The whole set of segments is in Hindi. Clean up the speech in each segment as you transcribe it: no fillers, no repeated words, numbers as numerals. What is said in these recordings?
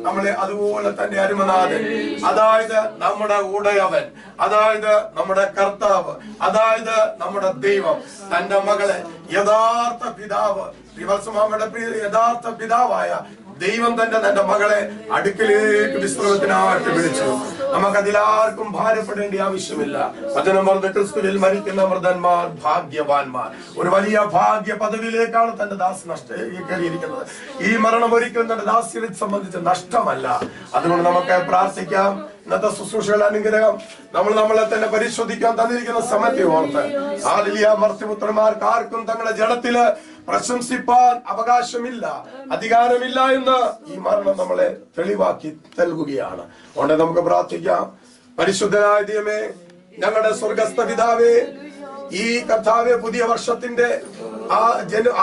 നമ്മളെ അതുപോലെ തന്നെ അരുമനാഥൻ, അതായത് നമ്മുടെ ഉടയവൻ, അതായത് നമ്മുടെ കർത്താവ്, അതായത് നമ്മുടെ ദൈവം തന്റെ മകളെ യഥാർത്ഥ പിതാവ്, യഥാർത്ഥ പിതാവായ ദൈവം തന്നെ തന്റെ മകളെ അടുക്കലേക്ക് വിശ്രമത്തിനായിട്ട് വിളിച്ചു. നമുക്കതിലാർക്കും ഭാരപ്പെടേണ്ട ആവശ്യമില്ല. വചനം പറഞ്ഞ ക്രിസ്തുവിൽ മരിക്കുന്ന മൃതന്മാർ ഭാഗ്യവാന്മാർ. ഒരു വലിയ ഭാഗ്യ പദവിയിലേക്കാണ് തന്റെ ദാസ് കയറിയിരിക്കുന്നത്. ഈ മരണം ഒരിക്കലും തന്റെ ദാസിനെ സംബന്ധിച്ച് നഷ്ടമല്ല. അതുകൊണ്ട് നമുക്ക് പ്രാർത്ഥിക്കാം. ഇന്നത്തെ ശുശ്രൂഷകളുടെ അനുഗ്രഹം നമ്മളെ തന്നെ പരിശോധിക്കാൻ തന്നിരിക്കുന്ന സമയത്തെ ഓർത്ത് ഹല്ലേലൂയ. മർത്യപുത്രന്മാർക്ക് ആർക്കും തങ്ങളുടെ ജഡത്തില് പ്രശംസിപ്പാൻ അവകാശമില്ല, അധികാരമില്ല എന്ന് ഈ മരണം നമ്മളെ തെളിവാക്കി നൽകുകയാണ്. അതുകൊണ്ട് നമുക്ക് പ്രാർത്ഥിക്കാം. പരിശുദ്ധനായ ദൈവമേ, ഞങ്ങളുടെ സ്വർഗസ്ഥ പിതാവേ, ഈ കർത്താവെ പുതിയ വർഷത്തിന്റെ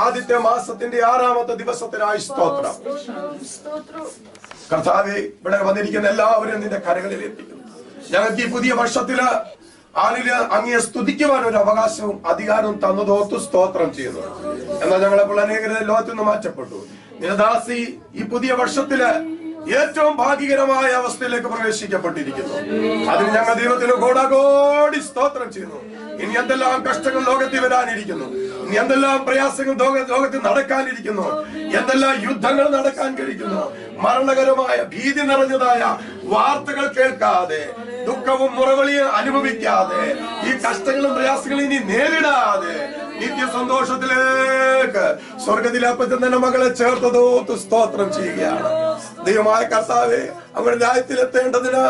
ആദ്യത്തെ മാസത്തിന്റെ 6ാമത്തെ ദിവസത്തിനായി സ്തോത്രം. കർത്താവെ, ഇവിടെ വന്നിരിക്കുന്ന എല്ലാവരും നിന്റെ കരങ്ങളിൽ എത്തിക്കുന്നു. ഞങ്ങൾക്ക് ഈ പുതിയ വർഷത്തില് അങ്ങയെ സ്തുതിക്കുവാൻ ഒരു അവകാശവും അധികാരവും തന്നതോർത്ത് സ്തോത്രം ചെയ്യുന്നു. എന്നാൽ ഞങ്ങളെപ്പോൾ അനേകരെ ലോകത്തു നിന്ന് മാറ്റപ്പെട്ടു. നിനദാസി ഈ പുതിയ വർഷത്തില് ഏറ്റവും ഭാഗ്യകരമായ അവസ്ഥയിലേക്ക് പ്രവേശിക്കപ്പെട്ടിരിക്കുന്നു. അതിന് ഞങ്ങൾ ദൈവത്തിന് കോടാകോടി സ്തോത്രം ചെയ്യുന്നു. ഇനി എന്തെല്ലാം കഷ്ടങ്ങൾ ലോകത്തിൽ വരാനിരിക്കുന്നു, ഇനി എന്തെല്ലാം പ്രയാസങ്ങൾ ലോകത്തിൽ നടക്കാനിരിക്കുന്നു, എന്തെല്ലാം യുദ്ധങ്ങൾ നടക്കാൻ കഴിക്കുന്നു. മരണകരമായ ഭീതി നിറഞ്ഞതായ വാർത്തകൾ കേൾക്കാതെ, ദുഃഖവും മുറവിളിയും അനുഭവിക്കാതെ, ഈ കഷ്ടങ്ങളും പ്രയാസങ്ങളും ഇനി നേരിടാതെ നിത്യ സന്തോഷത്തിലേക്ക് സ്വർഗത്തിലെ അപ്പച്ചൻ തന്നെ മകളെ ചേർത്തതോത്ത് സ്തോത്രം ചെയ്യുകയാണ്. ദൈവമായ കർത്താവേ, അവരുടെ ന്യായത്തിലെത്തേണ്ടതിന്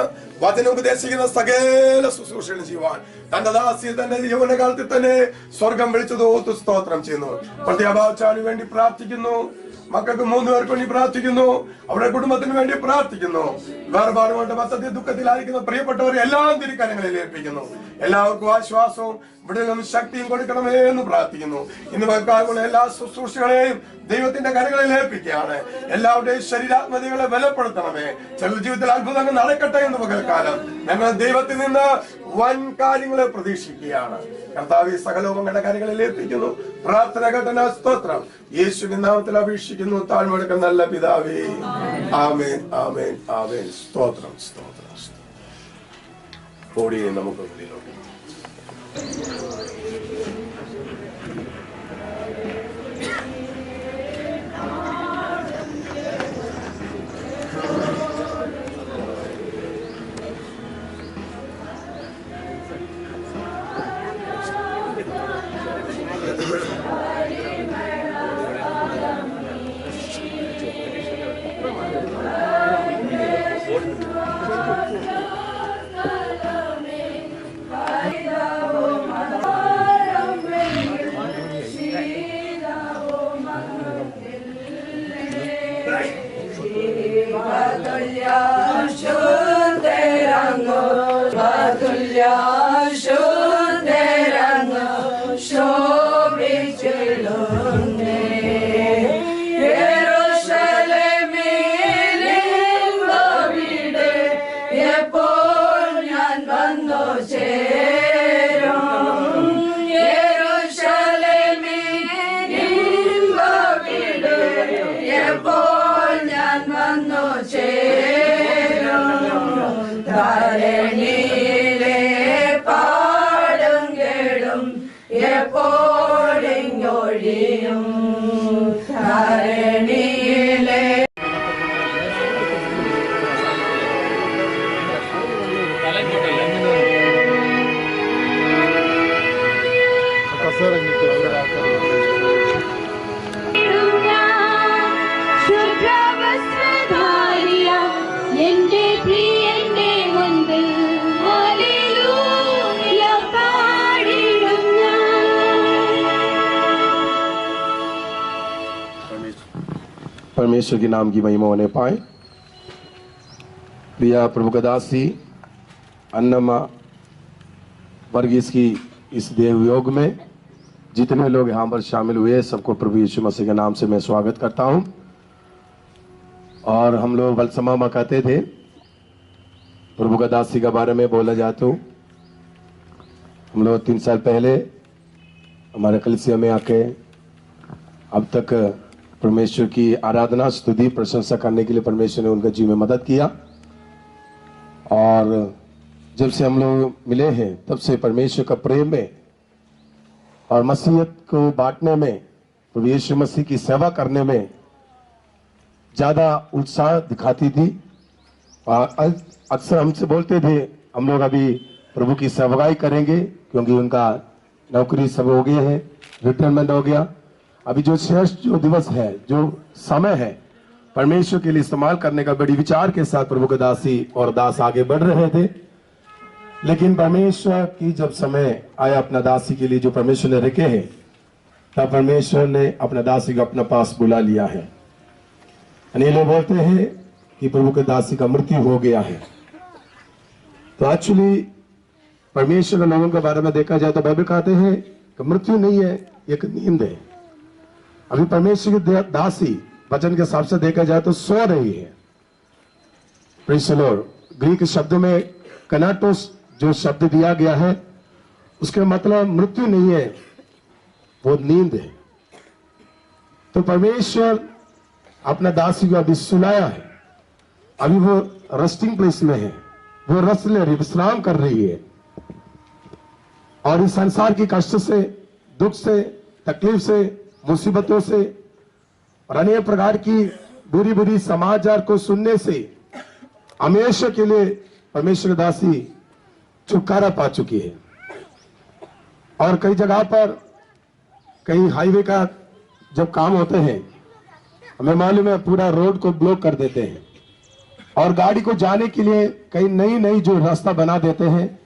വചനം ഉപദേശിക്കുന്ന സകല ശുശ്രൂഷകൾ ചെയ്യുവാൻ തന്റെ ദാസി തന്റെ യൗവനകാലത്തിൽ തന്നെ സ്വർഗം വിളിച്ചതോത്ത് സ്തോത്രം ചെയ്യുന്നു. പ്രത്യാഭാവച്ചാന് വേണ്ടി പ്രാർത്ഥിക്കുന്നു. മക്കൾക്ക് 3 പേർക്ക് വേണ്ടി പ്രാർത്ഥിക്കുന്നു. അവരുടെ കുടുംബത്തിന് വേണ്ടി പ്രാർത്ഥിക്കുന്നു. വേർപാടുകൊണ്ട് മൊത്തത്തിൽ ദുഃഖത്തിലായിരിക്കുന്ന പ്രിയപ്പെട്ടവരെ എല്ലാം തിരുക്കരങ്ങളിൽ ഏൽപ്പിക്കുന്നു. എല്ലാവർക്കും ആശ്വാസവും വിടുതലും ശക്തിയും കൊടുക്കണമേ എന്ന് പ്രാർത്ഥിക്കുന്നു. ഇന്ന് മക്കളുടെ എല്ലാ ശുശ്രൂഷകളെയും ദൈവത്തിന്റെ കരങ്ങളിൽ ഏൽപ്പിക്കുകയാണ്. എല്ലാവരുടെയും ശരീരാത്മതകളെ ബലപ്പെടുത്തണമേ. ചില ജീവിതത്തിൽ അത്ഭുതങ്ങൾ നടക്കട്ടെ എന്ന് പകൽക്കാലം ഞങ്ങൾ ദൈവത്തിൽ നിന്ന് വൻ കാര്യങ്ങളെ പ്രതീക്ഷിക്കുകയാണ്. കർത്താവ് സകലവും അങ്ങയുടെ കരങ്ങളിൽ ഏൽപ്പിക്കുന്നു. പ്രാർത്ഥന ഘടന സ്തോത്രം യേശുവിൻ നാമത്തിൽ അപേക്ഷിക്കുന്നു. താഴ്മടക്കം നല്ല പിതാവേ, ആമേൻ, ആമേൻ, ആമേൻ. സ്തോത്രം, സ്തോത്രം. ഓടിയെ നമുക്ക് വെളിയിലോട്ട് परमेश्वर के नाम की महिमा होने पाए। प्रिया प्रभु का दासी अन्नमा वर्गीस की इस देव योग में जितने लोग यहाँ पर शामिल हुए सबको प्रभु यीशु मसीह के नाम से मैं स्वागत करता हूँ। और हम लोग वलसमा में कहते थे प्रभु का दासी के बारे में बोला जाता हूँ। हम लोग 3 साल पहले हमारे कलीसिया में आके अब तक परमेश्वर की आराधना, स्तुति, प्रशंसा करने के लिए परमेश्वर ने उनका जीवन में मदद किया। और जब से हम लोग मिले हैं तब से परमेश्वर का प्रेम में और मसीहत को बांटने में, प्रभु यीशु मसीह की सेवा करने में ज्यादा उत्साह दिखाती थी। और अक्सर हमसे बोलते थे हम लोग अभी प्रभु की सेवकाई करेंगे, क्योंकि उनका नौकरी सब हो गया है, रिटायरमेंट हो गया। अभी जो श्रेष्ठ जो दिवस है, जो समय है, परमेश्वर के लिए इस्तेमाल करने का बड़ी विचार के साथ प्रभु के दासी और दास आगे बढ़ रहे थे। लेकिन परमेश्वर की जब समय आया अपना दासी के लिए जो परमेश्वर ने रखे हैं, तब परमेश्वर ने अपना दासी को अपने पास बुला लिया है। ये लोग बोलते हैं कि प्रभु के दासी का मृत्यु हो गया है। तो एक्चुअली परमेश्वर के लोगों के बारे में देखा जाए तो बाइबल कहते हैं कि मृत्यु नहीं है, एक नींद है। अभी परमेश्वर की दासी वचन के हिसाब से देखा जाए तो सो रही है। Praise the Lord. ग्रीक शब्द में कनाटोस जो शब्द दिया गया है, उसके मतलब मृत्यु नहीं है, वो नींद है। तो परमेश्वर अपना दासी को अभी सुलाया है, अभी वो रेस्टिंग प्लेस में है, वो रेस्ट ले रही, विश्राम कर रही है। और इस संसार की कष्ट से, दुख से, तकलीफ से, मुसीबतों से और अनेक प्रकार की बुरी बुरी समाचार को सुनने से हमेशा के लिए परमेश्वर दासी छुटकारा पा चुकी है। और कई जगह पर, कई हाईवे का जब काम होते हैं, हमें मालूम है पूरा रोड को ब्लॉक कर देते हैं और गाड़ी को जाने के लिए कई नई नई जो रास्ता बना देते हैं।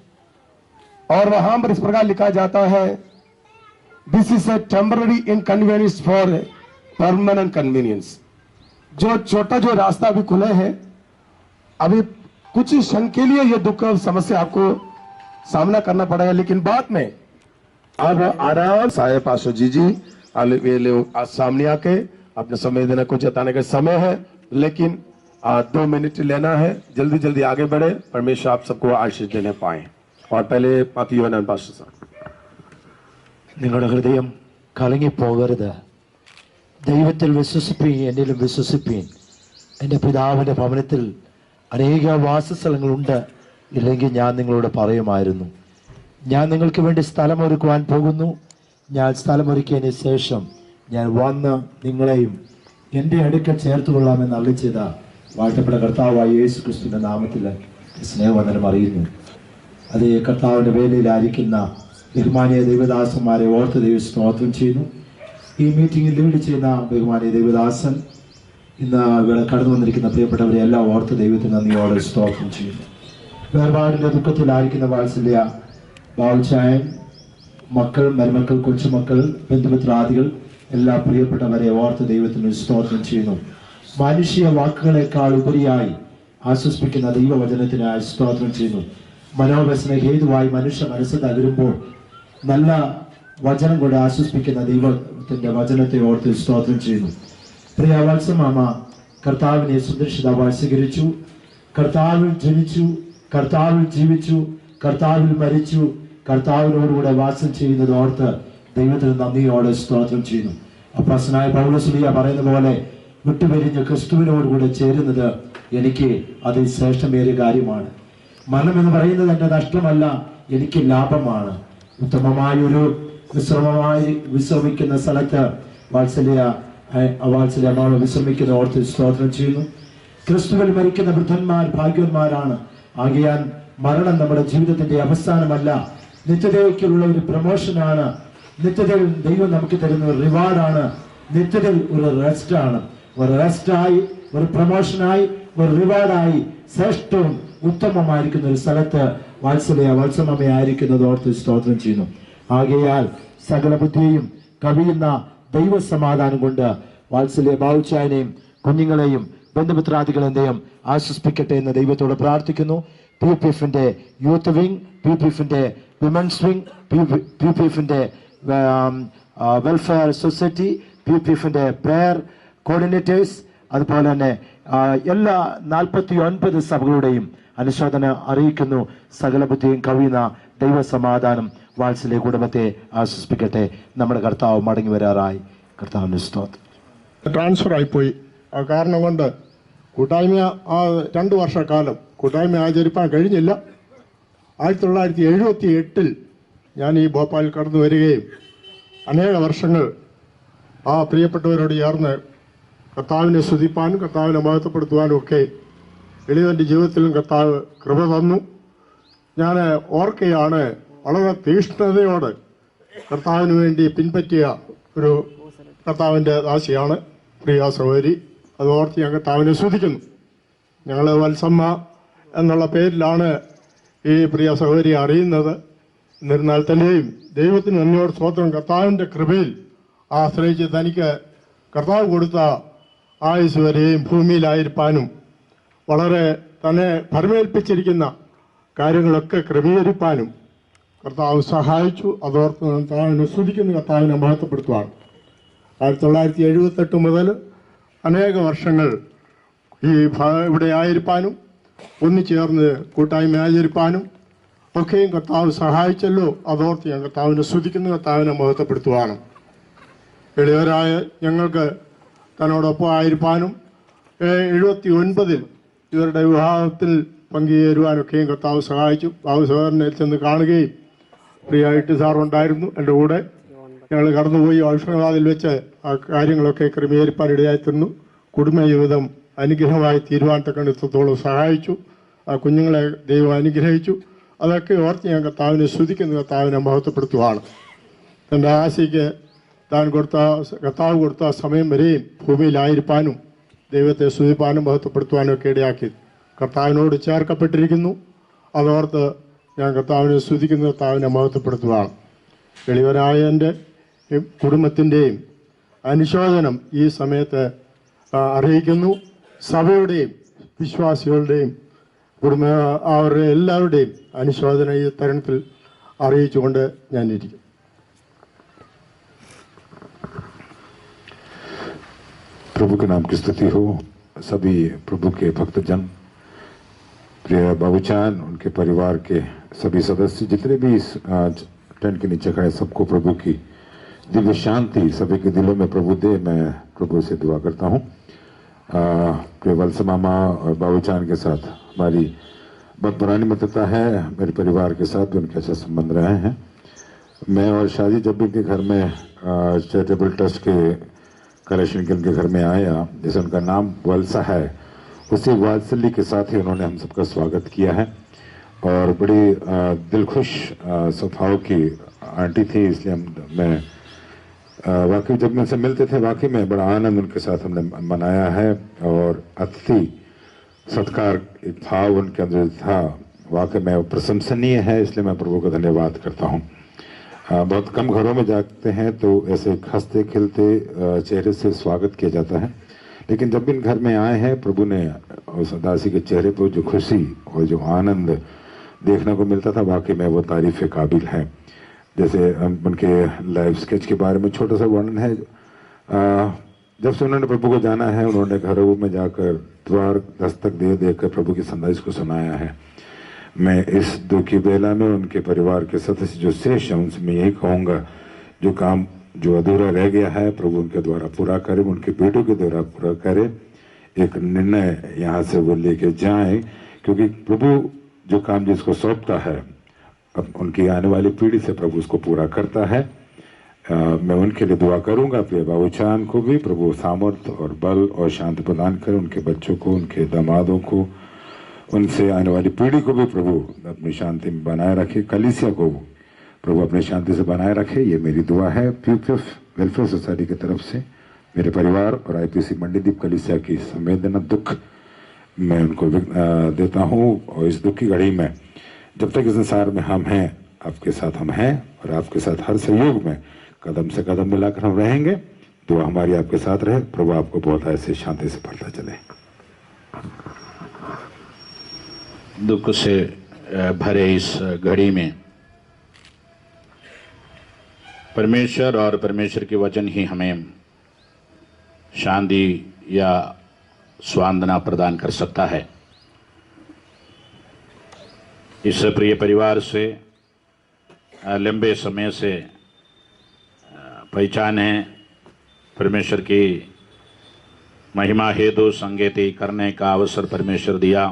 और वहां पर इस प्रकार लिखा जाता है, this is a temporary inconvenience for permanent convenience. जो छोटा जो रास्ता अभी खुले हैं, अभी कुछ क्षण के लिए ये दुख और समस्या आपको सामना करना पड़ेगा, लेकिन बाद में अब आराम साहे पाशो जी सामने आके अपने संवेदना को जताने का समय है। लेकिन 2 मिनट लेना है, जल्दी जल्दी आगे बढ़े, परमेश्वर आप सबको आशीष देने पाए। और पहले യോഹന്നാൻ പാസ്റ്റർ സാർ, നിങ്ങളുടെ ഹൃദയം കലങ്ങിപ്പോകരുത്. ദൈവത്തിൽ വിശ്വസിപ്പീൻ, എന്നിലും വിശ്വസിപ്പീൻ. എൻ്റെ പിതാവിൻ്റെ ഭവനത്തിൽ അനേക വാസസ്ഥലങ്ങളുണ്ട്, ഇല്ലെങ്കിൽ ഞാൻ നിങ്ങളോട് പറയുമായിരുന്നു. ഞാൻ നിങ്ങൾക്ക് വേണ്ടി സ്ഥലമൊരുക്കുവാൻ പോകുന്നു. ഞാൻ സ്ഥലമൊരുക്കിയതിന് ശേഷം ഞാൻ വന്ന് നിങ്ങളെയും എൻ്റെ അടുക്കൽ ചേർത്തുകൊള്ളാമെന്ന് അരുളിച്ചെയ്ത വാഴ്ത്തപ്പെട്ട കർത്താവായ യേശു ക്രിസ്തുവിൻ്റെ നാമത്തിൽ സ്നേഹവന്ദനം അറിയുന്നു. അത് കർത്താവിൻ്റെ വേലയിലായിരിക്കുന്ന ബഹുമാനീയ ദൈവദാസന്മാരെ ഓർത്ത് ദൈവം സ്തോത്രം ചെയ്യുന്നു. ഈ മീറ്റിംഗിൽ ലീഡ് ചെയ്യുന്ന ബഹുമാനീയ ദൈവദാസൻ, ഇന്ന് ഇവിടെ കടന്നു വന്നിരിക്കുന്ന പ്രിയപ്പെട്ടവരെ എല്ലാം ഓർത്ത് ദൈവത്തിന് നന്ദിയോടെ സ്തോത്രം ചെയ്യുന്നു. വേർപാടിൻ്റെ ദുഃഖത്തിലായിരിക്കുന്ന വാത്സല്യ ബാവുച്ചായൻ, മക്കൾ, മരുമക്കൾ, കൊച്ചുമക്കൾ, ബന്ധുമിത്രാദികൾ, എല്ലാ പ്രിയപ്പെട്ടവരെ ഓർത്ത് ദൈവത്തിന് സ്തോത്രം ചെയ്യുന്നു. മനുഷ്യ വാക്കുകളെക്കാൾ ഉപരിയായി ആശ്വസിപ്പിക്കുന്ന ദൈവവചനത്തിനായി സ്തോത്രം ചെയ്യുന്നു. മനോവ്യസന ഹേതുവായി മനുഷ്യ മനസ്സ് തകരുമ്പോൾ നല്ല വചനം കൊണ്ട് ആശ്വസിപ്പിക്കുന്ന ദൈവത്തിന്റെ വചനത്തെ ഓർത്ത് സ്തോത്രം ചെയ്യുന്നു. പ്രിയ വത്സമാമ കർത്താവിനെ സുരക്ഷിതമായി സ്വീകരിച്ചു, കർത്താവിൽ ജനിച്ചു, കർത്താവിൽ ജീവിച്ചു, കർത്താവിൽ മരിച്ചു, കർത്താവിനോടുകൂടെ വാസം ചെയ്യുന്നത് ഓർത്ത് ദൈവത്തിന് നന്ദിയോടെ സ്തോത്രം ചെയ്യുന്നു. അപ്പോസ്തലനായ പൗലോസ് പറയുന്ന പോലെ വിട്ടുപിരിഞ്ഞ് ക്രിസ്തുവിനോടുകൂടെ ചേരുന്നത് എനിക്ക് അതിശ്രേഷ്ഠമേറിയ കാര്യമാണ്. മരണം എന്ന് പറയുന്നത് എൻ്റെ നഷ്ടമല്ല, എനിക്ക് ലാഭമാണ്. ഉത്തമമായൊരു വിശ്രമിക്കുന്ന സ്ഥലത്ത് വാത്സല്യമാവ് വിശ്രമിക്കുന്ന ഓർത്ത് സ്തോത്രം ചെയ്യുന്നു. ക്രിസ്തുവിൽ മരിക്കുന്ന വൃദ്ധന്മാർ ഭാഗ്യവാന്മാരാണ്. ആകയാൽ മരണം നമ്മുടെ ജീവിതത്തിന്റെ അവസാനമല്ല, നിത്യതയ്ക്കുള്ള ഒരു പ്രമോഷനാണ്. നിത്യതയിൽ ദൈവം നമുക്ക് തരുന്ന ഒരു റിവാർഡാണ്. നിത്യതയിൽ ഒരു റെസ്റ്റാണ്. ഒരു റെസ്റ്റായി, ഒരു പ്രമോഷനായി, ഒരു റിവാർഡായി ശ്രേഷ്ഠവും ഉത്തമമായിരിക്കുന്ന ഒരു സ്ഥലത്ത് വത്സമമയായിരിക്കുന്നത് ഓർത്ത് സ്തോത്രം ചെയ്യുന്നു. ആകയാൽ സകല ബുദ്ധിയെയും കവിയുന്ന ദൈവസമാധാനം കൊണ്ട് വാത്സല്യ ബാവുച്ചായനെയും കുഞ്ഞുങ്ങളെയും ബന്ധുമിത്രാദികളെയും ആശ്വസിപ്പിക്കട്ടെ എന്ന് ദൈവത്തോട് പ്രാർത്ഥിക്കുന്നു. PPFന്റെ യൂത്ത് വിങ്, PPFന്റെ വിമൻസ് വിങ്, PPFന്റെ വെൽഫെയർ സൊസൈറ്റി, PPFന്റെ പ്രെയർ കോർഡിനേറ്റേഴ്സ്, അതുപോലെ തന്നെ എല്ലാ 49 സഭകളുടെയും അനുശോചന അറിയിക്കുന്നു. സകല ബുദ്ധിയും കവിയുന്ന ദൈവസമാധാനം വാത്സല്യ കുടുംബത്തെ ആശ്വസിപ്പിക്കട്ടെ. നമ്മുടെ കർത്താവ് മടങ്ങി വരാറായി. കർത്താവിന്റെ സ്തോത്രം. ട്രാൻസ്ഫർ ആയിപ്പോയി. ആ കാരണം കൊണ്ട് കൂട്ടായ്മ 2 വർഷക്കാലം കൂട്ടായ്മ ആചരിപ്പാൻ കഴിഞ്ഞില്ല. 1978 ഞാൻ ഈ ഭോപ്പാലിൽ കടന്നു വരികയും അനേക വർഷങ്ങൾ ആ പ്രിയപ്പെട്ടവരോട് ചേർന്ന് കർത്താവിനെ സ്തുതിപ്പാനും കർത്താവിനെ മഹത്വപ്പെടുത്തുവാനും ഒക്കെ എളിയവൻ്റെ ജീവിതത്തിലും കർത്താവ് കൃപ തന്നു. ഞാൻ ഓർക്കുകയാണ്, വളരെ തീഷ്ണതയോട് കർത്താവിന് വേണ്ടി പിൻപറ്റിയ ഒരു കർത്താവിൻ്റെ ദാസിയാണ് പ്രിയ സഹോദരി. അത് ഓർത്ത് ഞാൻ കർത്താവിനെ സ്തുതിക്കുന്നു. ഞങ്ങൾ വത്സമ്മ എന്നുള്ള പേരിലാണ് ഈ പ്രിയ സഹോദരി അറിയുന്നത്. എന്നിരുന്നാൽ തന്നെയും ദൈവത്തിന് നന്ദിയോട് സ്തോത്രം. കർത്താവിൻ്റെ കൃപയിൽ ആശ്രയിച്ച് തനിക്ക് കർത്താവ് കൊടുത്ത ആയുസ് വരെയും ഭൂമിയിലായിരിക്കാനും വളരെ തന്നെ ഭരമേൽപ്പിച്ചിരിക്കുന്ന കാര്യങ്ങളൊക്കെ ക്രമീകരിപ്പാനും കർത്താവ് സഹായിച്ചു. അതോർത്ത് കർത്താവിനെ സ്തുതിക്കുന്ന കർത്താവിനെ മഹത്വപ്പെടുത്തുവാണ്. 1978 മുതൽ അനേക വർഷങ്ങൾ ഇവിടെ ആയിരിക്കാനും ഒന്നിച്ചേർന്ന് കൂട്ടായ്മ ആചരിപ്പാനും ഒക്കെയും കർത്താവ് സഹായിച്ചല്ലോ. അതോർത്ത് ഞാൻ കർത്താവിനെ സ്തുതിക്കുന്ന കർത്താവിനെ മഹത്വപ്പെടുത്തുവാണ്. എളിയവരായ ഞങ്ങൾക്ക് തന്നോടൊപ്പം ആയിരിക്കാനും 79 ഇവരുടെ വിവാഹത്തിൽ പങ്കുചേരുവാനൊക്കെയും കർത്താവ് സഹായിച്ചു. ബാബു സഹോദരനെ ചെന്ന് കാണുകയും പ്രിയായിട്ട് സാറുണ്ടായിരുന്നു എൻ്റെ കൂടെ. ഞങ്ങൾ കടന്നുപോയി ഔഷധവാതിൽ വെച്ച് ആ കാര്യങ്ങളൊക്കെ ക്രമീകരിപ്പാൻ ഇടയായിത്തീർന്നു. കുടുംബ ജീവിതം അനുഗ്രഹമായി തീരുവാൻ തക്കത്തോളം സഹായിച്ചു. ആ കുഞ്ഞുങ്ങളെ ദൈവം അനുഗ്രഹിച്ചു. അതൊക്കെ ഓർത്ത് ഞാൻ കർത്താവിനെ സ്തുതിക്കുന്ന കർത്താവിനെ മഹത്വപ്പെടുത്തുവാണ്. എൻ്റെ ആശയ്ക്ക് കർത്താവ് കൊടുത്ത സമയം വരെയും ഭൂമിയിലായിരിക്കാനും ദൈവത്തെ സ്തുതിപ്പാനും മഹത്വപ്പെടുത്തുവാനും ഒക്കെ ഇടയാക്കി കർത്താവിനോട് ചേർക്കപ്പെട്ടിരിക്കുന്നു. അതോർത്ത് ഞാൻ കർത്താവിനെ സ്തുതിക്കുന്ന കർത്താവിനെ മഹത്വപ്പെടുത്തുവാണ്. എളിയവരായ എൻ്റെ കുടുംബത്തിൻ്റെയും അനുശോചനം ഈ സമയത്ത് അറിയിക്കുന്നു. സഭയുടെയും വിശ്വാസികളുടെയും അവരുടെ എല്ലാവരുടെയും അനുശോചനം ഈ തരുണത്തിൽ അറിയിച്ചുകൊണ്ട് ഞാനിരിക്കും. प्रभु के नाम की स्तुति हो। सभी प्रभु के भक्तजन, प्रिय बाबूचान, उनके परिवार के सभी सदस्य, जितने भी इस टेंट के नीचे खड़े, सबको प्रभु की दिव्य शांति सभी के दिलों में प्रभु दे, मैं प्रभु से दुआ करता हूँ। प्रिय वत्स मामा और बाबूचान के साथ हमारी बहुत पुरानी मित्रता है। मेरे परिवार के साथ भी उनके अच्छे संबंध रहे हैं। मैं और शादी जब भी उनके घर में चैरिटेबल ट्रस्ट के कलेक्शन के उनके घर में आया, जैसे उनका नाम वत्सा है, उसी वात्सल्य के साथ ही उन्होंने हम सबका स्वागत किया है। और बड़ी दिलखुश स्वभाव की आंटी थी, इसलिए मैं वाकई जब मैं उनसे मिलते थे वाकई में बड़ा आनंद उनके साथ हमने मनाया है। और अतिथि सत्कार एक भाव उनके अंदर था, वाकई में प्रशंसनीय है। इसलिए मैं प्रभु का धन्यवाद करता हूँ। बहुत कम घरों में जाते हैं तो ऐसे हंसते खिलते चेहरे से स्वागत किया जाता है, लेकिन जब भी इन घर में आए हैं प्रभु ने उस दासी के चेहरे पर जो खुशी और जो आनंद देखने को मिलता था, वाकई में वो तारीफ काबिल है। जैसे उनके लाइफ स्केच के बारे में छोटा सा वर्णन है। जब से उन्होंने प्रभु को जाना है, उन्होंने घरों में जाकर द्वार दस्तक दे देकर प्रभु के संदेश को सुनाया है। मैं इस दुखी बेला में उनके परिवार के सदस्य जो शेष हैं उनसे मैं यही कहूँगा, जो काम जो अधूरा रह गया है प्रभु उनके द्वारा पूरा करे, उनके बेटों के द्वारा पूरा करे। एक निर्णय यहाँ से वो लेके जाएं, क्योंकि प्रभु जो काम जिसको सौंपता है अब उनकी आने वाली पीढ़ी से प्रभु उसको पूरा करता है। मैं उनके लिए दुआ करूँगा। प्रिय बाबूचान को भी प्रभु सामर्थ्य और बल और शांति प्रदान करे, उनके बच्चों को, उनके दामादों को, उनसे आने वाली पीढ़ी को भी प्रभु अपनी शांति में बनाए रखे। कलीसिया को प्रभु अपनी शांति से बनाए रखे, ये मेरी दुआ है। पीपीएफ वेलफेयर सोसाइटी की तरफ से मेरे परिवार और आईपीसी मंडीदीप कलीसिया की संवेदना दुख मैं उनको देता हूँ। और इस दुख की घड़ी में जब तक इस संसार में हम हैं, आपके साथ हम हैं और आपके साथ हर सहयोग में कदम से कदम मिलाकर हम रहेंगे। दुआ हमारी आपके साथ रहे। प्रभु आपको बहुत ऐसे शांति से बढ़ता चले। दुख से भरे इस घड़ी में परमेश्वर और परमेश्वर के वचन ही हमें शांति या स्वांदना प्रदान कर सकता है। इस प्रिय परिवार से लंबे समय से पहचान है, परमेश्वर की महिमा हेतु संगति करने का अवसर परमेश्वर दिया।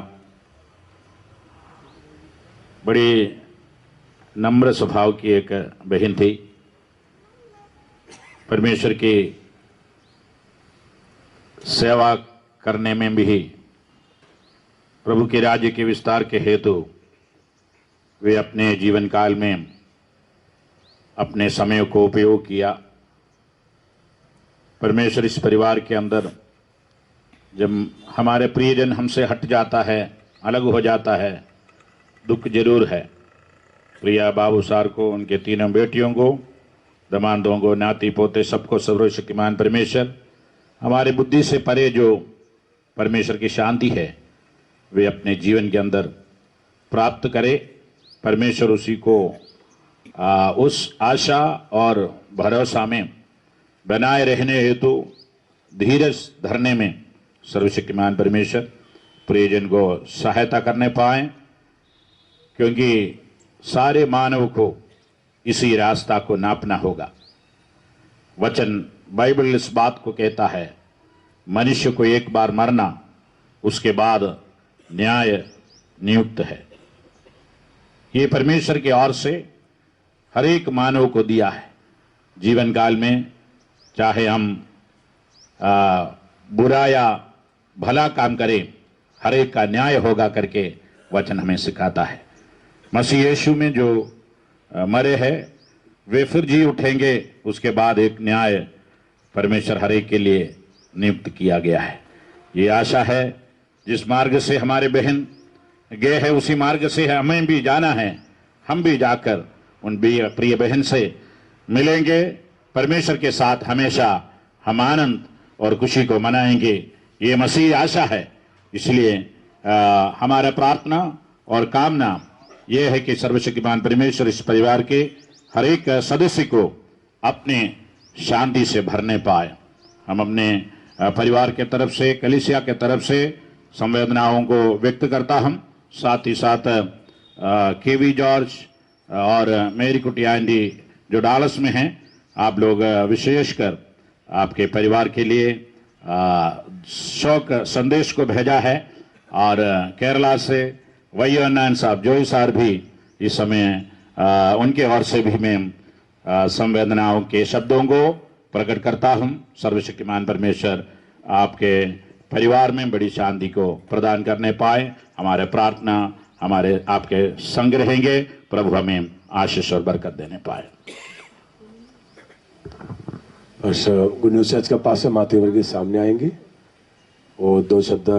बड़ी नम्र स्वभाव की एक बहन थी। परमेश्वर की सेवा करने में भी प्रभु के राज्य के विस्तार के हेतु वे अपने जीवन काल में अपने समय को उपयोग किया। परमेश्वर इस परिवार के अंदर जब हमारे प्रियजन हमसे हट जाता है, अलग हो जाता है, दुख जरूर है। प्रिया बाबू सार को, उनके तीनों बेटियों को, दमादों को, नाती पोते सबको सर्वशक्तिमान परमेश्वर हमारे बुद्धि से परे जो परमेश्वर की शांति है वे अपने जीवन के अंदर प्राप्त करे। परमेश्वर उसी को उस आशा और भरोसा में बनाए रहने हेतु धीरज धरने में सर्वशक्तिमान परमेश्वर प्रियजन को सहायता करने पाए, क्योंकि सारे मानव को इसी रास्ता को नापना होगा। वचन बाइबल इस बात को कहता है, मनुष्य को एक बार मरना, उसके बाद न्याय नियुक्त है। ये परमेश्वर की ओर से हर एक मानव को दिया है। जीवन काल में चाहे हम बुरा या भला काम करें, हर एक का न्याय होगा करके वचन हमें सिखाता है। मसीह यीशु में जो मरे हैं वे फिर जी उठेंगे, उसके बाद एक न्याय परमेश्वर हर एक के लिए नियुक्त किया गया है। ये आशा है जिस मार्ग से हमारे बहन गए हैं उसी मार्ग से हमें भी जाना है। हम भी जाकर उन प्रिय बहन से मिलेंगे। परमेश्वर के साथ हमेशा हम आनंद और खुशी को मनाएंगे। ये मसीह आशा है। इसलिए हमारा प्रार्थना और कामना यह है कि सर्वशक्तिमान परमेश्वर इस परिवार के हर एक सदस्य को अपने शांति से भरने पाए। हम अपने परिवार के तरफ से, कलीसिया के तरफ से संवेदनाओं को व्यक्त करता हम। साथ ही साथ केवी जॉर्ज और मेरी कुटिया आंटी जो डालस में हैं, आप लोग विशेषकर आपके परिवार के लिए शोक संदेश को भेजा है। और केरला से वैयोनायन साहब जोई साहब भी इस समय उनके ओर से भी मैं संवेदनाओं के शब्दों को प्रकट करता हूं। सर्वशक्तिमान परमेश्वर आपके परिवार में बड़ी शांति को प्रदान करने पाए। हमारे प्रार्थना हमारे आपके संग रहेंगे। प्रभु हमें आशीष और बरकत देने पाए। गुड न्यूज़ चर्च का पास्टर माते वर्गीय सामने आएंगे और 2 शब्द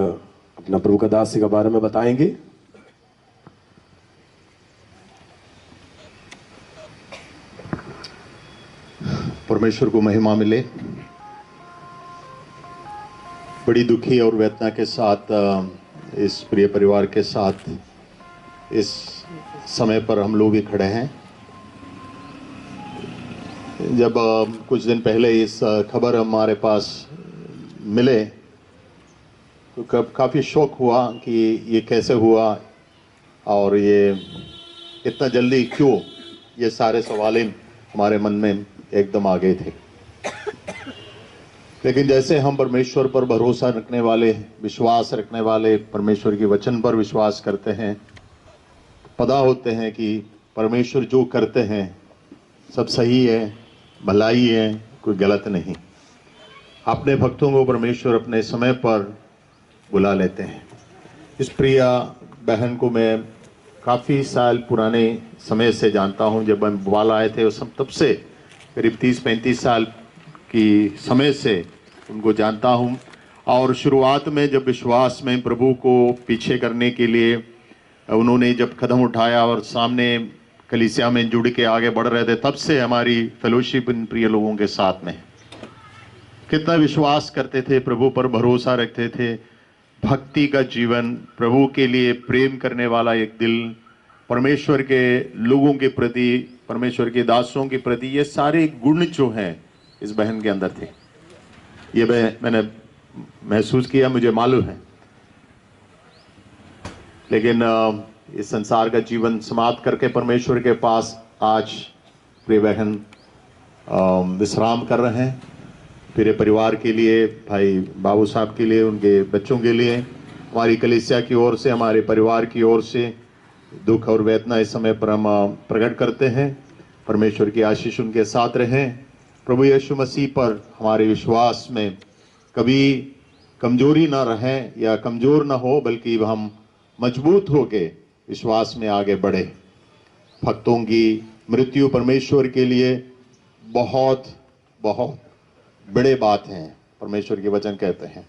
अपना प्रभु का दास के बारे में बताएंगे। परमेश्वर को महिमा मिले। बड़ी दुखी और वेदना के साथ इस प्रिय परिवार के साथ इस समय पर हम लोग भी खड़े हैं। जब कुछ दिन पहले इस खबर हमारे पास मिले तो काफ़ी शौक हुआ कि ये कैसे हुआ और ये इतना जल्दी क्यों, ये सारे सवाल हमारे मन में एकदम आ गए थे। लेकिन जैसे हम परमेश्वर पर भरोसा रखने वाले, विश्वास रखने वाले, परमेश्वर के वचन पर विश्वास करते हैं, पता होते हैं कि परमेश्वर जो करते हैं सब सही है, भलाई है, कोई गलत नहीं। अपने भक्तों को परमेश्वर अपने समय पर बुला लेते हैं। इस प्रिया बहन को मैं काफ़ी साल पुराने समय से जानता हूं। जब हम भोपाल आए थे उस तब से करीब 30-35 साल की समय से उनको जानता हूं। और शुरुआत में जब विश्वास में प्रभु को पीछे करने के लिए उन्होंने जब कदम उठाया और सामने कलीसिया में जुड़ के आगे बढ़ रहे थे, तब से हमारी फेलोशिप इन प्रिय लोगों के साथ में। कितना विश्वास करते थे, प्रभु पर भरोसा रखते थे, भक्ति का जीवन, प्रभु के लिए प्रेम करने वाला एक दिल, परमेश्वर के लोगों के प्रति, परमेश्वर के दासों के प्रति, ये सारे गुण जो हैं इस बहन के अंदर थे। ये मैंने महसूस किया, मुझे मालूम है। लेकिन इस संसार का जीवन समाप्त करके परमेश्वर के पास आज प्रिय बहन विश्राम कर रहे हैं। पूरे परिवार के लिए, भाई बाबू साहब के लिए, उनके बच्चों के लिए, हमारी कलीसिया की ओर से, हमारे परिवार की ओर से दुख और वेदना इस समय पर हम प्रकट करते हैं। परमेश्वर की आशीष उनके साथ रहें। प्रभु यीशु मसीह पर हमारे विश्वास में कभी कमजोरी ना रहें या कमजोर ना हो, बल्कि हम मजबूत होके विश्वास में आगे बढ़े। भक्तों की मृत्यु परमेश्वर के लिए बहुत बहुत बड़े बात हैं। परमेश्वर के वचन कहते हैं,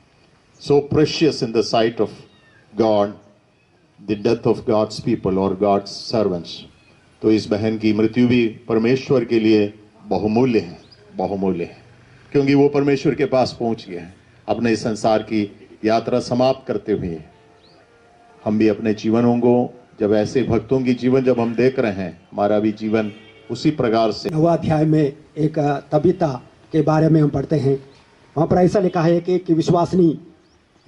so precious in the sight of God the death of God's people और गॉड्स सर्वेंट्स। तो इस बहन की मृत्यु भी परमेश्वर के लिए बहुमूल्य है, बहुमूल्य है, क्योंकि वो परमेश्वर के पास पहुंच गए हैं अपने इस संसार की यात्रा समाप्त करते हुए। हम भी अपने जीवनों को, जब ऐसे भक्तों की जीवन जब हम देख रहे हैं, हमारा भी जीवन उसी प्रकार से। 9वां अध्याय में एक तबीता के बारे में हम पढ़ते हैं। वहाँ पर ऐसा लिखा है कि विश्वासिनी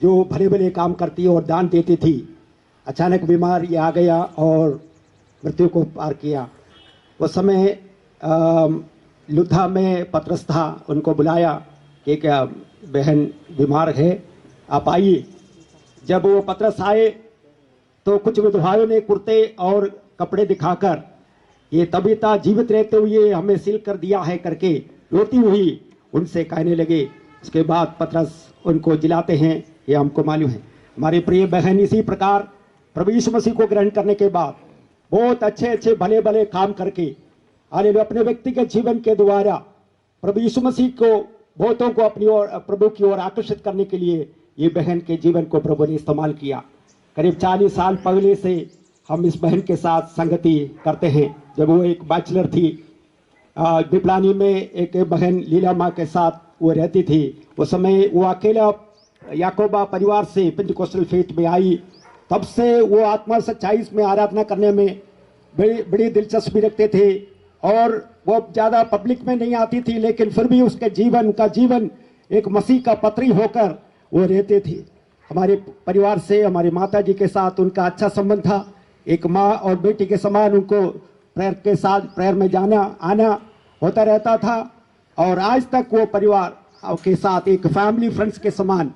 जो भले भले काम करती और दान देती थी, अचानक बीमार ये आ गया और मृत्यु को पार किया। उस समय लुद्धा में पतरस था, उनको बुलाया कि क्या बहन बीमार है, आप आइए। जब वो पतरस आए तो कुछ विधवाओं ने कुर्ते और कपड़े दिखाकर ये तबीता जीवित रहते हुए हमें सील कर दिया है करके रोती हुई उनसे कहने लगे। उसके बाद पतरस उनको जिलाते हैं, ये हमको मालूम है। हमारे प्रिय बहन इसी प्रकार प्रभु यीशु मसीह को ग्रहण करने के बाद बहुत अच्छे अच्छे भले भले काम करके हालेलुया अपने व्यक्तिगत जीवन के द्वारा प्रभु यीशु मसीह को बहुतों को अपनी ओर, प्रभु की ओर आकर्षित करने के लिए ये बहन के जीवन को प्रभु ने इस्तेमाल किया। करीब 40 साल पहले से हम इस बहन के साथ संगति करते हैं। जब वो एक बैचलर थी, डिप्लानी में एक बहन लीला माँ के साथ वो रहती थी। उस समय वो अकेला याकोबा परिवार से पेंटिकोस्टल फेथ में आई। तब से वो आत्मा सच्चाई में आराधना करने में बड़ी दिलचस्पी रखते थे और वो ज़्यादा पब्लिक में नहीं आती थी, लेकिन फिर भी उसके जीवन का जीवन एक मसीह का पत्री होकर वो रहते थे। हमारे परिवार से, हमारी माता जी के साथ उनका अच्छा संबंध था। एक माँ और बेटी के समान उनको प्रेयर के साथ प्रेयर में जाना आना होता रहता था और आज तक वो परिवार के साथ एक फैमिली फ्रेंड्स के समान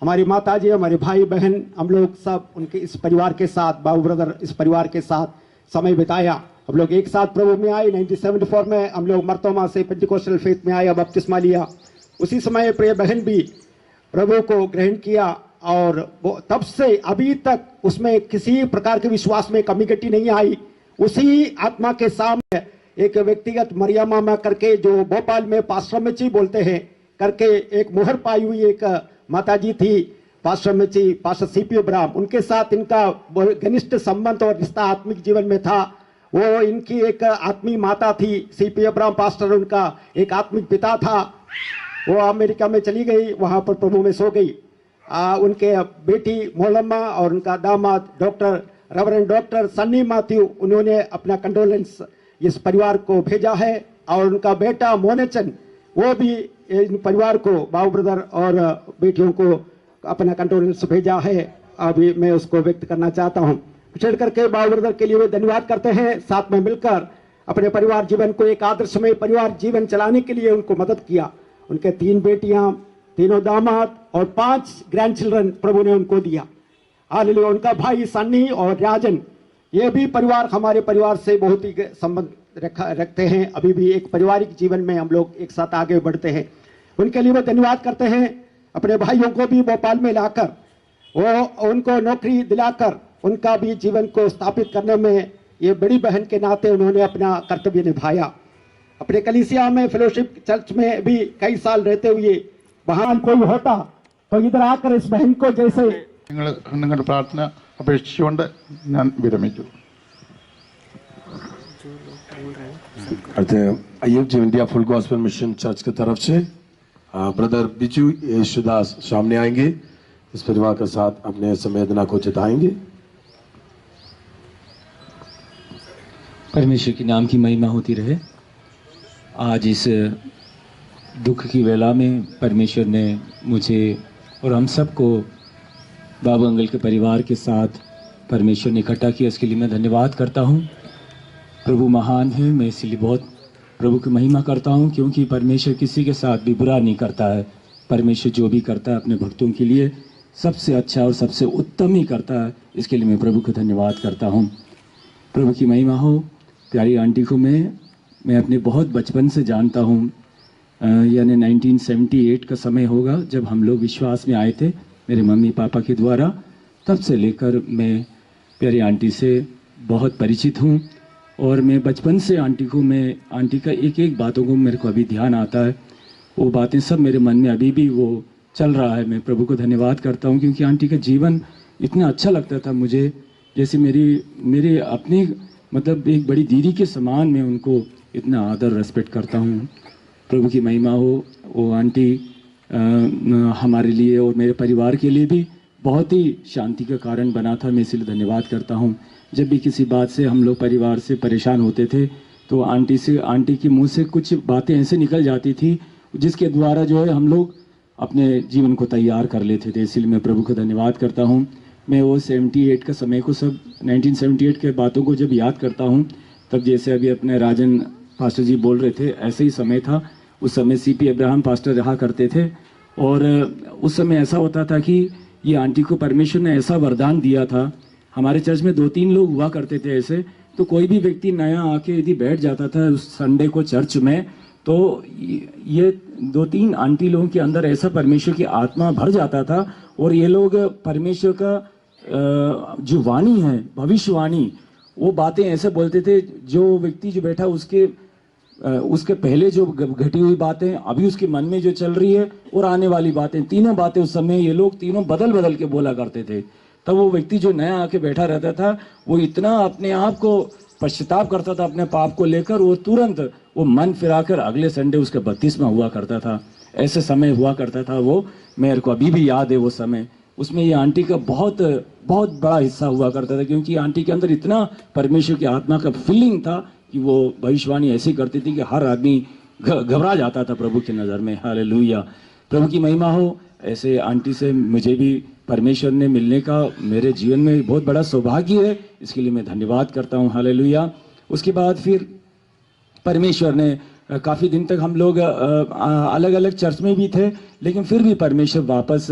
हमारी माता जी, हमारे भाई बहन, हम लोग सब उनके इस परिवार के साथ, बाबू ब्रदर इस परिवार के साथ समय बिताया। हम लोग एक साथ प्रभु में आए। 1974 में हम लोग मर्तोमा से पेंटिकोस्टल फेथ में आए, बपतिस्मा लिया। उसी समय प्रिय बहन भी प्रभु को ग्रहण किया और वो तब से अभी तक उसमें किसी प्रकार के विश्वास में कमी घटी नहीं आई। उसी आत्मा के सामने एक व्यक्तिगत मरियम मामा करके, जो भोपाल में पास्टर मिची बोलते हैं करके, एक मुहर पाई हुई एक माताजी थी, पास्टर मिची, पास्टर सीपी अब्राहम, उनके साथ इनका घनिष्ठ संबंध और रिश्ता आत्मिक जीवन में था। वो इनकी एक आत्मीय माता थी। सीपी अब्राहम पास्टर उनका एक आत्मिक पिता था। वो अमेरिका में चली गई, वहां पर प्रभु में सो गई। उनके बेटी मोलम्मा और उनका दामाद doctor reverend doctor Sunny Matthew, उन्होंने अपना कंडोलेंस इस परिवार को भेजा है। और उनका बेटा मोनेचन, वो भी इन परिवार को, बाबू ब्रदर और बेटियों को अपना कंडोलेंस भेजा है। अभी मैं उसको व्यक्त करना चाहता हूँ। विशेष करके बाबू ब्रदर के लिए वे धन्यवाद करते हैं। साथ में मिलकर अपने परिवार जीवन को एक आदर्शमय परिवार जीवन चलाने के लिए उनको मदद किया। उनके 3 बेटियां, 3 दामाद और 5 ग्रैंड चिल्ड्रन प्रभु ने उनको दिया। हालेलुया। उनका भाई सन्नी और राजन, ये भी परिवार हमारे परिवार से बहुत ही संबंध रखते हैं। अभी भी एक पारिवारिक जीवन में हम लोग एक साथ आगे बढ़ते हैं। उनके लिए वो धन्यवाद करते हैं। अपने भाइयों को भी भोपाल में लाकर वो उनको नौकरी दिलाकर उनका भी जीवन को स्थापित करने में ये बड़ी बहन के नाते उन्होंने अपना कर्तव्य निभाया। अपने कलीसिया में फेलोशिप चर्च में भी कई साल रहते हुए वहां कोई होता तो इधर आकर इस बहन को जैसे നിങ്ങളുടെ പ്രാർത്ഥന അപേക്ഷിച്ചുകൊണ്ട് ഞാൻ വിരമിച്ചു. Ayub ji India full gospel mission church की तरफ से ब्रदर बिजू येशुदास सामने आएंगे, इस परिवार के साथ अपने संवेदना को जताएंगे। परमेश्वर के नाम की महिमा होती रहे। आज इस दुख की वेला में परमेश्वर ने मुझे और हम सबको बाबू अंकल के परिवार के साथ परमेश्वर ने इकट्ठा किया, इसके लिए मैं धन्यवाद करता हूँ। प्रभु महान है, मैं इसलिए बहुत प्रभु की महिमा करता हूँ, क्योंकि परमेश्वर किसी के साथ भी बुरा नहीं करता है। परमेश्वर जो भी करता है अपने भक्तों के लिए सबसे अच्छा और सबसे उत्तम ही करता है। इसके लिए मैं प्रभु को धन्यवाद करता हूँ। प्रभु की महिमा हो। प्यारी आंटी को मैं अपने बहुत बचपन से जानता हूँ, यानी 1978 का समय होगा जब हम लोग विश्वास में आए थे मेरे मम्मी पापा के द्वारा। तब से लेकर मैं प्यारी आंटी से बहुत परिचित हूँ और मैं बचपन से आंटी का एक एक बातों को मेरे को अभी ध्यान आता है। वो बातें सब मेरे मन में अभी भी वो चल रहा है। मैं प्रभु को धन्यवाद करता हूँ, क्योंकि आंटी का जीवन इतना अच्छा लगता था मुझे, जैसे मेरी अपनी मतलब एक बड़ी दीदी के समान मैं उनको इतना आदर रेस्पेक्ट करता हूँ। प्रभु की महिमा हो। वो आंटी हमारे लिए और मेरे परिवार के लिए भी बहुत ही शांति का कारण बना था। मैं इसलिए धन्यवाद करता हूँ। जब भी किसी बात से हम लोग परिवार से परेशान होते थे तो आंटी के मुंह से कुछ बातें ऐसे निकल जाती थी जिसके द्वारा जो है हम लोग अपने जीवन को तैयार कर लेते थे। इसलिए मैं प्रभु को धन्यवाद करता हूँ। मैं वो 78 का समय को सब 1978 के बातों को जब याद करता हूँ, तब जैसे अभी अपने राजन पास्टर जी बोल रहे थे ऐसे ही समय था। उस समय CP अब्राहम पास्टर रहा करते थे और उस समय ऐसा होता था कि ये आंटी को परमेश्वर ने ऐसा वरदान दिया था। हमारे चर्च में 2-3 लोग हुआ करते थे ऐसे, तो कोई भी व्यक्ति नया आके यदि बैठ जाता था उस संडे को चर्च में, तो ये 2-3 आंटी लोगों के अंदर ऐसा परमेश्वर की आत्मा भर जाता था और ये लोग परमेश्वर का जो वाणी है, भविष्यवाणी, वो बातें ऐसे बोलते थे जो व्यक्ति जो बैठा उसके पहले जो घटी हुई बातें, अभी उसके मन में जो चल रही है और आने वाली बातें, तीनों बातें उस समय ये लोग तीनों बदल बदल के बोला करते थे। तब वो व्यक्ति जो नया आके बैठा रहता था वो इतना अपने आप को पश्चाताप करता था अपने पाप को लेकर, वो तुरंत वो मन फिराकर अगले संडे उसका बपतिस्मा हुआ करता था। ऐसे समय हुआ करता था वो, मेरे को अभी भी याद है वो समय। उसमें ये आंटी का बहुत बहुत बड़ा हिस्सा हुआ करता था, क्योंकि आंटी के अंदर इतना परमेश्वर की आत्मा का फीलिंग था कि वो भविष्यवाणी ऐसी करती थी कि हर आदमी घबरा जाता था प्रभु की नज़र में। हालेलुया, प्रभु की महिमा हो। ऐसे आंटी से मुझे भी परमेश्वर ने मिलने का मेरे जीवन में बहुत बड़ा सौभाग्य है। इसके लिए मैं धन्यवाद करता हूँ। हालेलुया। उसके बाद फिर परमेश्वर ने काफ़ी दिन तक हम लोग अलग अलग चर्च में भी थे, लेकिन फिर भी परमेश्वर वापस,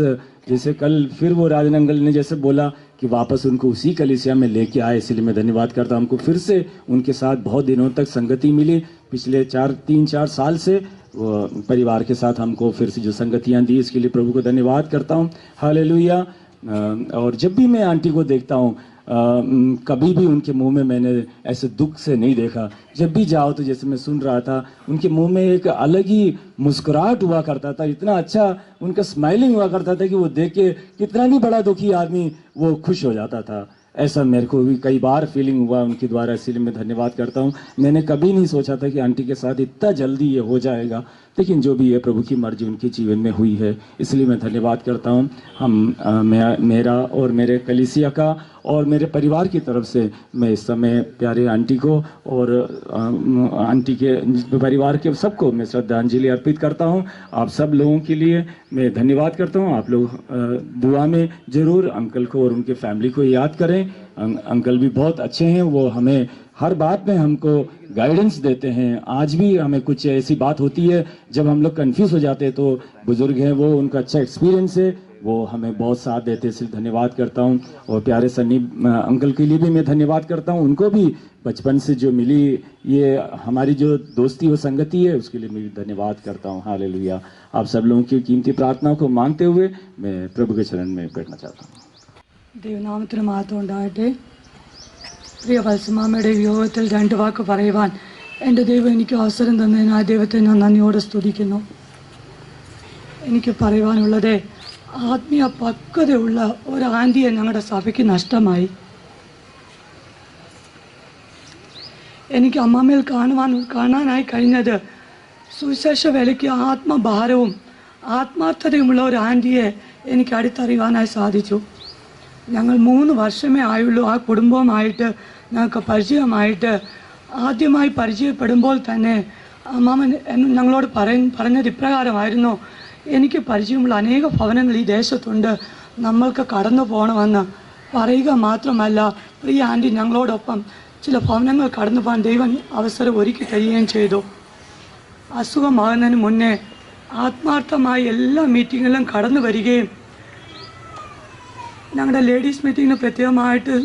जैसे कल फिर वो राजन अंकल ने जैसे बोला कि वापस उनको उसी कलीसिया में लेके आए। इसलिए मैं धन्यवाद करता हूँ। हमको फिर से उनके साथ बहुत दिनों तक संगति मिली। पिछले 3-4 साल से वो परिवार के साथ हमको फिर से जो संगतियाँ दी, इसके लिए प्रभु को धन्यवाद करता हूँ। हालेलुया। और जब भी मैं आंटी को देखता हूँ, कभी भी उनके मुंह में मैंने ऐसे दुख से नहीं देखा। जब भी जाओ तो जैसे मैं सुन रहा था, उनके मुंह में एक अलग ही मुस्कुराहट हुआ करता था। इतना अच्छा उनका स्माइलिंग हुआ करता था कि वो देख के कितना भी बड़ा दुखी आदमी वो खुश हो जाता था। ऐसा मेरे को भी कई बार फीलिंग हुआ उनके द्वारा। इसीलिए मैं धन्यवाद करता हूँ। मैंने कभी नहीं सोचा था कि आंटी के साथ इतना जल्दी ये हो जाएगा, लेकिन जो भी है प्रभु की मर्जी उनके जीवन में हुई है। इसलिए मैं धन्यवाद करता हूँ। मेरा और मेरे कलीसिया का और मेरे परिवार की तरफ से मैं इस समय प्यारे आंटी को और आंटी के परिवार के सबको मैं श्रद्धांजलि अर्पित करता हूँ। आप सब लोगों के लिए मैं धन्यवाद करता हूँ। आप लोग दुआ में ज़रूर अंकल को और उनके फैमिली को याद करें। अंकल भी बहुत अच्छे हैं, वो हमें हर बात में हमको गाइडेंस देते हैं। आज भी हमें कुछ ऐसी बात होती है जब हम लोग कंफ्यूज हो जाते हैं तो बुजुर्ग हैं वो, उनका अच्छा एक्सपीरियंस है, वो हमें बहुत साथ देते हैं। इसलिए धन्यवाद करता हूँ। और प्यारे सन्नी अंकल के लिए भी मैं धन्यवाद करता हूँ। उनको भी बचपन से जो मिली ये हमारी जो दोस्ती व संगति है, उसके लिए मैं भी धन्यवाद करता हूँ। हालेलुया। आप सब लोगों की कीमती प्रार्थनाओं को मांगते हुए मैं प्रभु के चरण में बैठना चाहता हूँ। ദൈവനാമത്തിന് മഹത്വം ഉണ്ടാകട്ടെ. പ്രിയ വത്സമാമയുടെ വിയോഗത്തിൽ 2 വാക്ക് പറയുവാൻ എൻ്റെ ദൈവം എനിക്ക് അവസരം തന്നതിനായി ദൈവത്തെ ഞാൻ നന്ദിയോടെ സ്തുതിക്കുന്നു. എനിക്ക് പറയുവാനുള്ളത്, ആത്മീയ പക്വതയുള്ള ഒരു ആന്റിയെ ഞങ്ങളുടെ സഭയ്ക്ക് നഷ്ടമായി. എനിക്ക് അമ്മമ്മയിൽ കാണാനായി കഴിഞ്ഞത് സുവിശേഷ വേലയ്ക്ക് ആത്മഭാരവും ആത്മാർത്ഥതയുമുള്ള ഒരു ആന്റിയെ എനിക്ക് അടുത്തറിയുവാനായി സാധിച്ചു. ഞങ്ങൾ 3 വർഷമേ ആയുള്ളൂ ആ കുടുംബവുമായിട്ട് ഞങ്ങൾക്ക് പരിചയമായിട്ട്. ആദ്യമായി പരിചയപ്പെടുമ്പോൾ തന്നെ അമ്മാമൻ ഞങ്ങളോട് പറഞ്ഞത് ഇപ്രകാരമായിരുന്നു: എനിക്ക് പരിചയമുള്ള അനേക ഭവനങ്ങൾ ഈ ദേശത്തുണ്ട്, നമ്മൾക്ക് കടന്നു പോകണമെന്ന് പറയുക മാത്രമല്ല, പ്രിയ ആൻറ്റി ഞങ്ങളോടൊപ്പം ചില ഭവനങ്ങൾ കടന്നു പോകാൻ ദൈവം അവസരം ഒരുക്കി തരികയും ചെയ്തു. അസുഖമാകുന്നതിന് മുന്നേ ആത്മാർത്ഥമായി എല്ലാ മീറ്റിങ്ങിലും കടന്നു വരികയും ഞങ്ങളുടെ ലേഡീസ് മീറ്റിങ്ങിന് പ്രത്യേകമായിട്ട്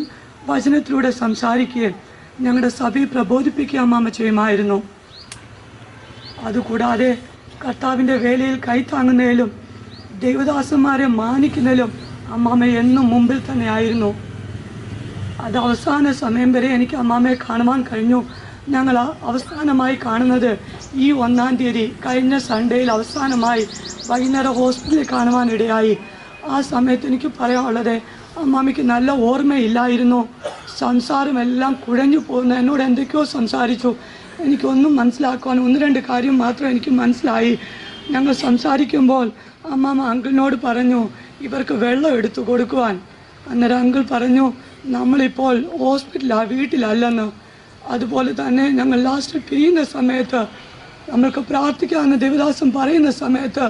വചനത്തിലൂടെ സംസാരിക്കുകയും ഞങ്ങളുടെ സഭയെ പ്രബോധിപ്പിക്കുക അമ്മാമ്മ ചെയ്യുമായിരുന്നു. അതുകൂടാതെ കർത്താവിൻ്റെ വേലയിൽ കൈത്താങ്ങുന്നതിലും ദൈവദാസന്മാരെ മാനിക്കുന്നതിലും അമ്മാമ്മ എന്നും മുമ്പിൽ തന്നെയായിരുന്നു. അത് അവസാന സമയം വരെ എനിക്ക് അമ്മാമ്മയെ കാണുവാൻ കഴിഞ്ഞു. ഞങ്ങൾ അവസാനമായി കാണുന്നത് ഈ 1-ാം തീയതി കഴിഞ്ഞ സൺഡേയിൽ അവസാനമായി വൈകുന്നേരം ഹോസ്പിറ്റലിൽ കാണുവാനിടയായി. ആ സമയത്ത് എനിക്ക് പറയാനുള്ളത്, അമ്മാമ്മയ്ക്ക് നല്ല ഓർമ്മയില്ലായിരുന്നു. സംസാരമെല്ലാം കുഴഞ്ഞു പോകുന്നു. എന്നോട് എന്തൊക്കെയോ സംസാരിച്ചു. എനിക്കൊന്നും മനസ്സിലാക്കുവാൻ 1-2 കാര്യം മാത്രം എനിക്ക് മനസ്സിലായി. ഞങ്ങൾ സംസാരിക്കുമ്പോൾ അമ്മാമ്മ അങ്കിളിനോട് പറഞ്ഞു ഇവർക്ക് വെള്ളം എടുത്തു കൊടുക്കുവാൻ. അന്നേരം അങ്കിൾ പറഞ്ഞു നമ്മളിപ്പോൾ ഹോസ്പിറ്റലാണ്, വീട്ടിലല്ലെന്ന്. അതുപോലെ തന്നെ ഞങ്ങൾ ലാസ്റ്റ് പിരിയുന്ന സമയത്ത് നമ്മൾക്ക് പ്രാർത്ഥിക്കാമെന്ന് ദേവദാസൻ പറയുന്ന സമയത്ത്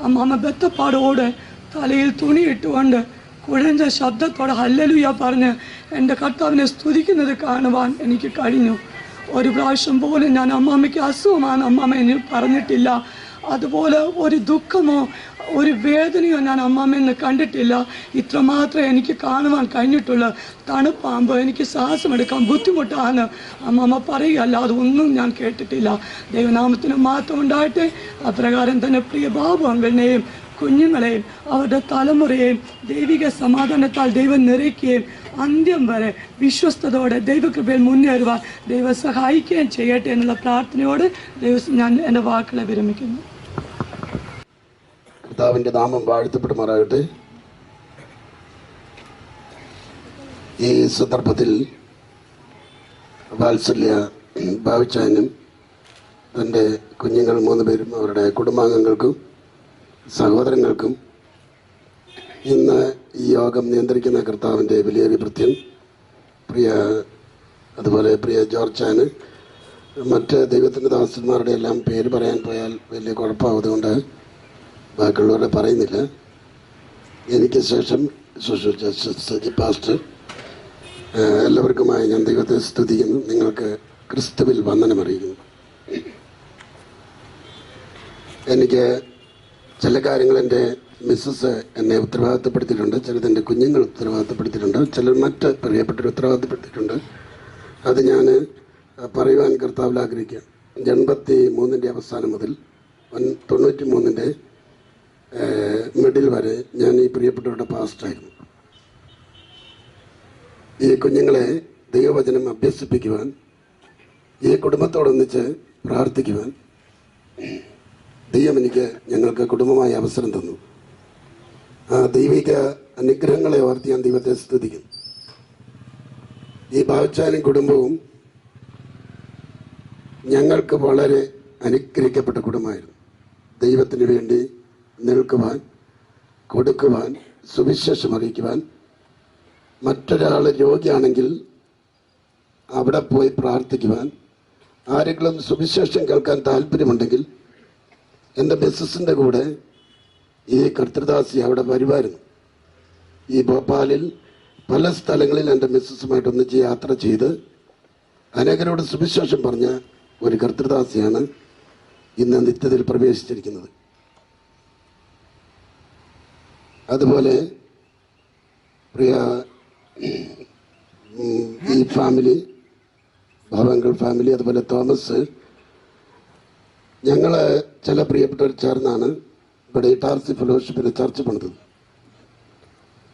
അമ്മാമ്മ ബത്തപ്പാടോടെ തലയിൽ തുണി ഇട്ടുകൊണ്ട് കുഴഞ്ഞ ശബ്ദത്തോടെ ഹല്ലേലൂയ പറഞ്ഞ് എൻ്റെ കർത്താവിനെ സ്തുതിക്കുന്നത് കാണുവാൻ എനിക്ക് കഴിഞ്ഞു. ഒരു പ്രാവശ്യം പോലും ഞാൻ അമ്മാമ്മയ്ക്ക് അസുഖമാണ് അമ്മാമ്മ എന്ന് പറഞ്ഞിട്ടില്ല. അതുപോലെ ഒരു ദുഃഖമോ ഒരു വേദനയോ ഞാൻ അമ്മാമ്മയെന്ന് കണ്ടിട്ടില്ല. ഇത്രമാത്രം എനിക്ക് കാണുവാൻ കഴിഞ്ഞിട്ടുള്ളൂ. തണുപ്പാകുമ്പോൾ എനിക്ക് ശ്വാസമെടുക്കാൻ ബുദ്ധിമുട്ടാണ് അമ്മാമ്മ പറയുക, അല്ലാതെ ഒന്നും ഞാൻ കേട്ടിട്ടില്ല. ദൈവനാമത്തിന് മാത്രം ഉണ്ടായിട്ട് അപ്രകാരം തന്നെ പ്രിയ ബാബു അങ്കിളിനെയും കുഞ്ഞുങ്ങളെയും അവരുടെ തലമുറയെയും ദൈവിക സമാധാനത്താൽ ദൈവം നിറയ്ക്കുകയും അന്ത്യം വരെ വിശ്വസ്തയോടെ ദൈവകൃപയിൽ മുന്നേറുവാൻ ദൈവം സഹായിക്കുകയും ചെയ്യട്ടെ എന്നുള്ള പ്രാർത്ഥനയോട് ഞാൻ എൻ്റെ വാക്കുകളെ വിരമിക്കുന്നു. കർത്താവിൻ്റെ നാമം വാഴ്ത്തപ്പെടുമാറാകട്ടെ. ഈ സന്ദർഭത്തിൽ വാത്സല്യ ഭാവിച്ചാനും തൻ്റെ കുഞ്ഞുങ്ങൾ 3 പേരും അവരുടെ കുടുംബാംഗങ്ങൾക്കും സഹോദരങ്ങൾക്കും ഇന്ന് ഈ യോഗം നിയന്ത്രിക്കുന്ന കർത്താവിൻ്റെ വലിയൊരു ഭൃത്യം അതുപോലെ പ്രിയ ജോർജാന് മറ്റ് ദൈവത്തിൻ്റെ ദാസന്മാരുടെ എല്ലാം പേര് പറയാൻ പോയാൽ വലിയ കുഴപ്പമായതുകൊണ്ട് ബാക്കിയുള്ളവരെ പറയുന്നില്ല. എനിക്ക് ശേഷം സജി പാസ്റ്റർ എല്ലാവർക്കുമായി ഞാൻ ദൈവത്തെ സ്തുതിക്കുന്നു. നിങ്ങൾക്ക് ക്രിസ്തുവിൽ വന്ദനമറിയിക്കുന്നു. എനിക്ക് ചില കാര്യങ്ങൾ എൻ്റെ മിസ്സസ് എന്നെ ഉത്തരവാദിത്തപ്പെടുത്തിയിട്ടുണ്ട്, ചിലത് എൻ്റെ കുഞ്ഞുങ്ങൾ ഉത്തരവാദിത്തപ്പെടുത്തിയിട്ടുണ്ട്, ചിലർ മറ്റ് പ്രിയപ്പെട്ടവർ ഉത്തരവാദിത്തപ്പെടുത്തിയിട്ടുണ്ട്. അത് ഞാൻ പറയുവാൻ കർത്താവിൽ ആഗ്രഹിക്കുകയാണ്. 83-ൻ്റെ അവസാനം മുതൽ 93-ൻ്റെ മിഡിൽ വരെ ഞാൻ ഈ പ്രിയപ്പെട്ടവരുടെ പാസ്റ്ററായിരുന്നു. ഈ കുഞ്ഞുങ്ങളെ ദൈവവചനം അഭ്യസിപ്പിക്കുവാൻ, ഈ കുടുംബത്തോടൊന്നിച്ച് പ്രാർത്ഥിക്കുവാൻ ദൈവം ഞങ്ങൾക്ക് കുടുംബമായ അവസരം തന്നു. ആ ദൈവിക അനുഗ്രഹങ്ങളെ ഓർത്ത് ഞാൻ ദൈവത്തെ സ്തുതിക്കുന്നു. ഈ ബാവച്ചാനും കുടുംബവും ഞങ്ങൾക്ക് വളരെ അനുഗ്രഹിക്കപ്പെട്ട കുടുംബമായിരുന്നു. ദൈവത്തിന് വേണ്ടി നിൽക്കുവാൻ, കൊടുക്കുവാൻ, സുവിശേഷം അറിയിക്കുവാൻ, മറ്റൊരാൾ രോഗിയാണെങ്കിൽ അവിടെ പോയി പ്രാർത്ഥിക്കുവാൻ, ആരെങ്കിലും സുവിശേഷം കേൾക്കാൻ താല്പര്യമുണ്ടെങ്കിൽ എൻ്റെ മിസ്സസിൻ്റെ കൂടെ ഈ കർത്തൃദാസി അവിടെ വരുമായിരുന്നു. ഈ ഭോപ്പാലിൽ പല സ്ഥലങ്ങളിൽ എൻ്റെ മിസ്സസുമായിട്ട് ഒന്നിച്ച് യാത്ര ചെയ്ത് അനേകരോട് സുവിശേഷം പറഞ്ഞ ഒരു കർത്തൃദാസിയാണ് ഇന്ന് നിത്യതയിൽ പ്രവേശിച്ചിരിക്കുന്നത്. അതുപോലെ പ്രിയ ഈ ഫാമിലി, ഭാവങ്ങൾ ഫാമിലി, അതുപോലെ തോമസ്, ഞങ്ങൾ ചില പ്രിയപ്പെട്ടവർ ചേർന്നാണ് ഇവിടെ ടാർസി ഫെലോഷിപ്പിൽ ചർച്ച പണിതത്.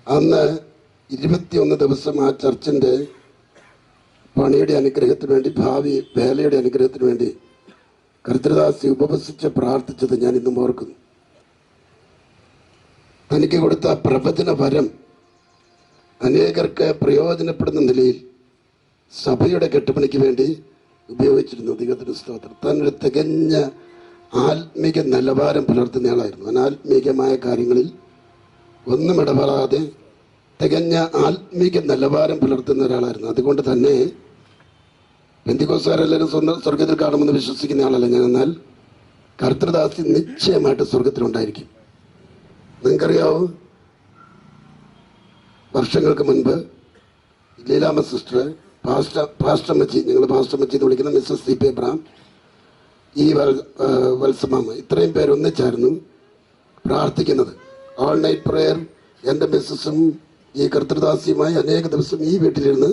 അന്ന് 21 ദിവസം ആ ചർച്ചിൻ്റെ പണിയുടെ അനുഗ്രഹത്തിന് വേണ്ടി, ഭാവി വേലയുടെ അനുഗ്രഹത്തിന് വേണ്ടി കർത്തൃദാസി ഉപവസിച്ച് പ്രാർത്ഥിച്ചത് ഞാൻ ഇന്നും ഓർക്കുന്നു. തനിക്ക് കൊടുത്ത പ്രവചന വരം അനേകർക്ക് പ്രയോജനപ്പെടുന്ന നിലയിൽ സഭയുടെ കെട്ടുപണിക്ക് വേണ്ടി ഉപയോഗിച്ചിരുന്നു. ദൈവത്തിന് സ്തോത്രം. താനൊരു തികഞ്ഞ ആത്മീക നിലവാരം പുലർത്തുന്നയാളായിരുന്നു. അനാത്മീകമായ കാര്യങ്ങളിൽ ഒന്നും ഇടപെടാതെ തികഞ്ഞ ആത്മീക നിലവാരം പുലർത്തുന്ന ഒരാളായിരുന്നു. അതുകൊണ്ട് തന്നെ പെന്തിക്കോസ്തുകാരെല്ലാവരും സ്വന്തം സ്വർഗത്തിൽ കാണുമെന്ന് വിശ്വസിക്കുന്ന ആളല്ല ഞാൻ. എന്നാൽ കർത്തൃദാസി നിശ്ചയമായിട്ട് സ്വർഗത്തിലുണ്ടായിരിക്കും. നിങ്ങൾക്കറിയാവോ, വർഷങ്ങൾക്ക് മുൻപ് ലീലാമ്മ സിസ്റ്റർ, പാസ്റ്റർ മച്ചി, ഞങ്ങൾ പാസ്റ്റർ മച്ചി എന്ന് വിളിക്കുന്ന മിസ്സസ് സി പി എബ്രഹാം, ഈ വത്സമാമ ഇത്രയും പേര് ഒന്നിച്ചായിരുന്നു പ്രാർത്ഥിക്കുന്നത്. ഓൾ നൈറ്റ് പ്രെയർ എൻ്റെ മിസ്സസും ഈ കർത്തൃദാസിയുമായി അനേക ദിവസം ഈ വീട്ടിലിരുന്ന്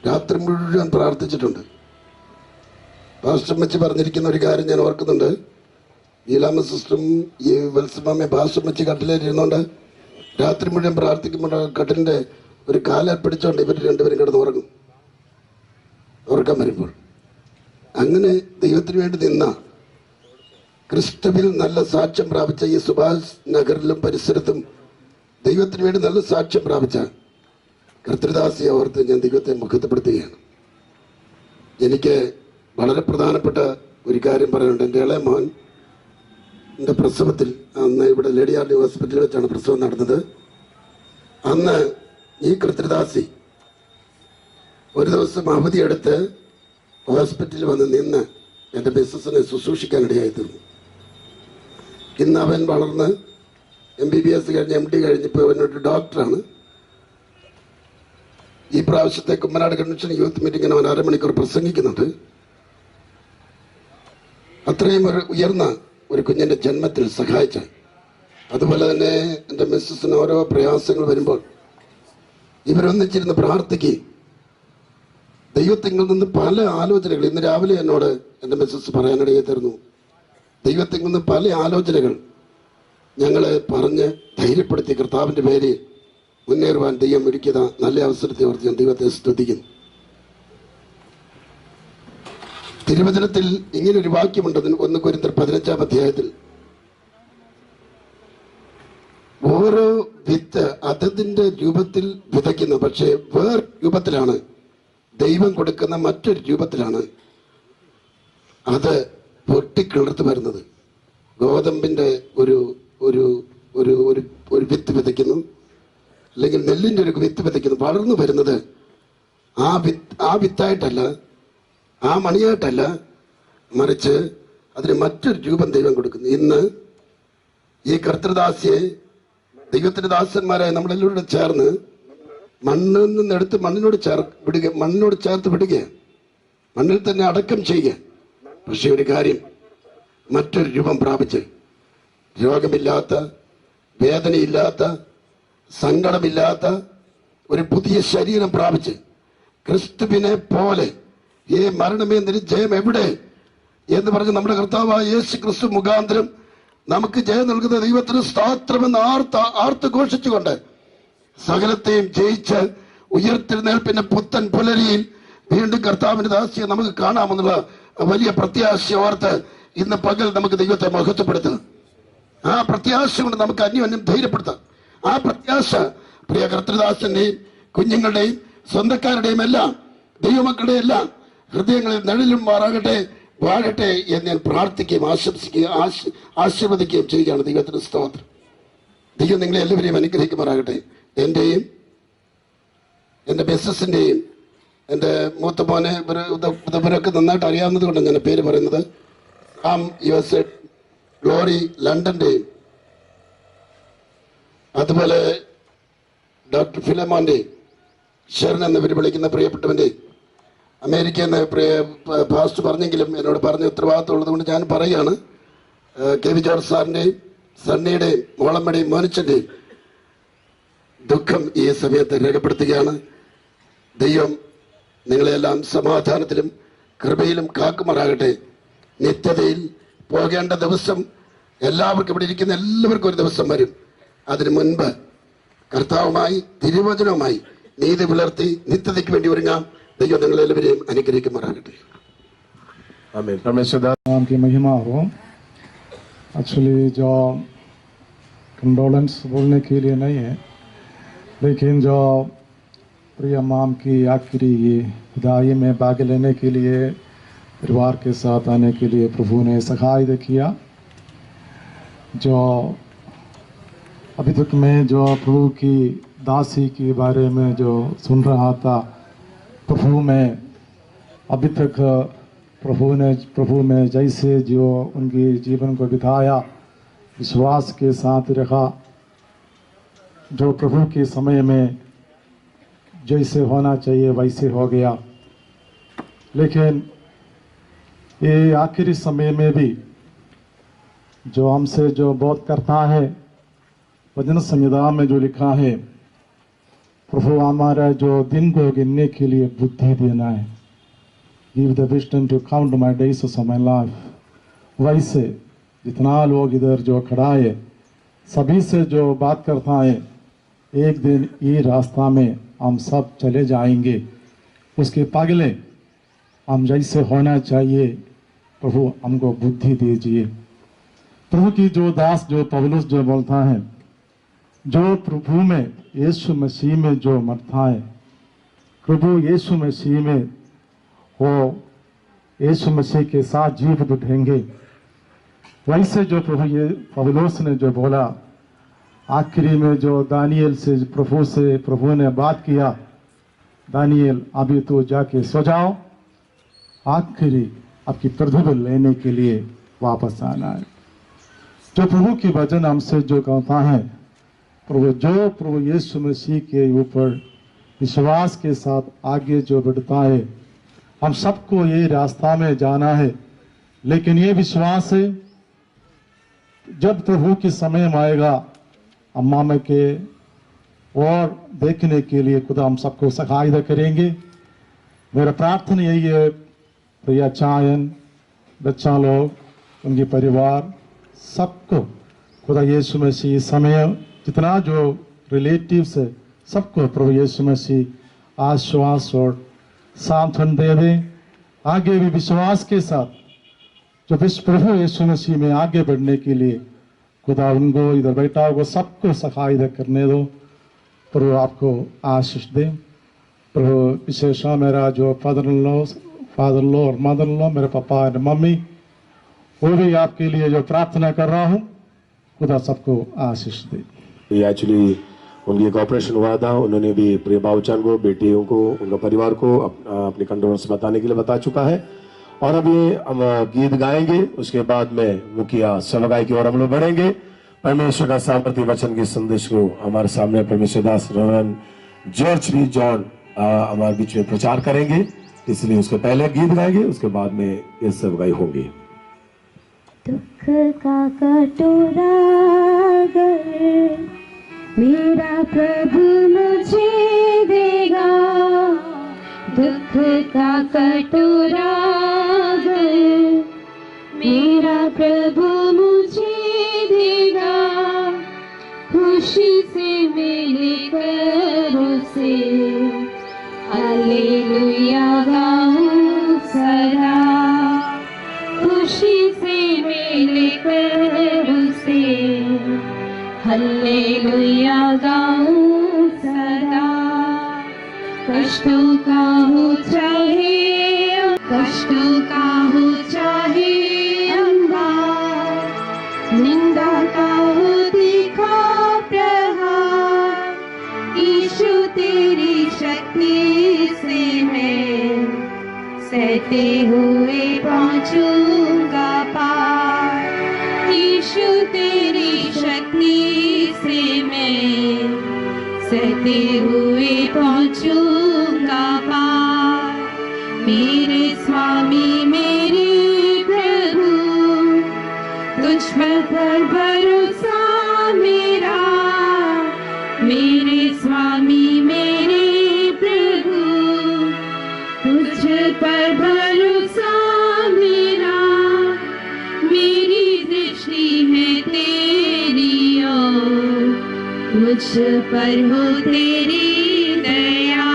രാത്രി മുഴുവൻ പ്രാർത്ഥിച്ചിട്ടുണ്ട്. ഭാഷമ്മച്ചി പറഞ്ഞിരിക്കുന്ന ഒരു കാര്യം ഞാൻ ഓർക്കുന്നുണ്ട്. ലീലാമ്മ സിസ്റ്ററും ഈ വത്സമാമയും ഭാഷമ്മച്ചി കട്ടിലേലിരുന്നുകൊണ്ട് രാത്രി മുഴുവൻ പ്രാർത്ഥിക്കുമ്പോൾ കട്ടിലിൻ്റെ ഒരു കാലാൽ പിടിച്ചോണ്ട് ഇവർ രണ്ടുപേരും കിടന്ന് ഉറങ്ങും, ഉറക്കം വരുമ്പോൾ. അങ്ങനെ ദൈവത്തിന് വേണ്ടി നിന്ന ക്രിസ്തുവിൽ നല്ല സാക്ഷ്യം പ്രാപിച്ച ഈ സുഭാഷ് നഗറിലും പരിസരത്തും ദൈവത്തിന് വേണ്ടി നല്ല സാക്ഷ്യം പ്രാപിച്ച കർത്തൃദാസിയെ ഓർത്ത് ഞാൻ ദൈവത്തെ മഹത്വപ്പെടുത്തുകയാണ്. എനിക്ക് വളരെ പ്രധാനപ്പെട്ട ഒരു കാര്യം പറയാനുണ്ട്. എൻ്റെ ഇളയ മോൻ എൻ്റെ പ്രസവത്തിൽ, അന്ന് ഇവിടെ ലേഡി ആർമി ഹോസ്പിറ്റലിൽ വെച്ചാണ് പ്രസവം നടന്നത്. അന്ന് ഈ കർത്തൃദാസി ഒരു ദിവസം അവധിയെടുത്ത് ഹോസ്പിറ്റലിൽ വന്ന് നിന്ന് എൻ്റെ ബിസിനസ്സിനെ ശുശ്രൂഷിക്കാനിടയായി തീർന്നു. ഇന്ന് അവൻ വളർന്ന് MBBS കഴിഞ്ഞ് MD കഴിഞ്ഞപ്പോൾ അവനൊരു ഡോക്ടറാണ്. ഈ പ്രാവശ്യത്തെ കുമ്മനാട് കൺവെൻഷൻ യൂത്ത് മീറ്റിങ്ങിന് അവൻ 1/2 മണിക്കൂർ പ്രസംഗിക്കുന്നുണ്ട്. അത്രയും ഒരു ഉയർന്ന ഒരു കുഞ്ഞിൻ്റെ ജന്മത്തിൽ സഹായിച്ച, അതുപോലെ തന്നെ എൻ്റെ മിസ്സസിന് ഓരോ പ്രയാസങ്ങൾ വരുമ്പോൾ ഇവരൊന്നിച്ചിരുന്ന് പ്രാർത്ഥിക്കുകയും ദൈവത്തിൽ നിന്ന് പല ആലോചനകൾ, ഇന്ന് രാവിലെ എന്നോട് എൻ്റെ മിസ്സസ് പറയാനിടയെ തരുന്നു, ദൈവത്തിൽ നിന്ന് പല ആലോചനകൾ ഞങ്ങളെ പറഞ്ഞ് ധൈര്യപ്പെടുത്തി കർത്താവിൻ്റെ പേര് മുന്നേറുവാൻ ദൈവം ഒരുക്കിയ നല്ല അവസരത്തെ ഓർത്ത് ഞാൻ ദൈവത്തെ സ്തുതിക്കുന്നു. തിരുവചനത്തിൽ ഇങ്ങനൊരു വാക്യമുണ്ട്, 1 കൊരിന്ത്യർ 15-ാം അധ്യായത്തിൽ, ഓരോ വിത്ത് അതതിൻ്റെ രൂപത്തിൽ വിതയ്ക്കുന്നു, പക്ഷേ വേറെ രൂപത്തിലാണ് ദൈവം കൊടുക്കുന്ന മറ്റൊരു രൂപത്തിലാണ് അത് പൊട്ടിക്കിളർത്ത് വരുന്നത്. ഗോതമ്പിൻ്റെ ഒരു ഒരു ഒരു ഒരു ഒരു വിത്ത് വിതയ്ക്കുന്നു, അല്ലെങ്കിൽ നെല്ലിൻ്റെ ഒരു വിത്ത് വിതയ്ക്കുന്നു. വളർന്നു വരുന്നത് ആ വിത്തായിട്ടല്ല, ആ മണിയായിട്ടല്ല, മറിച്ച് അതിന് മറ്റൊരു രൂപം ദൈവം കൊടുക്കുന്നു. ഇന്ന് ഈ കർത്തൃദാസിയെ ദൈവത്തിൻ്റെ ദാസന്മാരായ നമ്മളെല്ലാവരും ചേർന്ന് മണ്ണിൽ നിന്നെടുത്ത് മണ്ണിനോട് ചേർത്ത് വിടുക, മണ്ണിൽ തന്നെ അടക്കം ചെയ്യുക. പക്ഷെ ഒരു കാര്യം, മറ്റൊരു രൂപം പ്രാപിച്ച് രോഗമില്ലാത്ത, വേദനയില്ലാത്ത, സങ്കടമില്ലാത്ത ഒരു പുതിയ ശരീരം പ്രാപിച്ച് ക്രിസ്തുവിനെ പോലെ ഏ മരണമേ നിന്റെ ജയം എവിടെ എന്ന് പറഞ്ഞ് നമ്മുടെ കർത്താവായ യേശു ക്രിസ്തു മുഖാന്തരം നമുക്ക് ജയം നൽകുന്ന ദൈവത്തിന് സ്തോത്രമെന്ന് ആർത്ത് ഘോഷിച്ചുകൊണ്ട് സകലത്തെയും ജയിച്ച് ഉയർത്തെഴുന്നേൽപ്പിന്റെ പുത്തൻ പുലരിയിൽ വീണ്ടും കർത്താവിന്റെ ദാസിയെ നമുക്ക് കാണാമെന്നുള്ള വലിയ പ്രത്യാശ ഓർത്ത് ഇന്ന് പകൽ നമുക്ക് ദൈവത്തെ മഹത്വപ്പെടുത്തുക. ആ പ്രത്യാശ കൊണ്ട് നമുക്ക് അന്യോന്യം ധൈര്യപ്പെടുത്താം. ആ പ്രത്യാശ പ്രിയ കർത്തൃദാസന്റെയും കുഞ്ഞുങ്ങളുടെയും സ്വന്തക്കാരുടെയും എല്ലാം ദൈവമക്കളുടെയും എല്ലാം ഹൃദയങ്ങളിൽ നിഴലും മാറാകട്ടെ, വാഴട്ടെ എന്ന് ഞാൻ പ്രാർത്ഥിക്കുകയും ആശീർവദിക്കുകയും ചെയ്യുകയാണ്. ദൈവത്തിന് സ്തോത്രം. ദൈവം നിങ്ങളെ എല്ലാവരെയും അനുഗ്രഹിക്കുമാറാകട്ടെ. എൻ്റെയും എൻ്റെ ബിസിനസിൻ്റെയും എൻ്റെ മൂത്ത മോനെ ഇവരൊക്കെ നന്നായിട്ട് അറിയാവുന്നത് കൊണ്ടാണ് ഞാൻ പേര് പറയുന്നത്. USA ഗ്ലോറി ലണ്ടൻ്റെയും അതുപോലെ ഡോക്ടർ ഫിലമോൻ്റെയും ഷെറിൻ എന്നിവർ വിളിക്കുന്ന പ്രിയപ്പെട്ടവൻ്റെയും അമേരിക്ക എന്ന പാസ്റ്റ് പറഞ്ഞെങ്കിലും എന്നോട് പറഞ്ഞ ഉത്തരവാദിത്വം ഉള്ളതുകൊണ്ട് ഞാൻ പറയുകയാണ്. KV ജോർജ് സാറിൻ്റെയും സണ്ണിയുടെയും മോളമ്മയുടെയും മോനിച്ചൻ്റെയും ദുഃഖം ഈ സമയത്ത് രേഖപ്പെടുത്തുകയാണ്. ദൈവം നിങ്ങളെല്ലാം സമാധാനത്തിലും കൃപയിലും കാക്കുമാറാകട്ടെ. നിത്യതയിൽ പോകേണ്ട ദിവസം എല്ലാവർക്കും, ഇവിടെ ഇരിക്കുന്ന എല്ലാവർക്കും ഒരു ദിവസം വരും. അതിനു മുൻപ് കർത്താവുമായി തിരുവചനവുമായി നീതി പുലർത്തി നിത്യതയ്ക്ക് വേണ്ടി ഒരുങ്ങാം. ദൈവം നിങ്ങളെല്ലാവരെയും അനുഗ്രഹിക്കുമാറാകട്ടെ. नाम की महिमा हो. एक्चुअली जो कंडोलेंस बोलने के लिए नहीं है, लेकिन जो प्रिय माम की आखिरी विदाई में भाग लेने के लिए परिवार के साथ आने के लिए प्रभु ने सहायता किया. जो अभी तक मैं जो प्रभु की दासी के बारे में जो सुन रहा था, प्रभु में अभी तक प्रभु में जैसे जो उनके जीवन को बिताया, विश्वास के साथ रखा, जो प्रभु के समय में जैसे होना चाहिए वैसे हो गया. लेकिन ये आखिरी समय में भी जो हमसे जो बहुत करता है, वचन संहिता में जो लिखा है, प्रभु हमारा जो दिन को गिनने के लिए बुद्धि देना है, give the wisdom to count my days of my life. वैसे जितना लोग इधर जो खड़ा है, सभी से जो बात करता है, एक दिन ये रास्ता में हम सब चले जाएंगे, उसके पगले हम जैसे होना चाहिए, प्रभु हमको बुद्धि दीजिए। प्रभु की जो दास जो पौलुस जो बोलता है, जो प्रभु में यीशु मसीह में जो मरता है, प्रभु यीशु मसीह में वो यीशु मसीह के साथ जीवित उठेंगे। वैसे जो प्रभु ये पौलुस ने जो बोला, आखिरी में जो दानियल से प्रभु ने बात किया, दानियल अभी तो जाके सो जाओ, आखिरी आपकी प्रतिफल लेने के लिए वापस आना है। जो प्रभु की वचन हमसे जो कहता है, प्रभु यीशु मसीह के ऊपर विश्वास के साथ आगे जो बढ़ता है, हम सबको ये रास्ता में जाना है। लेकिन ये विश्वास है, जब प्रभु के समय आएगा, अम्मा में के और देखने के लिए खुदा हम सबको सहायता करेंगे। मेरा प्रार्थना यही है, प्रिया चायन, बच्चा लोग, उनके परिवार, सबको खुदा यीशु मसीह समय जितना जो रिलेटिव्स है, सबको प्रभु यीशु मसीह आश्वास और सांत्वन दे दें। आगे भी विश्वास के साथ जो प्रभु यीशु मसीह में आगे बढ़ने के लिए खुदा उनको, इधर बैठा होगा, सबको सहायता करने दो। प्रभु आपको आशीष दे। प्रभु विशेष मेरा जो फादर इन लॉ और मदर इन लॉ, मेरे पापा और मम्मी, वो भी आपके लिए जो प्रार्थना कर रहा हूँ, खुदा सबको आशीष दे। ये एक्चुअली उनकी एक ऑपरेशन हुआ था, उन्होंने भी प्रिय बाबूचान को, बेटियों को, उनका परिवार को अपनी कंडोलेंस बताने के लिए बता चुका है। और अभी हम गीत गाएंगे, उसके बाद में मुखिया सेवकाई की ओर हम लोग बढ़ेंगे। परमेश्वर का सामर्थ्य वचन के संदेश को हमारे सामने परमेश्वर दास रेवरेंड जॉर्ज बी जॉन हमारे बीच में प्रचार करेंगे, इसलिए उसके पहले गीत गाएंगे, उसके बाद में ये सेवकाई होगी। दुख का कटोरा अगर मेरा प्रभु मुझे देगा, दुख का कटोरा अगर मेरा प्रभु मुझे देगा, खुशी से मिलकर उसे हालेलुया गाऊं सदा, खुशी से मिलकर उसे हालेलुया गाऊं सदा। कष्टों का हो चाहे, कष्टों का हो चाहे अंबार, निंदा का हो तीखा प्रहार, यीशु तेरी शक्ति से मैं सहते हुए पहुंचूंगा पार, यीशु तेरी शक्ति से मैं सहते हुए पहुंचूंगा पार। मेरे स्वामी मेरे प्रभु, तुझ पर भरोसा मेरा, मेरे स्वामी मेरे प्रभु, तुझ पर भरोसा मेरा, मेरी दृष्टि है तेरी ओर, मुझ पर हो तेरी दया,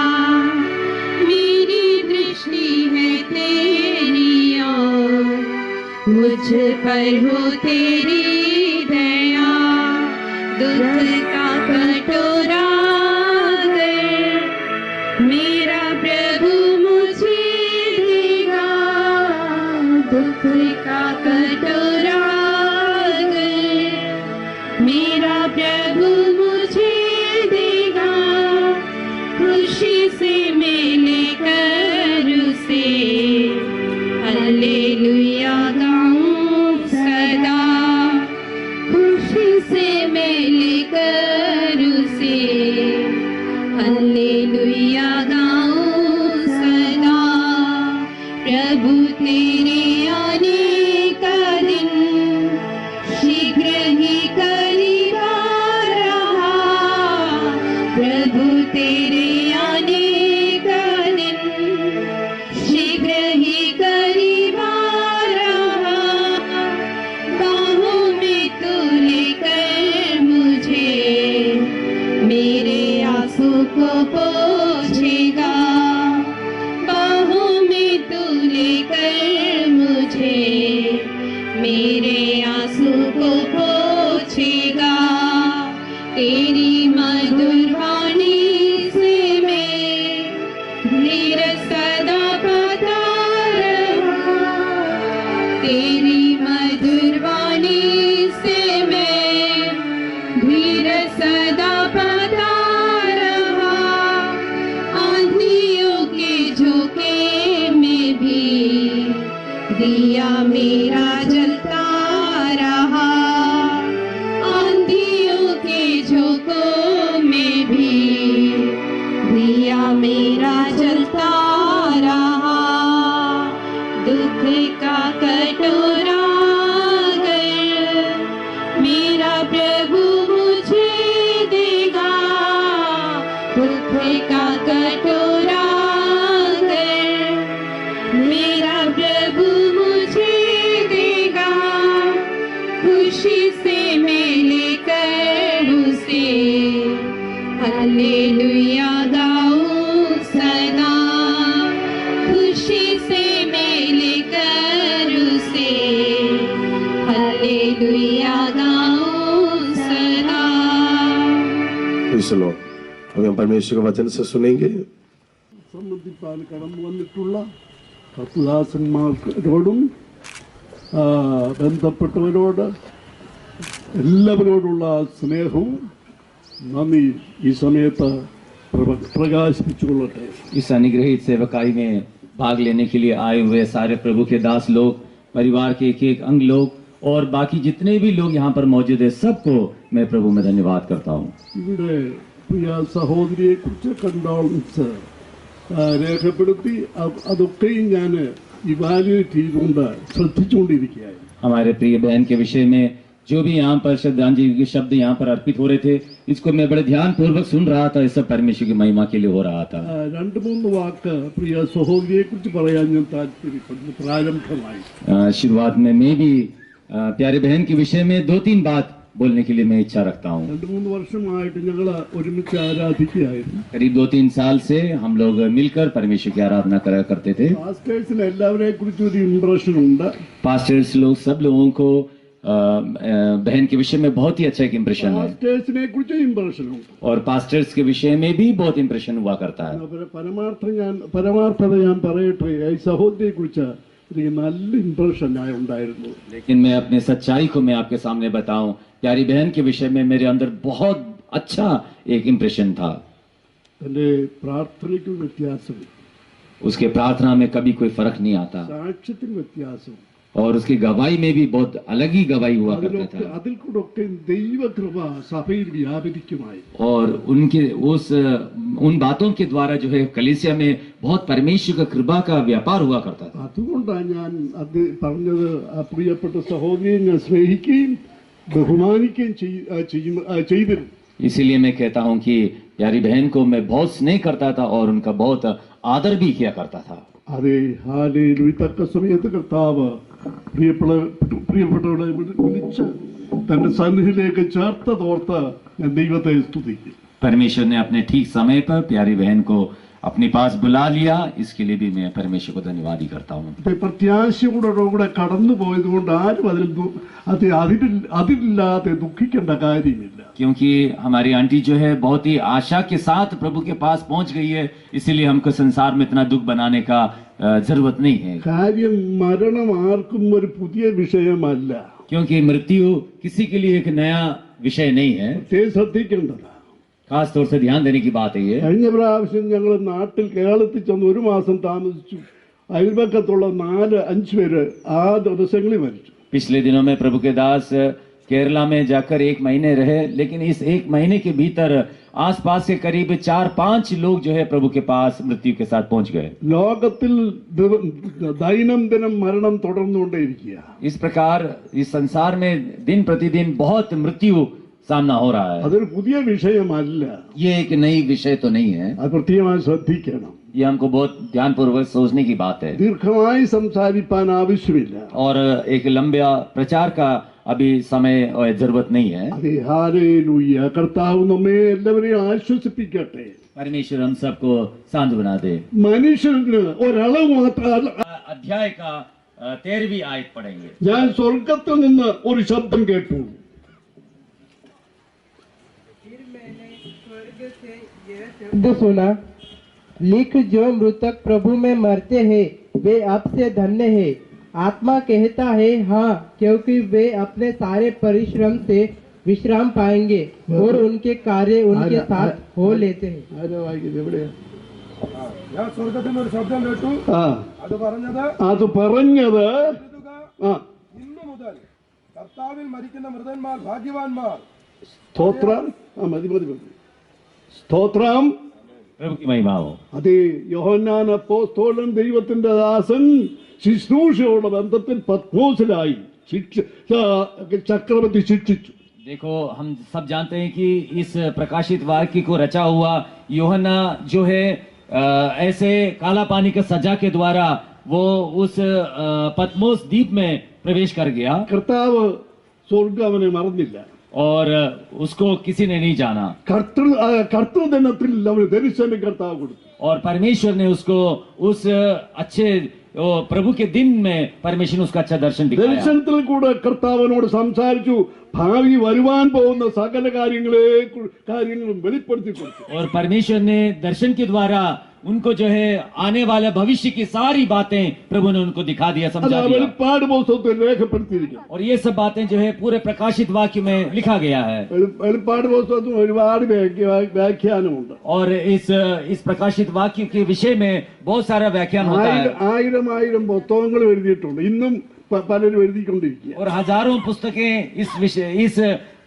मेरी दृष्टि है तेरी ओर, मुझ पर हो तेरी दया। दुख का कटोरा अगर मेरा प्रभु मुझे देगा, दुख का कटोरा अगर मेरा प्रभु मुझे देगा, खुशी से मैं लेकर उसे हालेलुया गाऊं सदा, खुशी से मैं लेकर उसे हालेलुया गाऊं सदा। प्रभु तेरे दिया मेरा जलता रहा, आंधियों के झोंकों में भी दिया मेरा जलता रहा। दुख का कटोरा अगर मेरा प्रभु मुझे देगा, दुख का कटोरा अगर मेरा प्रभु मुझे देगा, खुशी से मैं लेकर उसे हालेलुया गाऊं सदा। खुशी से मैं लेकर उसे हालेलुया गाऊं सदा। Praise the Lord. अभी हम परमेश्वर के वचन से सुनेंगे। സംബന്ധിപ്പാൻ കടന്നു വന്നിട്ടുള്ള കർത്തദാസന്മാരോടും ബന്ധപ്പെട്ടവരോട് എല്ലാവരോടുള്ള സ്നേഹവും നന്ദി ഈ സമയത്ത് പ്രകാശിപ്പിച്ചുകൊള്ളട്ടെ। इस अनुग्रहित सेवकाई में भाग लेने के लिए आए हुए सारे प्रभु के दास लोग, परिवार के एक एक अंग लोग और बाकी जितने भी लोग यहाँ पर मौजूद है, सबको मैं प्रभु में धन्यवाद करता हूँ। ഇവിടെ പ്രിയ സഹോദരിയെ കുറിച്ച് കണ്ടോളൻസ് രേഖപ്പെടുത്തി അതൊക്കെയും ഞാൻ ഇവാലുവേറ്റ് ചെയ്തുകൊണ്ട് ശ്രദ്ധിച്ചുകൊണ്ടിരിക്കുകയായിരുന്നു। हमारे प्रिय बहन के विषय में जो भी यहाँ पर श्रद्धांजलि के शब्द यहाँ पर अर्पित हो रहे थे, इसको मैं बड़े ध्यान पूर्वक सुन रहा था। इस सब परमेश्वर की महिमा के लिए हो रहा था। രണ്ട് മൂന്ന് വാക്ക് പ്രിയ സഹോദരിയെ കുറിച്ച് പറയാൻ ഞാൻ താല്പര്യപ്പെടുന്നു പ്രാരംഭമായി। शुरुआत में मैं भी प्यारे बहन के विषय में 2-3 बात बोलने के लिए मैं इच्छा रखता हूँ। 2-3 വർഷമായിട്ട് ഞങ്ങൾ ഒരുമിച്ച് ആരാധിക്കുകയായിരുന്നു। करीब 2-3 साल से हम लोग मिलकर परमेश्वर की आराधना करा करते थे। പാസ്റ്റേഴ്സിന് എല്ലാവരെ കുറിച്ച് ഒരു ഇംപ്രഷൻ ഉണ്ട്। पास्टर्स लोग सब लोगों को बहन के विषय में बहुत ही अच्छा एक इम्प्रेशन है പാസ്റ്റേഴ്സിനെ കുറിച്ച് ഇംപ്രഷൻ ഉണ്ട്। और पास्टर्स के विषय में भी बहुत इम्प्रेशन हुआ करता है। പരമാർത്ഥത ഞാൻ പറയട്ടെ, ഈ സഹോദരിയെ കുറിച്ച് എനിക്ക് നല്ല ഇംപ്രഷൻ ഉണ്ടായിരുന്നു। लेकिन मैं अपने सच्चाई को मैं आपके सामने बताऊं, प्यारी बहन के विषय में मेरे अंदर बहुत अच्छा एक इम्प्रेशन था। എന്റെ പ്രാർത്ഥനയ്ക്ക് വ്യത്യാസം, उसके प्रार्थना में कभी कोई फर्क नहीं आता സാക്ഷ്യത്തിന് വ്യത്യാസം, और उसकी गवाही में भी बहुत अलग ही गवाही हुआ करता था। അതിൽ കൂടെ ഒക്കെ ദൈവകൃപ സഭയിൽ വ്യാപരിക്കുമായി। और उनके उन बातों के द्वारा जो है कलीसिया में बहुत परमेश्वर का कृपा का व्यापार हुआ करता था। അതുകൊണ്ടാണ് ഞാൻ അത് പറഞ്ഞത്, പ്രിയപ്പെട്ട സഹോദരിയെ ഞാൻ സ്നേഹിക്കുകയും ബഹുമാനിക്കുകയും ചെയ്തിരുന്നു। इसीलिए मैं कहता हूं कि प्यारी बहन को मैं बहुत स्नेह करता था और उनका बहुत आदर भी किया करता था। അതെ, ഹാലേലൂയ। തക്ക സമയത്ത് കർത്താവ് പ്രിയപ്പെട്ടവരെ വിളിച്ച് തന്റെ സന്നിധിയിലേക്ക് ചേർത്തതോർത്ത് ഞാൻ ദൈവത്തെ സ്തുതിക്കും। परमेश्वर ने अपने ठीक समय पर प्यारी बहन को अपने पास बुला लिया, इसके लिए भी मैं परमेश्वर को धन्यवाद ही करता हूँ। പ്രത്യാശയോടെ കടന്നു പോയത് കൊണ്ട് ആരും അതിലില്ലാതെ ദുഃഖിക്കേണ്ട കാര്യമില്ല। क्योंकि हमारी आंटी जो है बहुत ही आशा के साथ प्रभु के पास पहुंच गई है, इसीलिए हमको संसार में इतना दुख बनाने का जरूरत नहीं है। കാര്യം മരണം ആർക്കും ഒരു പുതിയ വിഷയമല്ല। क्योंकि मृत्यु किसी के लिए एक नया विषय नहीं है। ശ്രദ്ധിക്കേണ്ടത്, खास तौर से ध्यान देने की बात है ये। കഴിഞ്ഞ പ്രാവശ്യം ഞങ്ങൾ നാട്ടിൽ കേരളത്തിൽ ചെന്ന് 1 മാസം താമസിച്ചു। അയൽപക്കത്തുള്ള 4-5 പേര് ആ ദിവസങ്ങളിൽ മരിച്ചു। पिछले दिनों में प्रभु के दास केरला में जाकर 1 महीने रहे, लेकिन इस 1 महीने के भीतर आसपास के करीब 4-5 लोग जो है प्रभु के पास मृत्यु के साथ पहुंच गए। ലോകത്തിൽ ദൈനംദിനം മരണം തുടർന്നുകൊണ്ടേയിരിക്കുക। इस प्रकार इस संसार में दिन प्रतिदिन बहुत मृत्यु सामना हो रहा है। അതൊരു പുതിയ വിഷയമല്ല। ये एक नई विषय तो नहीं है, അത് പ്രത്യേകമായി ശ്രദ്ധിക്കണം। ये हमको बहुत ध्यानपूर्वक सोचने की बात है। ദീർഘമായി സംസാരിപ്പാൻ ആവശ്യമില്ല। और एक लंबा प्रचार का अभी समय और जरूरत नहीं है। അതെ, ഹല്ലേലൂയ। കർത്താവ് നമ്മെ എല്ലാവരെയും ആശ്വസിപ്പിക്കട്ടെ। परमेश्वर हम सबको शांत बना दे। മനുഷ്യന് ഒരളവ് മാത്രം। अध्याय का 13वीं आयत पढ़ेंगे। ഞാൻ സ്വർഗത്തിൽ നിന്ന് ഒരു ശബ്ദം കേട്ടു। शब्द सुना, लिख जो मृतक प्रभु में मरते हैं वे अब से धन्य है। आत्मा कहता है हाँ, क्योंकि वे अपने सारे परिश्रम से विश्राम पाएंगे और उनके कार्य उनके साथ हो लेते हैं। ഞാൻ സ്വർഗത്തിൽ നിന്ന് ഒരു ശബ്ദം കേട്ടു. അത് പറഞ്ഞത് ഇന്നു മുതൽ കർത്താവിൽ മരിക്കുന്ന മൃതന്മാർ ഭാഗ്യവാന്മാർ. സ്തോത്രം. സ്തോത്രം. അതെ, യോഹന്നാൻ അപ്പോസ്തലൻ ദൈവത്തിന്റെ ദാസൻ ശുശ്രൂഷയോടെ ബന്ധത്തിൽ പത്മോസിലായി ചക്രവർത്തി ശിക്ഷിച്ചു. देखो, हम सब जानते हैं कि इस प्रकाशित वाक्य को रचा हुआ यूहन्ना जो है ऐसे काला पानी के सजा के द्वारा वो उस पतमोस द्वीप में प्रवेश कर गया. കർത്താവ് സ്വർഗ്ഗം അവനെ മറന്നില്ല. और उसको किसी ने नहीं जाना. കർത്തൃദിനത്തിൽ അവന് ദർശനം കർത്താവ് കൊടുത്തു. और परमेश्वर ने उसको उस अच्छे प्रभु के दिन में परमेश्वर ने उसका अच्छा दर्शन दिखाया. ദർശനത്തിൽ കൂടെ കർത്താവിനോട് സംസാരിച്ചു. ഭാവി വരുവാൻ പോകുന്ന സകല കാര്യങ്ങളും വെളിപ്പെടുത്തി കൊടുത്തു. और परमेश्वर ने दर्शन के द्वारा उनको जो है आने वाला भविष्य की सारी बातें प्रभु ने उनको दिखा दिया, समझा दिया. വെളിപ്പാട് പുസ്തകത്തിൽ രേഖപ്പെടുത്തിയിരിക്കുന്നു. और ये सब बातें जो है पूरे प्रकाशित वाक्य में लिखा गया है. വെളിപ്പാട് പുസ്തകത്തിൽ ഒരുപാട് വ്യാഖ്യാനമുണ്ട്. और इस प्रकाशित वाक्य के विषय में बहुत सारा व्याख्यान होता है. ആയിരം പുസ്തകങ്ങൾ എഴുതിയിട്ടുണ്ട്. ഇന്നും പലരും എഴുതിക്കൊണ്ടിരിക്കുക. और हजारों पुस्तकें इस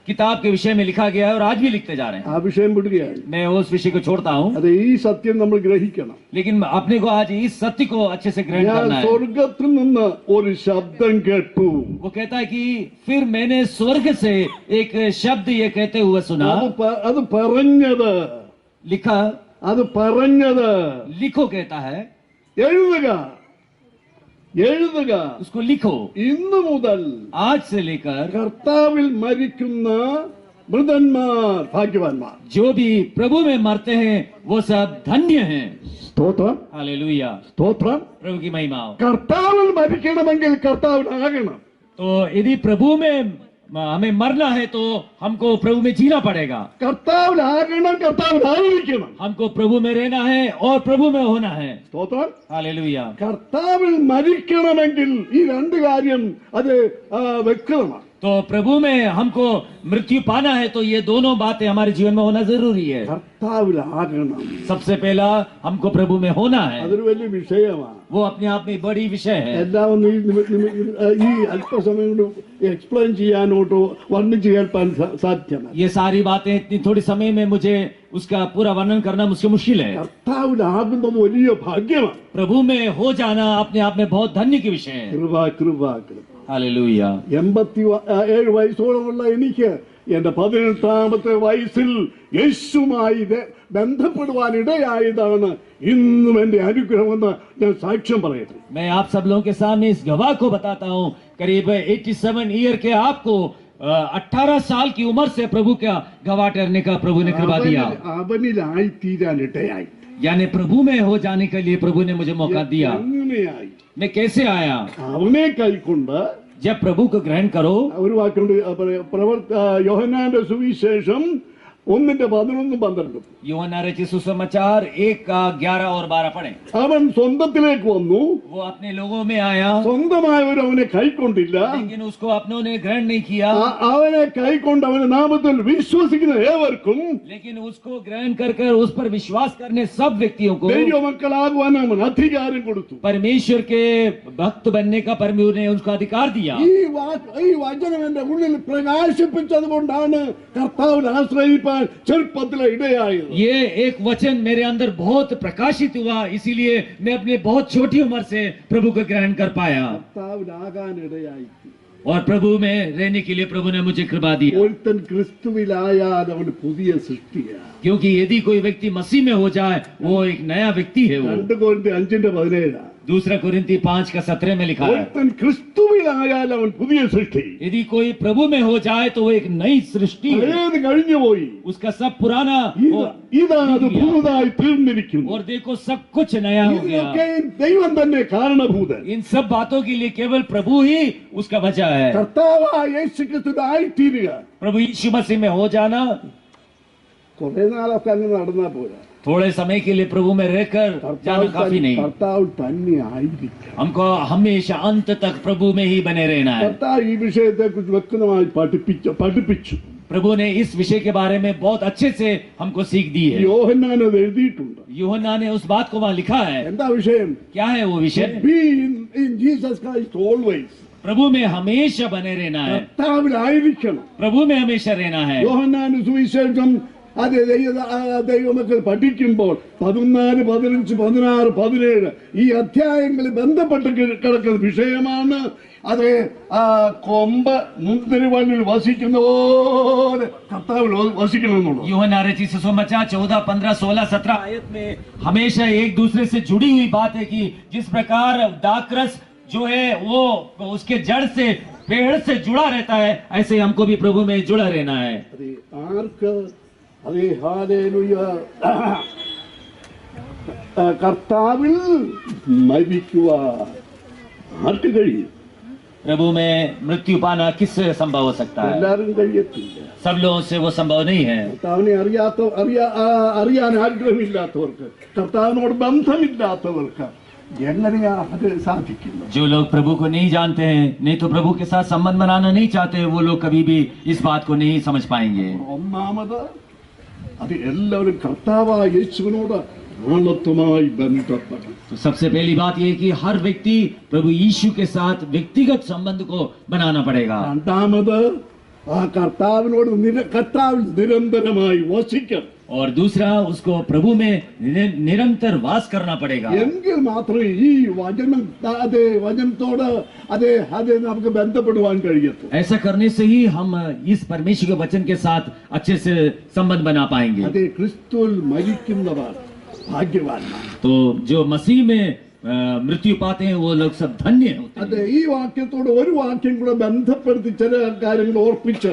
किताब के विषय में लिखा गया है और आज भी लिखते जा रहे हैं. ആ വിഷയം വിടുകയാണ്. मैं उस विषय को छोड़ता हूँ. അതെ, ഈ സത്യം നമ്മൾ ഗ്രഹിക്കണം. लेकिन अपने को आज इस सत्य को अच्छे से ग्रहण करना है. സ്വർഗത്തിൽ നിന്ന് ഒരു ശബ്ദം കേട്ടു. वो कहता है कि फिर मैंने स्वर्ग से एक शब्द ये कहते हुए सुना. അത് പറഞ്ഞത് लिखा. അത് പറഞ്ഞത് लिखो कहता है. എഴുതുക. उसको लिखो. ഇന്നു മുതൽ आज से लेकर കർത്താവിൽ മരിക്കുന്ന മൃതന്മാർ ഭാഗ്യവാന്മാർ. जो भी प्रभु में मरते हैं वो सब धन्य हैं. സ്തോത്രം. हालेलुया. സ്തോത്രം. प्रभु की महिमा. കർത്താവിൽ മരിക്കണമെങ്കിൽ കർത്താവിനാകണം. तो यदि प्रभु में हमें मरना है तो हमको प्रभु में जीना पड़ेगा. കർത്താവിനാകണം, കർത്താവിനായിരിക്കണം. हमको प्रभु में रहना है और प्रभु में होना है. സ്തോത്രം. हालेलुया. കർത്താവിൽ മരിക്കണമെങ്കിൽ ഈ രണ്ട് കാര്യം അത് വ്യക്തമാണ്. तो प्रभु में हमको मृत्यु पाना है तो ये दोनों बातें हमारे जीवन में होना जरूरी है. കർത്താവിലാകണം. सबसे पहला हमको प्रभु में होना है. അതൊരു വലിയ വിഷയമാണ്. वो अपने आप में बड़ी विषय है. എല്ലാം ഒന്ന് ഈ അല്പസമയം കൊണ്ട് എക്സ്പ്ലെയിൻ ചെയ്യാനോട്ടോ വർണ്ണിച്ച് കേൾപ്പാൻ സാധ്യമല്ല. ये सारी बातें इतनी थोड़ी समय में मुझे उसका पूरा वर्णन करना मुझसे मुश्किल है. കർത്താവിലാകുന്നത് വലിയ ഭാഗ്യമാണ്. प्रभु में हो जाना अपने आप में बहुत धन्य की विषय है. കൃപ. हालेलुया. 87 വയസ്സോളമുള്ള എനിക്ക് എന്റെ 18ാമത്തെ വയസ്സിൽ യേശുമായി ബന്ധപ്പെടുവാൻ ഇടയായതാണ് ഇന്നും എന്റെ അനുഗ്രഹമെന്ന് ഞാൻ സാക്ഷ്യം പറയട്ടെ. मैं आप सब लोगों के सामने इस गवाह को बताता हूँ. करीब 87 ईयर के आपको 18 साल की उम्र से प्रभु का गवाह ठहरने का प्रभु ने कृपा दिया. അവനിലായി തീരാൻ ഇടയായി. यानी प्रभु में हो जाने के लिए प्रभु ने मुझे मौका दिया. അങ്ങനെയായി. मैं कैसे आया? അവനെ കൈക്കൊണ്ട് जब प्रभु को ग्रहण करो. ഒരു വാക്കുണ്ട്, യോഹന്നാന്റെ സുവിശേഷം 1:11-12. यूहन्ना रचित सुसमाचार 1:11 और 12 पढ़े. അവൻ സ്വന്തത്തിലേക്ക് വന്നു. वो अपने लोगों में आया. സ്വന്തമായവർ അവനെ കൈക്കൊണ്ടില്ല. लेकिन उसको अपनों ने ग्रहण नहीं किया. അവനെ കൈക്കൊണ്ട് അവന്റെ നാമത്തിൽ വിശ്വസിക്കുന്ന ഏവർക്കും, लेकिन उसको ग्रहण कर उस पर विश्वास करने सब व्यक्तियों को ദൈവമക്കളാകുവാൻ അവൻ അധികാരം കൊടുത്തു. परमेश्वर के भक्त बनने का परमेश्वर ने उसको अधिकार दिया. ഈ വചനം എന്റെ ഉള്ളിൽ പ്രകാശിപ്പിച്ചത് കൊണ്ടാണ് കർത്താവിനെ ആശ്രയിപ്പാൻ ചെറുപ്പത്തിലെ ഇടയായത്. ये एक वचन मेरे अंदर बहुत प्रकाशित हुआ, इसीलिए मैं अपने बहुत छोटी उम्र से प्रभु को ग्रहण कर पाया. കർത്താവിനാകാൻ ഇടയായി. और प्रभु में रहने के लिए प्रभु ने मुझे कृपा दी. ഒരുത്തൻ ക്രിസ്തുവിലായാൽ അവൻ പുതിയ സൃഷ്ടിയാണ്. क्योंकि यदि कोई व्यक्ति मसीह में हो जाए वो एक नया व्यक्ति है. वो 2 Corinthians 5:17. दूसरा कोरिन्थी 5:17 में लिखा है. ഒരുത്തൻ ക്രിസ്തുവിലായാൽ അവൻ പുതിയ സൃഷ്ടി. यदि कोई प्रभु में हो जाए तो वो एक नई सृष्टि है. പഴയത് കഴിഞ്ഞുപോയി. उसका सब पुराना ഇതാ അത് പുതുതായി തീർന്നിരിക്കുന്നു. और देखो सब कुछ नया हो गया. ദൈവം തന്നെ കാരണഭൂതൻ. इन सब बातों के लिए केवल प्रभु ही उसका वजह है. കർത്താവായ യേശുക്രിസ്തുവായി തീരുക. प्रभु यीशु मसीह में हो जाना. കുറെ നാളൊക്കെ അങ്ങ് നടന്നാ പോരാ. थोड़े समय के लिए प्रभु में रहकर जाना काफी नहीं. കർത്താവ് തന്നെ ആയിരിക്കും. हमको हमेशा अंत तक प्रभु में ही बने रहना है. കർത്താവ് ഈ വിഷയത്തെ കുറിച്ച് വ്യക്തമായി പഠിപ്പിച്ചു. प्रभु ने इस विषय के बारे में बहुत अच्छे से हमको सीख दी है। യോഹന്നാൻ അത് എഴുതിയിട്ടുണ്ട്. यूहन्ना ने उस बात को वहां लिखा है। എന്താ വിഷയം? क्या है वो विषय? Be in Jesus Christ always. प्रभु में हमेशा बने रहना है, കർത്താവിലായിരിക്കണം. प्रभु में हमेशा रहना है। യോഹന്നാൻ സുവിശേഷം അത് ദൈവമക്കൾ പഠിക്കുമ്പോൾ 14, 15, 16, 17 ഈ അധ്യായങ്ങളിൽ ബന്ധപ്പെട്ട് കിടക്കുന്ന വിഷയമാണ്. അത് കൊമ്പ് മുന്തിരിവള്ളിൽ വസിക്കുന്ന പോലെ കർത്താവിൽ വസിക്കണമെന്നുള്ളൂ. यूहन्ना रचित सुसमाचार 14, 15, 16, 17 आयत में हमेशा एक दूसरे से जुड़ी हुई बात है कि जिस प्रकार दाखरस जो है वो उसके जड़ से पेड़ से जुड़ा रहता है, ऐसे हमको भी प्रभु में जुड़ा रहना है। ആർക്ക് അതേ ഹല്ലേലൂയ കർത്താവിൽ മരിക്കുവാൻ ആർക്ക് കഴിയും? प्रभु में मृत्यु पाना किससे संभव हो सकता है? എല്ലാവരും കഴിയത്തില്ല. सब लोगों से वो संभव नहीं है। കർത്താവിനെ അറിയാൻ ആഗ്രഹമില്ലാത്തവർക്ക്, കർത്താവിനോട് ബന്ധമില്ലാത്തവർക്ക് എങ്ങനെയാ അത് സാധിക്കുന്നത്? जो लोग प्रभु को नहीं जानते हैं, नहीं तो प्रभु के साथ संबंध बनाना नहीं चाहते, वो लोग कभी भी इस बात को नहीं समझ पाएंगे। ഒന്നാമത് അത് എല്ലാവരും കർത്താവായ യേശുവിനോട് ആളത്വമായി ബന്ധപ്പെടണം. तो सबसे पहली बात यह है कि हर व्यक्ति प्रभु यीशु के साथ व्यक्तिगत संबंध को बनाना पड़ेगा। രണ്ടാമത് ആ കർത്താവിനോട് കർത്താവിൽ നിരന്തരമായി വസിക്കണം. और दूसरा, उसको प्रभु में निरंतर वास करना पड़ेगा। എങ്കിൽ മാത്രമേ ഈ വചനത്തോട് നമുക്ക് ബന്ധപ്പെടുവാൻ കഴിയത്തു. ऐसा करने से ही हम इस परमेश्वर के वचन के साथ अच्छे से संबंध बना पाएंगे। അതേ ക്രിസ്തുവിൽ മരിക്കുന്നവർ ഭാഗ്യവാന്മാർ. तो जो मसीह में मृत्यु पाते हैं वो लोग सब धन्य होते हैं। അതെ, ഈ വാക്യത്തോട് ഒരു വാക്യം കൂടെ ബന്ധപ്പെടുത്തി ചില കാര്യങ്ങൾ ഓർപ്പിച്ച്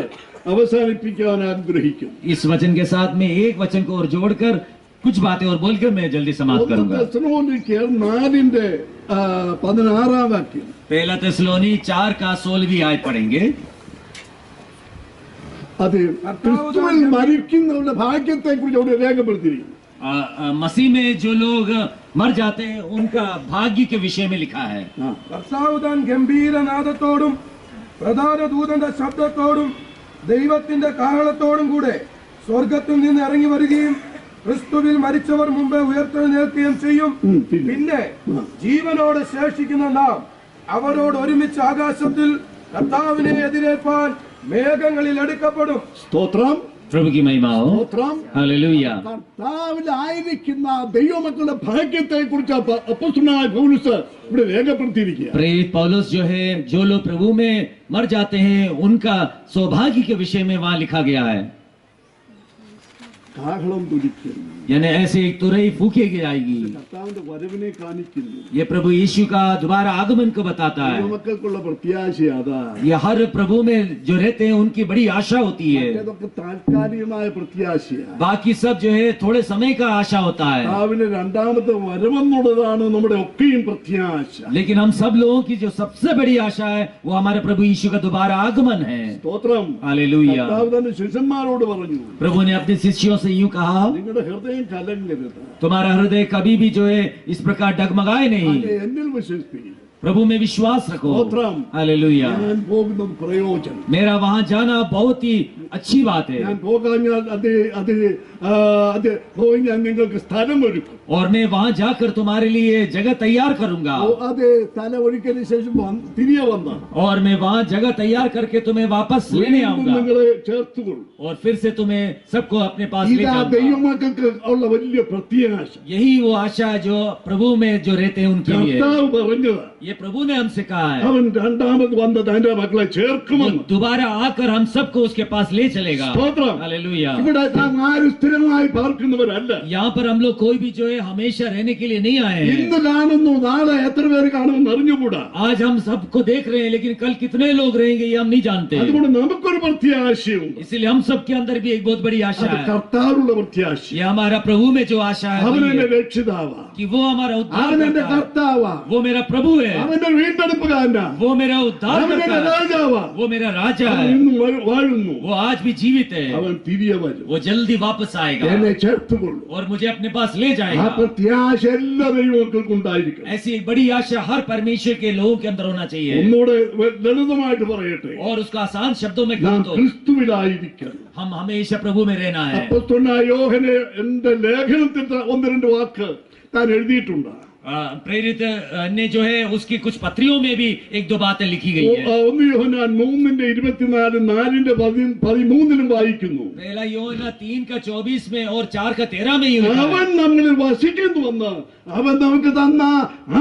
അവസാനിപ്പിക്കാൻ ആഗ്രഹിക്കും. इस वचन के साथ में एक वचन को और जोड़कर कुछ बातें और बोलकर मैं जल्दी समाप्त करूंगा। 4:16 वाक्യം, पहला थिस्सलुनी 4 का 16वीं आयत पढ़ेंगे। അത് ക്രിസ്തുവിൽ മരിക്കുന്നവരുടെ ഭാഗ്യത്തെ കുറിച്ച് അവിടെ രേഖപ്പെടുത്തിയിരിക്കുന്നു. मसीह में जो लोग मर जाते हैं उनका भाग्य के विषय में लिखा है। കർത്താവ് താൻ ഗംഭീരനാദത്തോടും പ്രധാന ദൂതന്റെ ശബ്ദത്തോടും ദൈവത്തിന്റെ കാഹളത്തോടും കൂടെ സ്വർഗത്തിൽ നിന്ന് ഇറങ്ങി വരികയും ക്രിസ്തുവിൽ മരിച്ചവർ മുമ്പേ ഉയർത്തെഴുന്നേൽക്കുകയും ചെയ്യും. പിന്നെ ജീവനോട് ശേഷിക്കുന്ന നാം അവരോട് ഒരുമിച്ച് ആകാശത്തിൽ കർത്താവിനെ എതിരേൽപ്പാൻ മേഘങ്ങളിൽ എടുക്കപ്പെടും. സ്തോത്രം. प्रभु की महिमा हो। हालेलुया। കർത്താവിലായിരിക്കുന്ന ദൈവമക്കളുടെ ഭാഗ്യത്തെ കുറിച്ച് അപ്പോസ്തലനായ പൗലോസ് ഇവിടെ രേഖപ്പെടുത്തിയിരിക്കുക. प्रेरित पौलुस जो है, जो लोग प्रभु में मर जाते हैं उनका सौभाग्य के विषय में वहां लिखा गया है। കാഹളം തുടിക്കുന്നു. यानी ऐसे एक तुरही फूकी जाएगी। കർത്താവിന്റെ വരവിനെ കാണിക്കുന്നു. ये प्रभु यीशु का दोबारा आगमन को बताता है। ദൈവമക്കൾക്കുള്ള പ്രത്യാശ അതാ. ये हर प्रभु में जो रहते हैं उनकी बड़ी आशा होती है। ഇതൊക്കെ താൽക്കാലികമായ പ്രത്യാശയാണ്. बाकी सब जो है थोड़े समय का आशा होता है। കർത്താവിന്റെ രണ്ടാമത്തെ വരവെന്നുള്ളതാണ് നമ്മുടെ ഒക്കെയും പ്രത്യാശ. लेकिन हम सब लोगों की जो सबसे बड़ी आशा है वो हमारे प्रभु यीशु का दोबारा आगमन है। സ്തോത്രം. हालेलुया। കർത്താവ് തന്റെ ശിഷ്യന്മാരോട് പറഞ്ഞു, प्रभु ने अपने शिष्यों से यूं कहा, നിങ്ങളുടെ ഹൃദയം കലങ്ങരുത്. तुम्हारा हृदय कभी भी जो है इस प्रकार डगमगाए नहीं, എന്നിൽ വിശ്വസിപ്പിക്കുക. प्रभु में विश्वास रखो। സ്തോത്രം. हालेलुया। ഞാൻ പോകുന്നത് പ്രയോജനം. मेरा वहां जाना बहुत ही अच्छी बात है। ഞാൻ പോകാഞ്ഞാൽ അത് പോയി ഞാൻ നിങ്ങൾക്ക് സ്ഥലം ഒരുക്കും. और मैं वहां जाकर तुम्हारे लिए जगह तैयार करूंगा। അത് സ്ഥലം ഒരുക്കിയതിനു ശേഷം തിരികെ വന്ന और मैं वहां जगह तैयार करके तुम्हें वापस लेने आऊंगा നിങ്ങളെ ചേർത്തുകൊള്ളും. और फिर से तुम्हें सबको अपने पास ले ഇതാ जाऊंगा। ദൈവമക്കൾക്ക് ഉള്ള വലിയ പ്രത്യാശ. यही वो आशा है जो प्रभु में जो रहते हैं उनके लिए। കർത്താവ് പറഞ്ഞത്, ये प्रभु ने हमसे कहा है, അവൻ രണ്ടാമത് വന്ന് തന്റെ മക്കളെ ചേർക്കുമെന്ന്. दोबारा आकर हम सबको उसके पास ले चलेगा। സ്തോത്രം. हालेलुया। ഇവിടെ നാം ആരും സ്ഥിരമായി പാർക്കുന്നവരല്ല. यहाँ पर हम लोग कोई भी जो है हमेशा रहने के लिए नहीं आए हैं। ഇന്ന് കാണുന്നു, നാളെ എത്ര പേര് കാണുമെന്ന് അറിഞ്ഞുകൂടാ. आज हम सबको देख रहे हैं लेकिन कल कितने लोग रहेंगे ये हम नहीं जानते। അതുകൊണ്ട് നമുക്കൊരു പ്രത്യാശയുണ്ട്. इसलिए हम सबके अंदर भी एक बहुत बड़ी आशा അത് है। കർത്താവുള്ള പ്രത്യാശ. ये हमारा प्रभु में जो आशा है അവൻ वही എന്റെ है രക്ഷിതാവാ. कि वो हमारा അവൻ उद्धार എന്റെ करता है। കർത്താവാ. वो मेरा प्रभु है। അവന്റെ വീണ്ടെടുപ്പുകാരനാ. वो मेरा उद्धार അവൻ എന്റെ करता है। രാജാവാ. वो मेरा राजा അവൻ है। ഇന്നും വാഴുന്നു. वो आज भी जीवित है അവൻ തിരികെ വരും, वो जल्दी वापस आएगा എന്നെ ചേർത്തുകൊള്ളും. और मुझे अपने पास ले ആ जाएगा। പ്രത്യാശ എല്ലാ ദൈവമക്കൾക്കും ഉണ്ടായിരിക്കണം. ऐसी एक बड़ी आशा हर परमेश्वर के लोगों के अंदर होना चाहिए। ഒന്നുകൂടെ ലളിതമായിട്ട് പറയട്ടെ, और उसका आसान शब्दों में നാം कहूं तो ക്രിസ്തുവിലായിരിക്കണം. हम हमेशा प्रभु में रहना है। അപ്പോസ്തലനായ യോഹനെ എന്റെ ലേഖനത്തിൽ ഒന്ന് രണ്ട് വാക്ക് താൻ എഴുതിയിട്ടുണ്ട്. प्रेरित ने जो है उसकी कुछ पत्रियों में भी एक दो बातें लिखी गई है। 1 യോഹന്നാൻ 3:24-4:13 വായിക്കുന്നു. पहला യോഹന്നാൻ 3:24 में और 4:13 में लिखा है, അവൻ നമ്മളിൽ വസിക്കുന്നുവെന്ന് അവൻ നമുക്ക് തന്ന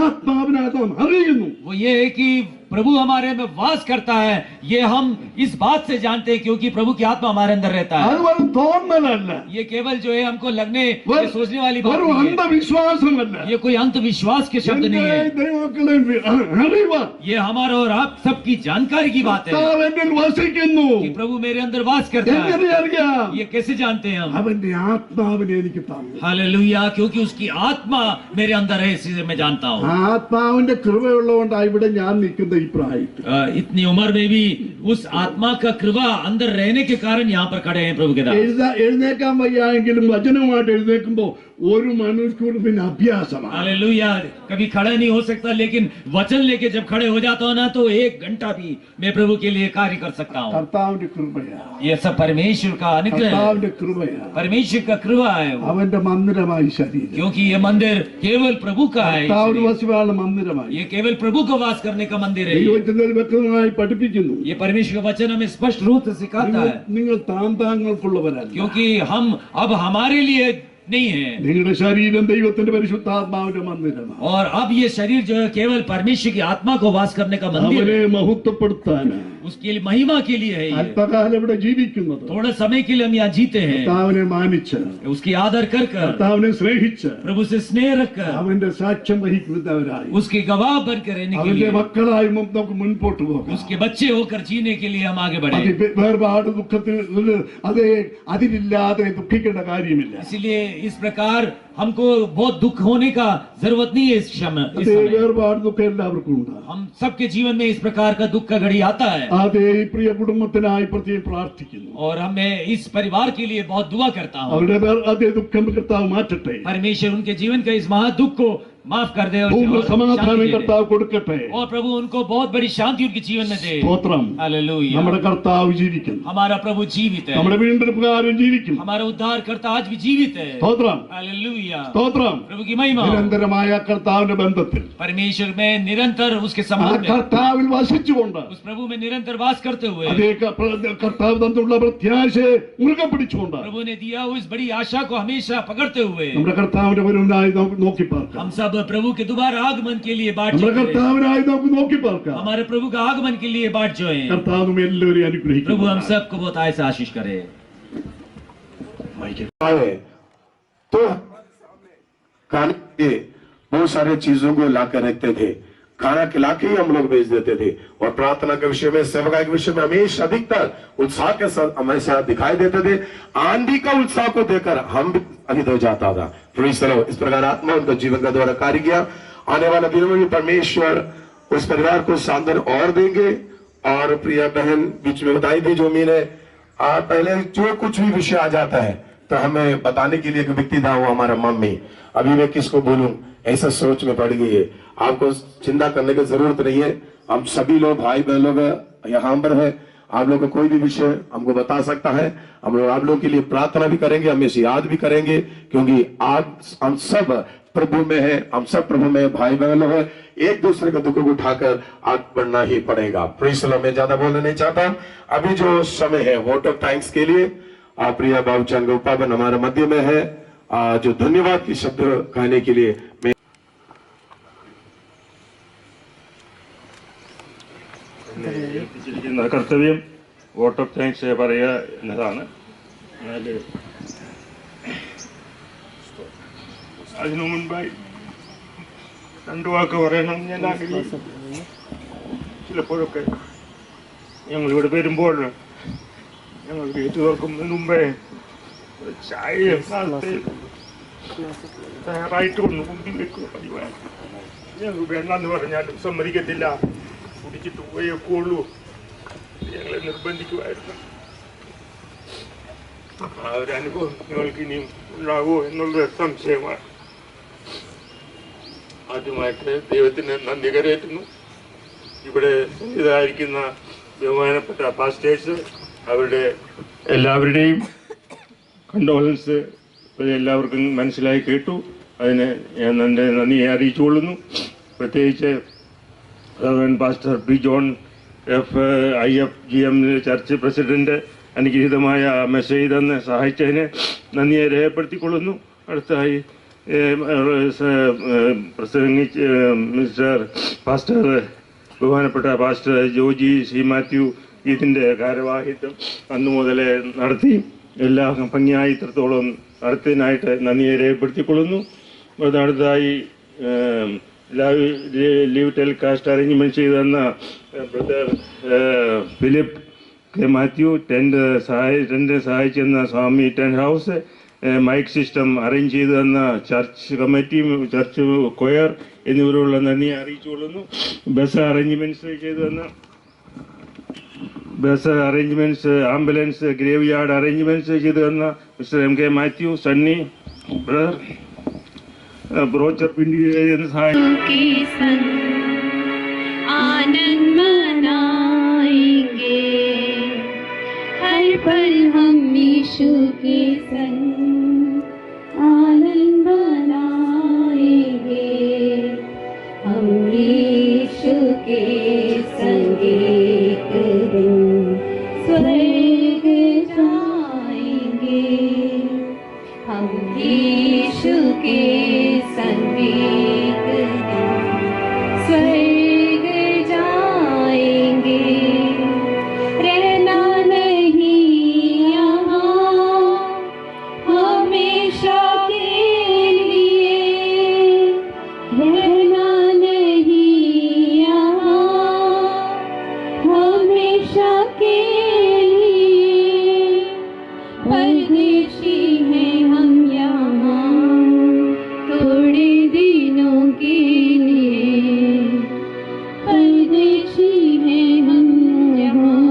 ആത്മാവിനാൽ നാം അറിയുന്നു. वो ये है कि प्रभु हमारे में वास करता है, ये हम इस बात से जानते हैं क्योंकि प्रभु की आत्मा हमारे अंदर रहता है। അത് വെറും തോന്നലല്ല, ये केवल जो है हमको लगने ये सोचने वाली बात വെറും नहीं है। അന്ധവിശ്വാസമല്ല. ये कोई अंधविश्वास के शब्द नहीं है। ദൈവമക്കളെ അറിവ്, ये हमारा और आप सबकी जानकारी की बात है കർത്താവ് എന്നിൽ വസിക്കുന്നു. कि प्रभु मेरे अंदर वास करता എങ്ങനെ है। അറിയാം? ये कैसे जानते हैं हम? അവന്റെ ആത്മാവിനെ എനിക്ക് തന്നു. हालेलुया, क्योंकि उसकी आत्मा मेरे अंदर है, इसी मैं जानता हूँ। ആത്മാവിന്റെ കൃപയുള്ളതുകൊണ്ടാണ് ഇവിടെ ഞാൻ നിൽക്കുന്ന ഈ പ്രായത്തിൽ. इतनी उम्र में भी उस आत्मा का कृपा अंदर रहने के कारण यहाँ पर खड़े हैं प्रभु के दास। എഴുന്നേക്കാൻ വയ്യായെങ്കിലും വചനമായിട്ട് എഴുന്നേൽക്കുമ്പോ ഒരു മനുഷ്യർ പിന്നെ അഭ്യാസമാണ്. हालेलुया, कभी खड़ा नहीं हो सकता लेकिन वचन लेके जब खड़े हो जाता हूँ ना तो 1 घंटा भी मैं प्रभु के लिए कार्य कर सकता हूँ। കർത്താവിന്റെ കൃപയാ, ये सब परमेश्वर का अनुग्रह है, കർത്താവിന്റെ കൃപയാ, परमेश्वर का कृपा है वो। അവന്റെ മന്ദിരമായി ശരീരം. क्योंकि ये मंदिर केवल प्रभु का है, കർത്താവിന് വസിപ്പാനുള്ള മന്ദിരമായി. ये केवल प्रभु को वास करने का मंदिर है। ദൈവത്തിന്റെ വ്യക്തമായി പഠിപ്പിക്കുന്നു. ये परमेश्वर का वचन हमें स्पष्ट रूप से सिखाता है, നിങ്ങൾ താന്താങ്ങൾക്കുള്ളവരല്ല. क्योंकि हम अब हमारे लिए नहीं है, നിങ്ങളുടെ ശരീരം ദൈവത്തിന്റെ പരിശുദ്ധാത്മാവിന്റെ മന്ദിരമാണ്. और अब ये शरीर जो है केवल परमेश्वर की आत्मा को वास करने का मंदिर അവനെ है, മഹത്വപ്പെടുത്താൻ उसके लिए महिमा के लिए है। ये അല്പകാലം ഇവിടെ ജീവിക്കുന്നത് थोड़ा समय के लिए हम यहाँ जीते हैं, കർത്താവിനെ മാനിച്ച്, उसकी आदर कर कर, കർത്താവിനെ സ്നേഹിച്ച്, प्रभु से स्नेह रखकर, അവന്റെ സാക്ഷ്യം വഹിക്കുന്നവരായി, उसके गवाह बनकर रहने के അവന്റെ लिए, മക്കളായി നമുക്ക് മുൻപോട്ട് പോകാം. उसके बच्चे होकर जीने के लिए हम आगे बढ़े। വേർപാട് ദുഃഖത്തിൽ അതിലില്ലാതെ ദുഃഖിക്കേണ്ട കാര്യമില്ല. इसलिए इस प्रकार हमको बहुत दुख होने का जरूरत नहीं है इस समय। വേർപാട് ദുഃഖം എല്ലാവർക്കും ഉണ്ട്. हम सबके जीवन में इस प्रकार का दुख का घड़ी आता है, അതേ ഈ പ്രിയ കുടുംബത്തിനായി പ്രത്യേകം പ്രാർത്ഥിക്കുന്നു. और मैं इस परिवार के लिए बहुत दुआ करता हूँ। അവരുടെ അതേ ദുഃഖം കർത്താവ് മാറ്റട്ടെ. परमेश्वर उनके जीवन का इस महा दुख को माफ कर दे और സമാധാനം शांति दे। കർത്താവ് കൊടുക്കട്ടെ. और प्रभु उनको बहुत बड़ी शांति उनके जीवन में दे। സ്തോത്രം. हालेलुया, നമ്മുടെ കർത്താവ് ജീവിക്കുന്നു. हमारा प्रभु जीवित है, നമ്മുടെ വീണ്ടെടുപ്പുകാരൻ ജീവിക്കുന്നു. हमारा उद्धार करता आज भी जीवित है। സ്തോത്രം. हालेलुया, സ്തോത്രം. प्रभु की महिमा। നിരന്തരമായ കർത്താവിന്റെ ബന്ധത്തിൽ परमेश्वर में निरंतर उसके ആ संबंध में, കർത്താവിൽ വസിച്ചുകൊണ്ട് उस प्रभु में निरंतर वास करते हुए, അതേ കർത്താവ് തന്നിട്ടുള്ള പ്രത്യാശയെ മുറുകെ പിടിച്ചുകൊണ്ട് प्रभु ने दिया हुई इस बड़ी आशा को हमेशा पकड़ते हुए നമ്മുടെ കർത്താവിന്റെ വരവിനായി നമുക്ക് നോക്കി പാർക്കാം. हम सब प्रभु के दोबारा आगमन के लिए बाट നമ്മുടെ जोए। കർത്താവിനായി നമുക്ക് നോക്കി പാർക്കാം. हमारे प्रभु का आगमन के लिए बाट जो है। കർത്താവ് നമ്മെ എല്ലാവരെയും അനുഗ്രഹിക്കും. प्रभु हम सबको बहुत आय से आशीष करे। तो खाने के बहुत सारे चीजों को लाकर रखते थे, खाना खिला के ही हम लोग भेज देते थे, और प्रार्थना के विषय में, सेवका के विषय में हमेशा अधिकतर उत्साह के साथ हमेशा दिखाई देते थे। आंधी का उत्साह को देखकर हम भी अधिक हो जाता था। Praise the Lord. इस प्रकार आत्मा उनका जीवन का द्वारा कार्य किया। आने वाले दिनों में भी परमेश्वर उस परिवार को शानदार और देंगे। और प्रिय बहन बीच में बताई थी जो मीन है, पहले जो कुछ भी विषय आ जाता है तो हमें बताने के लिए एक व्यक्ति था, वो हमारा मम्मी। अभी मैं किसको बोलूं, ऐसा सोच में पड़ गई है। आपको चिंता करने की जरूरत नहीं है। हम सभी लोग भाई बहन लोग यहाँ पर है, आप लोग को कोई भी विषय हमको बता सकता है। हम लोग आप लोगों के लिए प्रार्थना भी करेंगे, हमेशा याद भी करेंगे, क्योंकि आज हम सब प्रभु में है, हम सब प्रभु में भाई बहन लोग है। एक दूसरे का दुख को उठाकर आगे बढ़ना ही पड़ेगा। Praise the Lord. मैं ज्यादा बोलना नहीं चाहता। अभी जो समय है वोट ऑफ थैंक्स के लिए प्रिया बाबूचंद गोपाबन हमारे मध्य में है, जो धन्यवाद की शब्द कहने के लिए मैं കർത്തവ്യം വോട്ട് ഓഫ് താങ്ക്സ് പറയുക എന്നതാണ്. അതിനു മുൻപായി 2 വാക്ക് പറയണം ഞാൻ ആഗ്രഹിക്കുന്നു. ചിലപ്പോഴൊക്കെ ഞങ്ങളിവിടെ വരുമ്പോൾ ഞങ്ങൾ ഗേറ്റ് തുറക്കുന്നതിന് മുമ്പേ ചായയും തയ്യാറായിട്ട് കൊണ്ട് മുമ്പിൽ വെക്കുക പതിവാണ്. ഞങ്ങൾ വേണ്ടെന്ന് പറഞ്ഞാലും സമ്മതിക്കത്തില്ല, കുടിച്ചിട്ട് പോയേക്കുള്ളൂ, ഞങ്ങളെ നിർബന്ധിക്കുമായിരുന്നു. ആ ഒരു അനുഭവം നിങ്ങൾക്ക് ഇനിയും ഉണ്ടാകുമോ എന്നുള്ളൊരു സംശയമാണ്. ആദ്യമായിട്ട് ദൈവത്തിന് നന്ദി കരയറ്റുന്നു. ഇവിടെ ഇതായിരിക്കുന്ന ബഹുമാനപ്പെട്ട പാസ്റ്റേഴ്സ്, അവരുടെ എല്ലാവരുടെയും കണ്ടോളൻസ് എല്ലാവർക്കും മനസ്സിലായി കേട്ടു. അതിന് ഞാൻ എൻ്റെ നന്ദിയെ അറിയിച്ചുകൊള്ളുന്നു. പ്രത്യേകിച്ച് pastor P John IFGM church president അനുഗ്രഹീതമായ മെസ്സേജ് തന്ന് സഹായിച്ചതിന് നന്ദിയെ രേഖപ്പെടുത്തിക്കൊള്ളുന്നു. അടുത്തായി പ്രസംഗിച്ച് പാസ്റ്റർ ബഹുമാനപ്പെട്ട പാസ്റ്റർ ജോജി സി മാത്യു ഇതിൻ്റെ ഭാരവാഹിത്വം അന്നു മുതലേ നടത്തി എല്ലാ ഭംഗിയായി ഇത്രത്തോളം നടത്തിയതിനായിട്ട് നന്ദിയെ രേഖപ്പെടുത്തിക്കൊള്ളുന്നു. അടുത്തതായി ലീവ് ടെലികാസ്റ്റ് അറേഞ്ച്മെന്റ് ചെയ്തു തന്ന brother Philip K Mathew, tent സഹായിച്ചെന്ന Swamy tent house, mike system arrange ചെയ്തു തന്ന ചർച്ച് കമ്മിറ്റി, ചർച്ച് കൊയർ എന്നിവരുള്ള നന്ദി അറിയിച്ചുകൊള്ളുന്നു. Bus arrangements, ambulance, graveyard arrangements ചെയ്തു തന്ന mister MK Mathew, Sunny brother, ब्रोचर पिंडी आनंद मनाएंगे, हर पल हम यीशु के संग आनंद मनाएंगे, हम यीशु के संग एक दिन स्वर्ग जाएंगे, हम यीशु के संगीत स्वर्ग जाएंगे, रहना नहीं यहाँ हमेशा के लिए, रहना नहीं यहाँ हमेशा के लिए, परदेशी हैं हम यहाँ थोड़े दिनों के लिए, परदेशी हैं हम यहाँ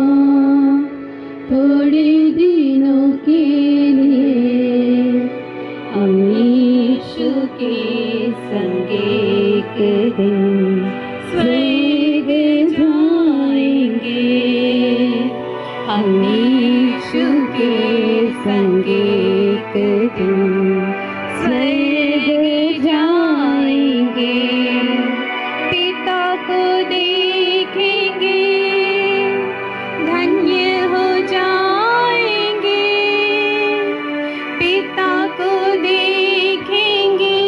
थोड़े दिनों के लिए, हम यीशु के संग एक दिन स्वर्ग जाएंगे, हम यीशु के संग एक दिन स्वर्ग जाएंगे, पिता को देखेंगे, धन्य हो जाएंगे, पिता को देखेंगे,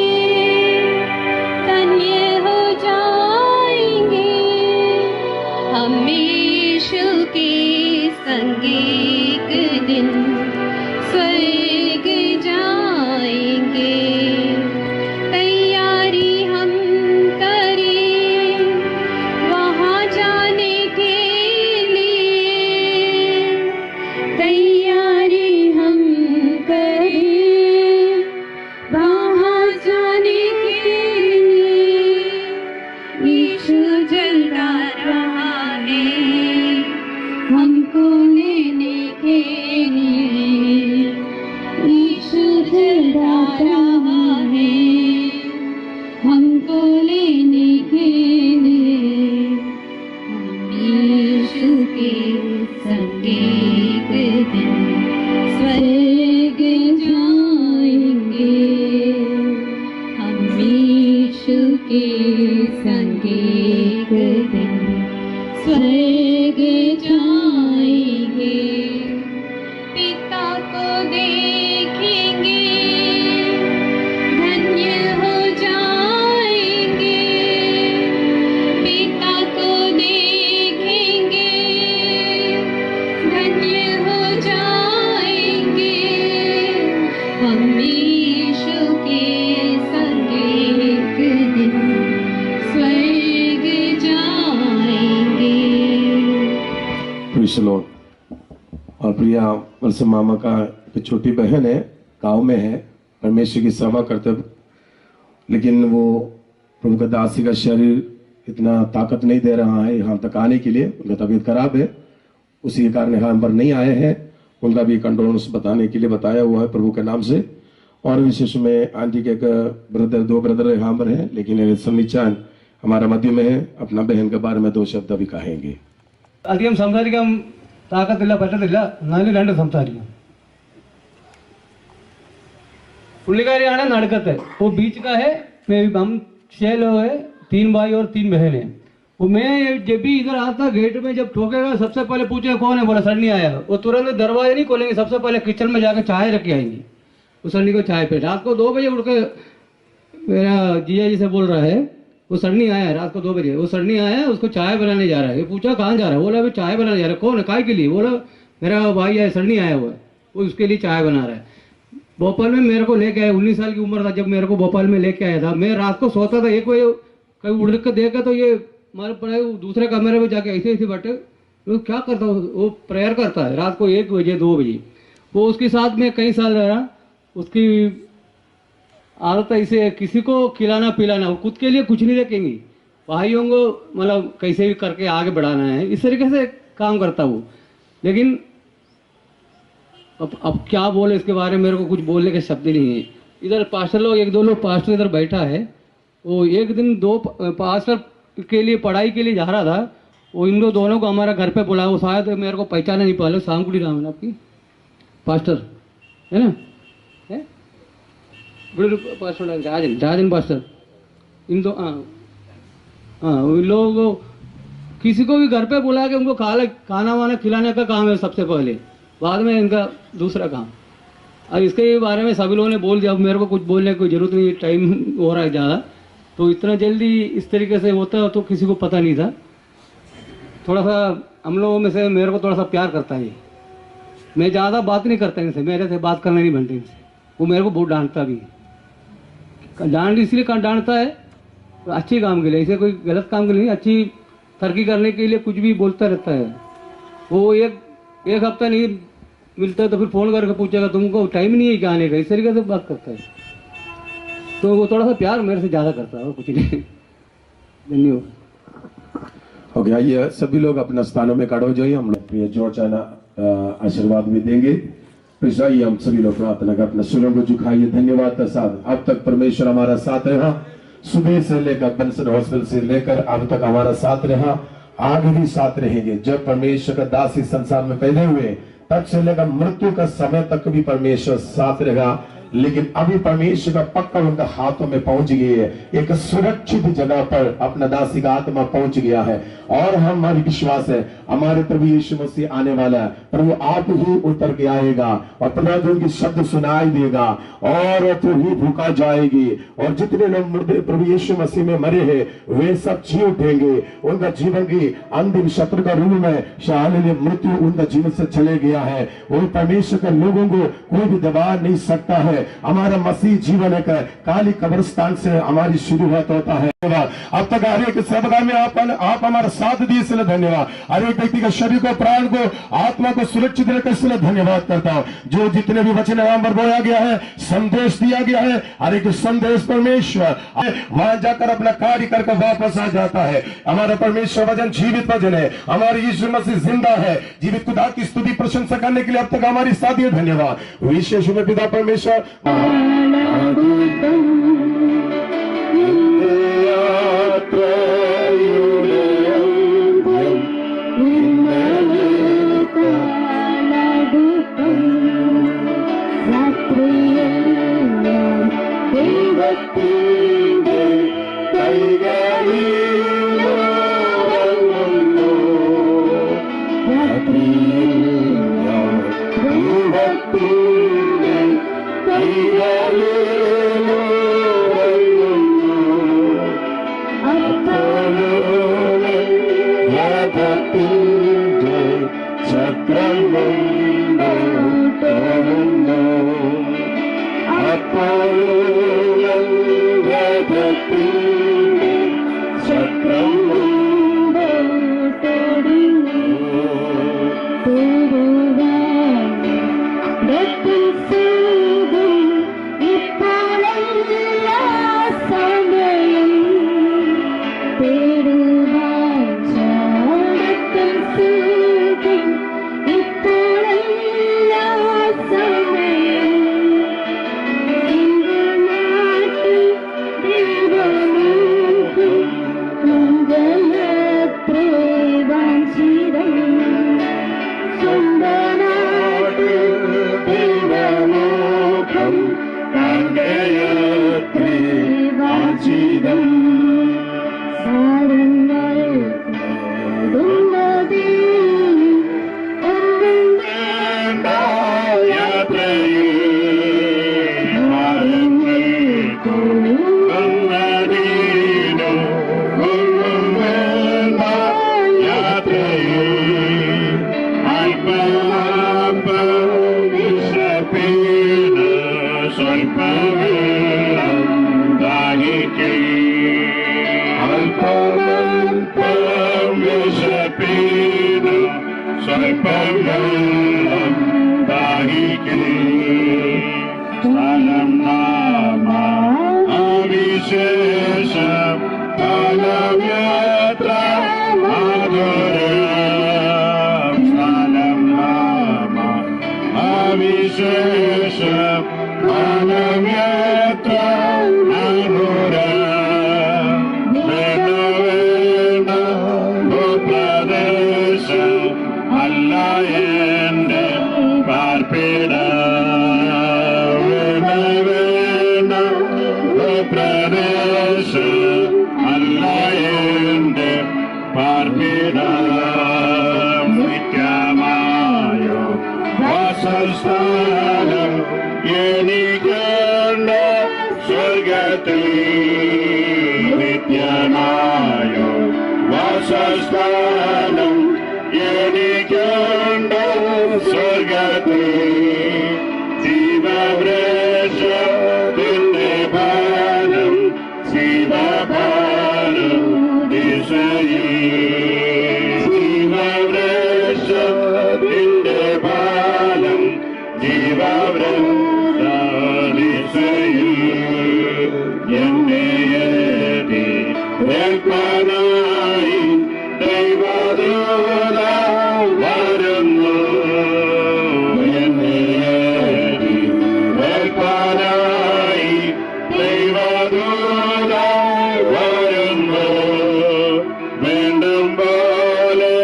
धन्य हो जाएंगे, हम यीशु के संग एक दिन स्वर्ग जाएंगे, तैयारी हम करें वहाँ जाने के लिए, तैयारी हम करें वहाँ जाने के लिए, यीशु जलता रहा है हमको लेने के लिए, यीशु जलता रहा है हमको लेने के लिए, हम यीशु के संग एक दिन स्वर्ग जाएंगे, हम यीशु के संग एक दिन स्वर्ग जाएंगे, पिता को देखेंगे, धन्य हो जाएंगे, पिता को देखेंगे, धन्य हो जाएंगे, हम यीशु के संग एक दिन स्वर्ग जाएंगे। Praise the Lord. और प्रिया वत्सल मामा का एक छोटी बहन है, गांव में है, परमेश्वर की सेवा करते, लेकिन वो प्रभु का दासी का शरीर इतना ताकत नहीं दे रहा है यहाँ तक आने के लिए, उनका तबीयत खराब है, उसी के कारण यहाँ पर नहीं आए हैं। उनका भी कंडोलेंस बताने के लिए बताया हुआ है प्रभु के नाम से। और विशेष में आंटी के ब्रदर, 2 ब्रदर यहाँ पर हैं, लेकिन सन्निचान हमारा मध्य में है। अपना बहन के बारे में 2 शब्द अभी कहेंगे। അധികം സംസാരിക്കാൻ താക്കത്തില്ല, പറ്റത്തില്ല, എന്നാലും 2 സംസാരിക്കാം. पुलिकारियाना नड़कत है, वो बीच का है। हम 6 लोग है, 3 भाई और 3 बहन है। वो मैं जब भी इधर आता गेट में जब ठोकेगा सबसे पहले पूछेगा कौन है, बोला सर नहीं आया। वो तुरंत दरवाजा नहीं खोलेंगे, सबसे पहले किचन में जाकर चाय रख के आएंगे। उस सरनी को चाय पे रात को 2 बजे उठ के मेरा जिया जी से बोल रहा है वो सरनी आया रात को 2 बजे, वो सरनी आया उसको चाय बनाने जा रहा है। ये पूछा कहाँ जा रहा है, बोला अभी चाय बनाने जा रहा है। कौन है, काय के लिए, बोला मेरा भाई है सरनी आया हुआ है, वो उसके लिए चाय बना रहा है। भोपाल में मेरे को लेके आया, 19 साल की उम्र था जब मेरे को भोपाल में लेके आया था। मैं रात को सोता था, 1 बजे कहीं उड़ के देखा तो ये मारे पड़े दूसरे कमरे में जाके ऐसे ऐसे बैठे। वो क्या करता, वो प्रेयर करता है रात को 1 बजे 2 बजे। वो उसके साथ में कई साल रहा, उसकी आदत ऐसे किसी को खिलाना पिलाना, वो खुद के लिए कुछ नहीं रखेंगी, भाइयों को मतलब कैसे भी करके आगे बढ़ाना है, इस तरीके से काम करता वो। लेकिन अब क्या बोले इसके बारे में, मेरे को कुछ बोलने के शब्द नहीं है। इधर पास्टर लोग 1-2 लोग पास्टर इधर बैठा है। वो एक दिन 2 पास्टर के लिए पढ़ाई के लिए जा रहा था, वो इन दोनों को हमारा घर पे बुलाया। वो शायद मेरे को पहचाना नहीं पाले, सांकुड़ी नाम है आपकी पास्टर है ना, है पास्टर राजन पास्टर। इन दो हाँ उन लोगों को किसी को भी घर पे बुला के उनको खाना वाना खिलाने का काम है सबसे पहले, बाद में इनका दूसरा काम। अब इसके बारे में सभी लोगों ने बोल दिया, अब मेरे को कुछ बोलने की जरूरत नहीं, टाइम हो रहा है ज़्यादा। तो इतना जल्दी इस तरीके से होता तो किसी को पता नहीं था। थोड़ा सा हम लोगों में से मेरे को थोड़ा सा प्यार करता है। मैं ज़्यादा बात नहीं करता इनसे, मेरे से बात करना नहीं बनती इनसे। वो मेरे को बहुत डांटता भी है, डांट इसलिए डांटता है अच्छी काम के लिए, ऐसे कोई गलत काम के लिए नहीं, अच्छी तरक्की करने के लिए कुछ भी बोलता रहता है। वो एक हफ्ता नहीं मिलता तो फिर फ़ोन करके पूछेगा तुमको टाइम नहीं है क्या आने का, इस तरीके से बात करता है। तो वो थोड़ा सा प्यार मेरे से ज़्यादा करता है और कुछ नहीं। धन्यवाद। हो गया, ये सभी लोग अपना स्थानों में खड़े हो जाइए। हम लोग प्रिय जॉर्जाना आशीर्वाद भी देंगे। आइए हम सभी लोग प्रार्थना कर अपना सिरों को झुकाइए। धन्यवाद का साथ अब तक परमेश्वर हमारा साथ रहा, सुबह से लेकर बंसन हॉस्पिटल से लेकर अब तक हमारा साथ रहा, आगे भी साथ रहेंगे। जब परमेश्वर का दास इस संसार में पैदा हुए तब से लेकर मृत्यु का समय तक भी परमेश्वर साथ रहेगा। लेकिन अभी परमेश्वर का पक्का उनका हाथों में पहुंच गई है, एक सुरक्षित जगह पर अपना दासी का आत्मा पहुंच गया है। और हमारी विश्वास है हमारे प्रभु यीशु मसीह आने वाला है, प्रभु आप ही उतर के आएगा और प्रभु उनकी शब्द सुनाई देगा और तो ही भूखा जाएगी। और जितने लोग मुर्दे प्रभु यीशु मसीह में मरे हैं वे सब जी उठेंगे। उनका जीवन की अंतिम शत्रु का रूप में शारीरिक मृत्यु उनका जीवन से चले गया है। वो परमेश्वर के लोगों को कोई भी दबा नहीं सकता है। हमारा मसीह जीवन एक काली कब्रिस्तान से हमारी शुरुआत होता है। अब तक हर एक सभा में आप हमारा साथ दिए इसलिए धन्यवाद। हर एक व्यक्ति का शरीर को, प्राण को, आत्मा को सुरक्षित रखकर इसलिए धन्यवाद करता हूँ। जो जितने भी वचन वहां पर बोला गया है, संदेश दिया गया है, हर एक संदेश परमेश्वर वहां जाकर अपना कार्य करके वापस आ जाता है। हमारा परमेश्वर वचन जीवित वचन है, हमारे यीशु मसीह जिंदा है। जीवित खुदा की स्तुति प्रशंसा करने के लिए अब तक हमारी साथ दिए धन्यवाद। विशेष में पिता परमेश्वर സ്വൽപ്പം വെള്ളം ദാഹിക്കേ സ്ഥലം നാമ അവിശേഷം ഫലവ്യത്ര മധുരം സ്ഥലം നാമ അവിശേഷം ഫലവ്യത്ര മധുരം അല്ല എന്റെ പാർപ്പിട പ്രദേശം അല്ല എന്റെ പാർപ്പിട നിത്യമായോ വാസസ്ഥാനം എനിക്കുണ്ട് സ്വർഗത്തിൽ നിത്യമായോ വാസസ്ഥാനം എനിക്കുണ്ട് സ്വർഗത്തിൽ ജീവവൃക്ഷത്തിന്റെ ഫലം ശിവഫലം ദിശയിൽ ജീവവൃക്ഷത്തിന്റെ ഫലം ജീവവൃക്ഷ ദിശയിൽ എന്നെ ഏൽപ്പനായി ദൈവദൂത വരുന്നു എന്നെ ഏൽപ്പനായി ദൈവദൂത വരുന്നു വേണ്ടും പോലെ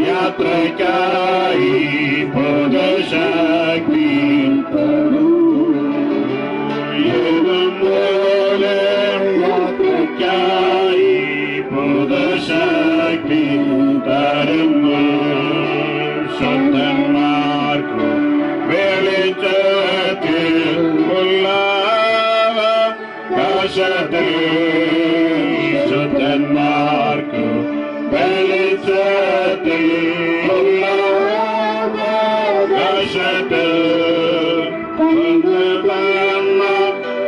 യാത്രയ്ക്കായി പൊതുശക്തി ഏതും പോലെ യാത്രയ്ക്കായി പൊതുശക്തി തരുന്നു ശുദ്ധന്മാർക്കു വെളിച്ചത്തിൽ ഉല്ലാസത്തിൽ ശുദ്ധന്മാർക്കു വെളിച്ചത്തിൽ ഉല്ലാസത്തിൽ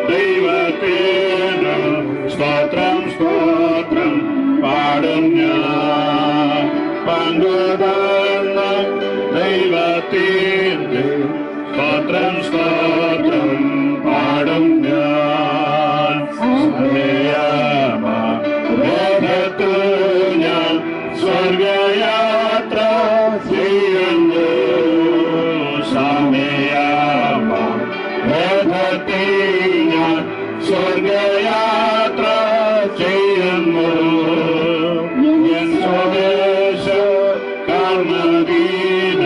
ദൈവത്തിനു സ്തോത്രം സ്തോത്രം പാടും ഞാൻ പങ്കുതന്ന ദൈവത്തിന്റെ സ്തോത്രം സ്തോത്രം പാടും ഞാൻ വേദത്തു ഞാൻ സ്വർഗയാത്ര ചെയ്യുന്നു സമയമാ വേദത്തിൽ ഞാൻ സ്വർഗയാത്ര ചെയ്യുന്നു എൻ സ്വദേശ കർമ്മദീന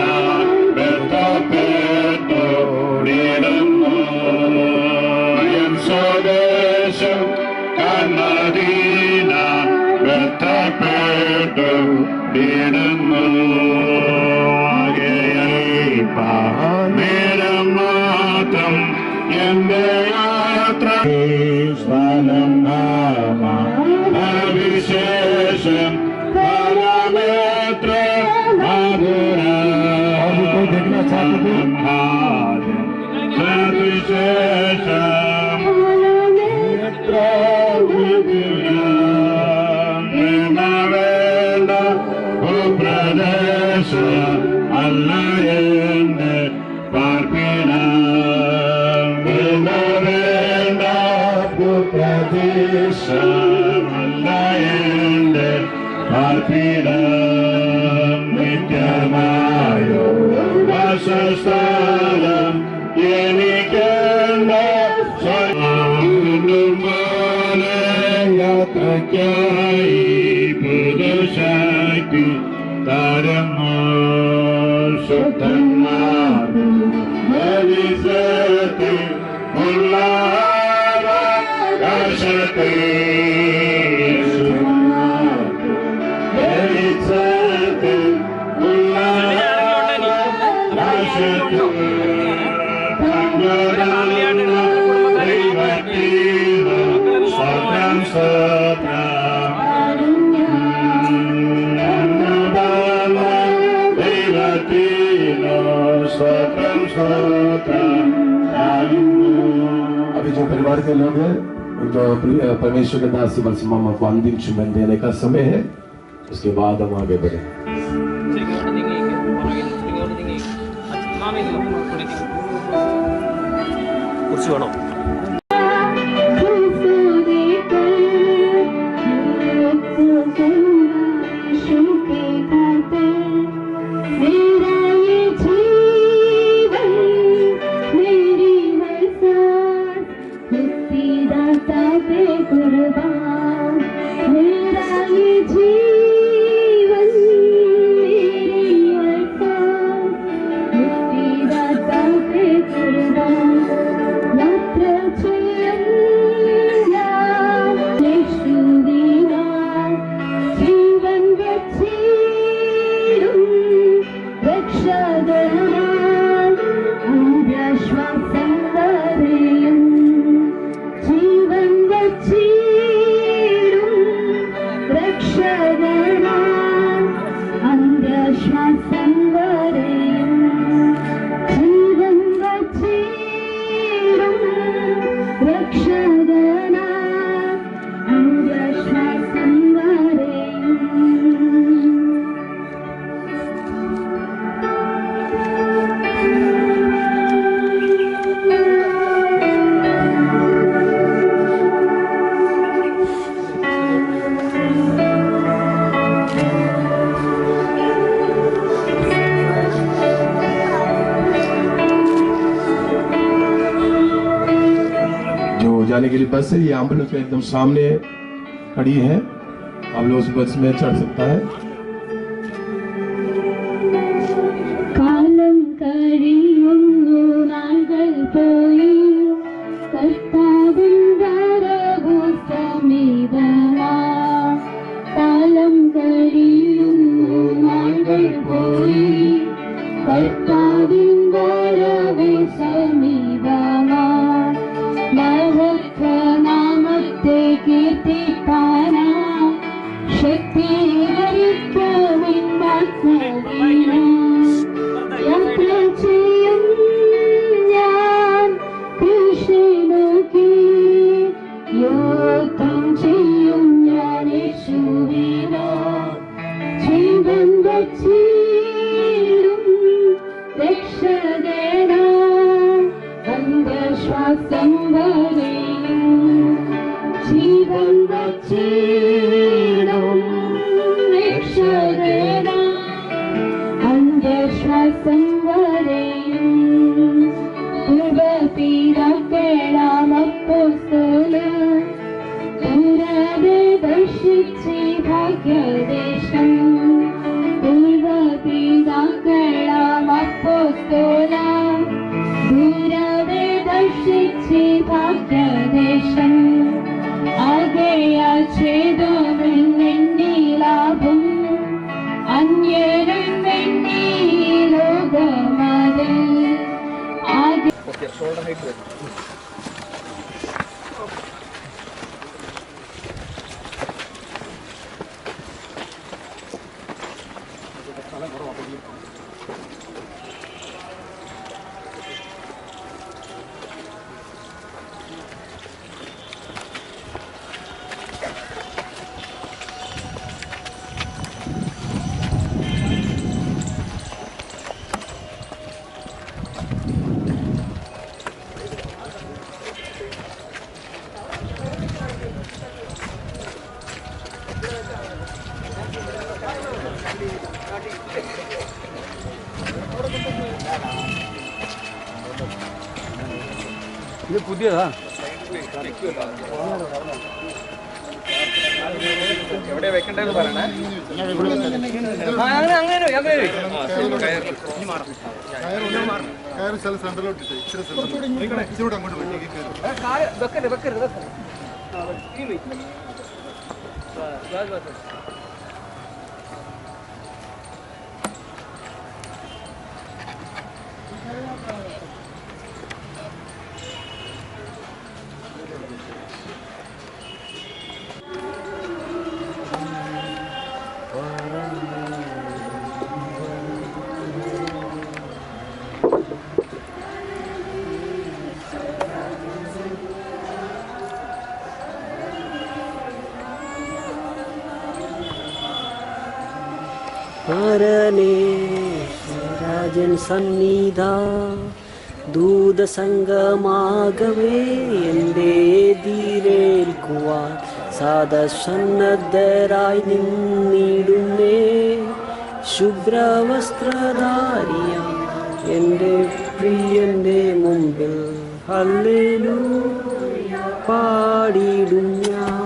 ബന്ധപ്പെട്ടോടിടുന്നു എൻ സ്വദേശം കർമ്മദീന ബന്ധപ്പെട്ടോടിടുന്നു നേരം മാത്രം എന്റെ യാത്ര സ്ഥലം നാമ അവിശേഷം ഫലമേത്ര മധുരം സവിശേഷം വേണ്ട ഭൂപ്രദേശം അല്ല എന്റെ പാർപ്പിട വേണ്ട ഭൂപ്രദേശമല്ല എന്റെ പാർപ്പിട നിത്യമായോ വാസസ്ഥലം എനിക്കുണ്ട് യാത്രയ്ക്കായി പുതുശക്തി തരുന്നു ശുദ്ധന്മാർ വെളിച്ചത്തിൽ ഉല്ലാസത്തിൽ വെളിച്ചത്തിൽ ഉല്ലാസത്തിൽ ദൈവത്തിന് സ്തോത്രം अभी जो परिवार के लोग हैं उनको परमेश्वर के दास वर्ष मामा को अंतिम चुम्बन देने का समय है। उसके बाद हम आगे बढ़े। കുറിച്ച് വേണോ? जाने के लिए बस है, ये एम्बुलेंस में एकदम सामने खड़ी है, आप लोग उस बस में चढ़ सकता है। കാലം കഴിയുന്നു നാളുകൾ പോയി കർത്താവിൻ വരവു സമീപമായി. കാലം കഴിയുന്നു നാളുകൾ പോയി കർത്താവിൻ വരവു സമീപമായി. മഹത്വനാമത്തെ കീർത്തിപ്പാനാ ശക്തീകരിക്കുവിൻ വാത്സല്യം. യാത്ര ചെയ്യും ഞാൻ കൃഷ്ണനോക്കി, യോദ്ധം ചെയ്യും ഞാൻ യേശുവിനാൽ. ജീവൻ വച്ചിടും രക്ഷകനാം അന്ത്യശ്വാസം വരെയും. ജീവൻ വച്ചിടും രക്ഷകനാം അന്ത്യശ്വാസം വരെയും. പൂർവപിതാക്കളാം അപ്പോസ്തലർ ദൂരരെ ദർശിച്ച് ഭാഗ്യദേശം. പൂർവപിതാക്കളാം അപ്പോസ്തലർ ദൂരരെ ദർശിച്ച് ഭാഗ്യദേശം. ആകയാൽ ഛേദമെന്നെണ്ണി ലാഭം അന്യരും വെണ്ണി ലോകമതിൽ. ഇത് പുതിയതാ? എവിടെ വെക്കണ്ടെന്ന് പറയണേ. രാജൻ സന്നിധ ദൂതസംഗമാകവേ എൻ്റെ എതിരേൽക്കുവാൻ സദസന്നദ്ധരായി നിന്നിടുന്നേ ശുഭ്രവസ്ത്രധാരിയാം എൻ്റെ പ്രിയൻ്റെ മുമ്പിൽ ഹല്ലേലൂയ പാടിടും ഞാൻ.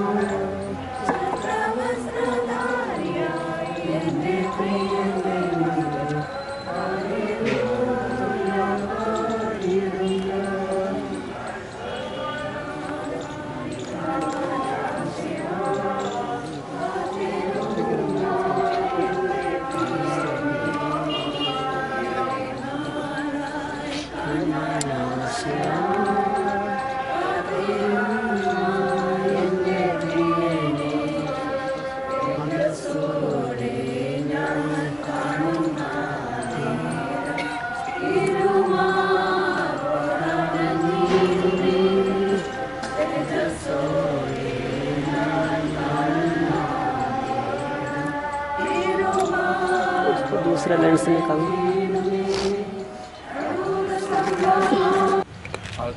दूसरा लेंस निकाल.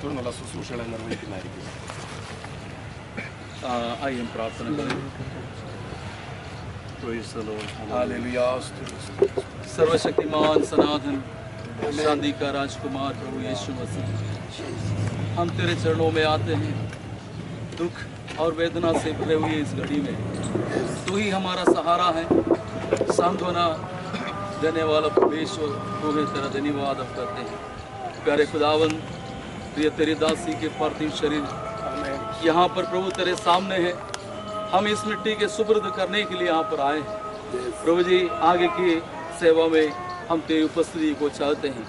തുടർന്നുള്ള ശുശ്രൂഷകളെ നിർവഹിക്കുന്നതായിരിക്കും. आइए प्रार्थना करें. हालेलुया. सर्वशक्तिमान सनातन शांति का राजकुमार प्रभु यीशु मसीह, हम तेरे चरणों में आते हैं दुख और वेदना से भरे हुए इस घड़ी में. तू ही हमारा सहारा है, सांत्वना देने वाला परमेश्वर, तुम्हें तेरा धन्यवाद अब करते हैं. प्यारे खुदावन, प्रिय तेरी दासी के पार्थिव शरीर यहाँ पर प्रभु तेरे सामने है. हम इस मिट्टी के सुपुर्द करने के लिए यहाँ पर आए हैं. प्रभु जी, आगे की सेवा में हम तेरी उपस्थिति को चाहते हैं.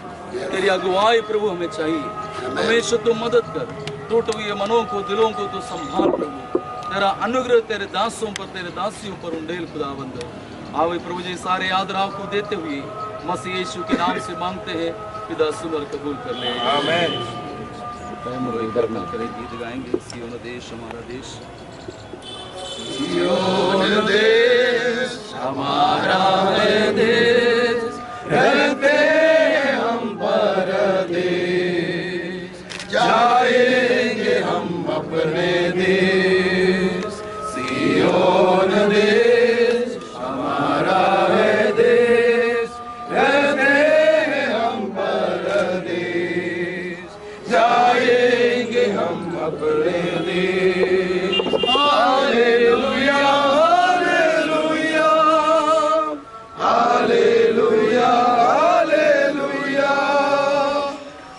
तेरी अगुवाई प्रभु हमें चाहिए. हमेशा तू मदद कर, टूटे हुए मनों को, दिलों को तू संभाल प्रभु. तेरा अनुग्रह तेरे दासों पर, तेरे दासियों पर उंडेल खुदाबंद. आवे प्रभु जी, सारे आदराव को देते हुए मसीह यीशु के नाम से मांगते हैं, पिता सुन और कबूल कर ले. आमीन. इधर मिलकर गीत गाएंगे. सियोन देश हमारा देश, सियोन देश हमारा है देश, रहते हम परदेश, जाएंगे हम अपने देश. सियोन देश हमारा है देश, रहते हम परदेश, जाएंगे हम अपने देश. Hallelujah hallelujah hallelujah hallelujah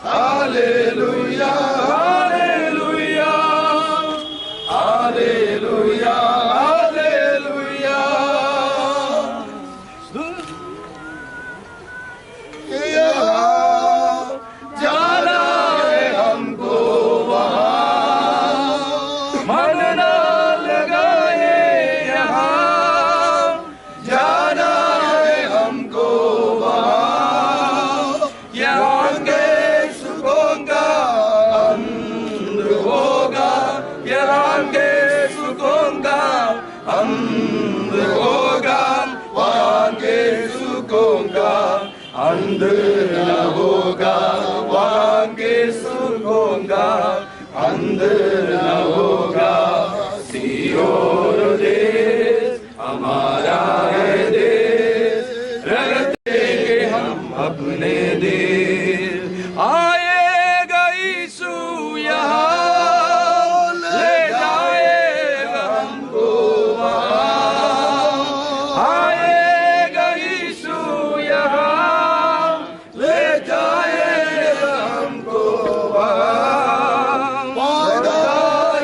hallelujah hallelujah hallelujah hallelujah. जाना है हमको वहाँ, मन ना लगाए यहाँ. जाना है हमको वहाँ, यहाँ के सुखों का अंत होगा. यहाँ के सुखों का अंत होगा, वहाँ के सुखों का अंत न होगा. वहाँ के सुखों का अंत न होगा. सियोन देश हमारा है देश, रहते हम अपने देश. आएगा यीशु यहाँ, ले जाएगा हमको वहाँ. आएगा यीशु यहाँ, ले जाएगा हमको वहाँ. वादा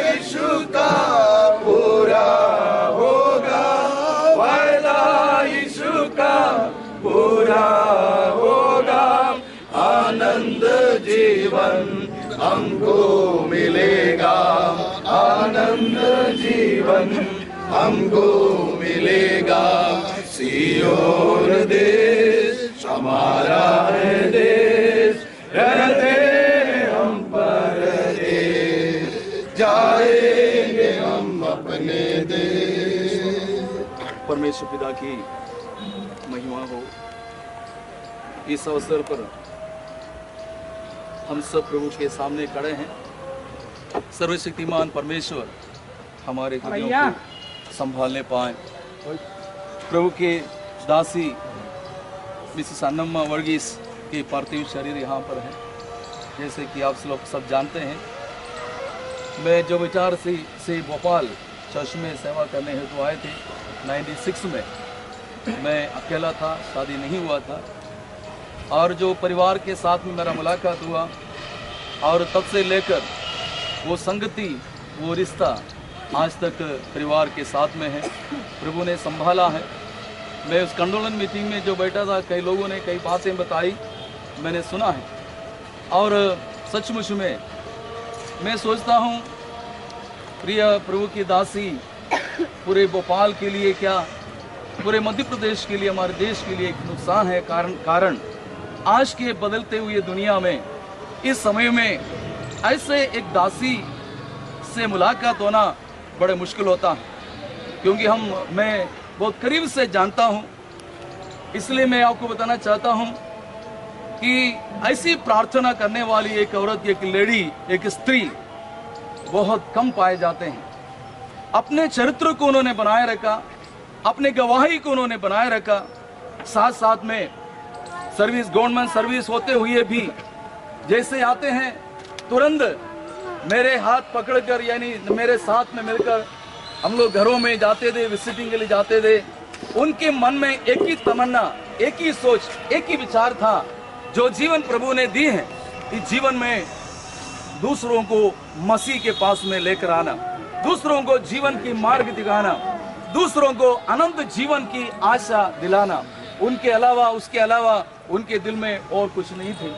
यीशु का पूरा होगा, वादा यीशु का पूरा होगा. आनंद जीवन हमको मिलेगा, आनंद जीवन हमको मिलेगा. सियोन देश हमारा है देश, रहते हम परदेश, जाएंगे हम अपने देश. परमेश्वर पिता की महिमा हो। इस अवसर पर हम सब प्रभु के सामने खड़े हैं। सर्वशक्तिमान परमेश्वर हमारे हृदयों को संभालने पाए। प्रभु के दासी मिसेस अन्नम्मा वर्गीस के पार्थिव शरीर यहाँ पर है। जैसे कि आप लोग सब जानते हैं, मैं जो विचार से भोपाल चर्च में सेवा करने हेतु आए थे 96 में, मैं अकेला था, शादी नहीं हुआ था, और जो परिवार के साथ में मेरा मुलाकात हुआ और तब से लेकर वो संगति, वो रिश्ता आज तक परिवार के साथ में है। प्रभु ने संभाला है। मैं उस कंडोलन मीटिंग में जो बैठा था, कई लोगों ने कई बातें बताई, मैंने सुना है, और सचमुच में मैं सोचता हूँ प्रिय प्रभु की दासी पूरे भोपाल के लिए, क्या पूरे मध्य प्रदेश के लिए, हमारे देश के लिए एक नुकसान है। कारण आज के बदलते हुए दुनिया में इस समय में ऐसे एक दासी से मुलाकात होना बड़े मुश्किल होता है, क्योंकि मैं बहुत करीब से जानता हूँ। इसलिए मैं आपको बताना चाहता हूँ कि ऐसी प्रार्थना करने वाली एक औरत, एक लेडी, एक स्त्री बहुत कम पाए जाते हैं। अपने चरित्र को उन्होंने बनाए रखा, अपने गवाही को उन्होंने बनाए रखा, साथ साथ में सर्विस, गवर्नमेंट सर्विस होते हुए भी जैसे आते हैं तुरंत मेरे हाथ पकड़कर, यानी मेरे साथ में मिलकर हम लोग घरों में जाते थे, विजिटिंग के लिए जाते थे। उनके मन में एक ही तमन्ना, एक ही सोच, एक ही विचार था, जो जीवन प्रभु ने दी है इस जीवन में दूसरों को मसीह के पास में लेकर आना, दूसरों को जीवन की मार्ग दिखाना, दूसरों को अनंत जीवन की आशा दिलाना। उनके अलावा, उसके अलावा उनके दिल में और कुछ नहीं थे।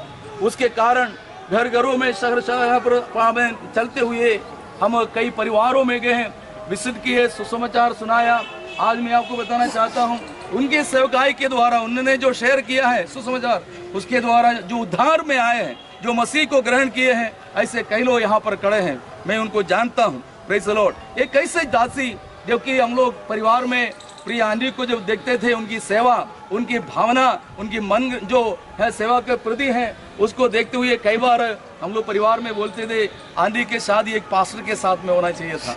उसके कारण घर घरों में, शहर शहर पर चलते हुए हम कई परिवारों में गए हैं, विजिट किए, सुसमाचार सुनाया। आज मैं आपको बताना चाहता हूँ, उनके सेवकाई के द्वारा उन्होंने जो शेयर किया है सुसमाचार, उसके द्वारा जो उद्धार में आए हैं, जो मसीह को ग्रहण किए हैं, ऐसे कई लोग यहाँ पर खड़े हैं। मैं उनको जानता हूँ। Praise the Lord. एक ऐसे दासी, जबकि हम लोग परिवार में प्रिय आंधी को जब देखते थे, उनकी सेवा, उनकी भावना, उनकी मन जो है सेवा के प्रति है, उसको देखते हुए कई बार हम लोग परिवार में बोलते थे, आंधी की शादी एक पास्टर के साथ में होना चाहिए था।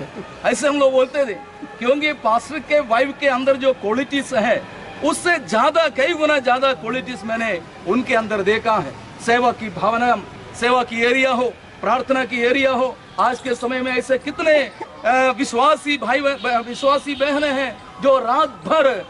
ऐसे हम लोग बोलते थे, क्योंकि पास्टर के वाइफ के अंदर जो क्वालिटीज है, उससे ज्यादा, कई गुना ज्यादा क्वालिटीज मैंने उनके अंदर देखा है। सेवा की भावना, सेवा की एरिया हो, प्रार्थना की एरिया हो। आज के समय में ऐसे कितने विश्वासी भाई, विश्वासी बहनें हैं जो रात भर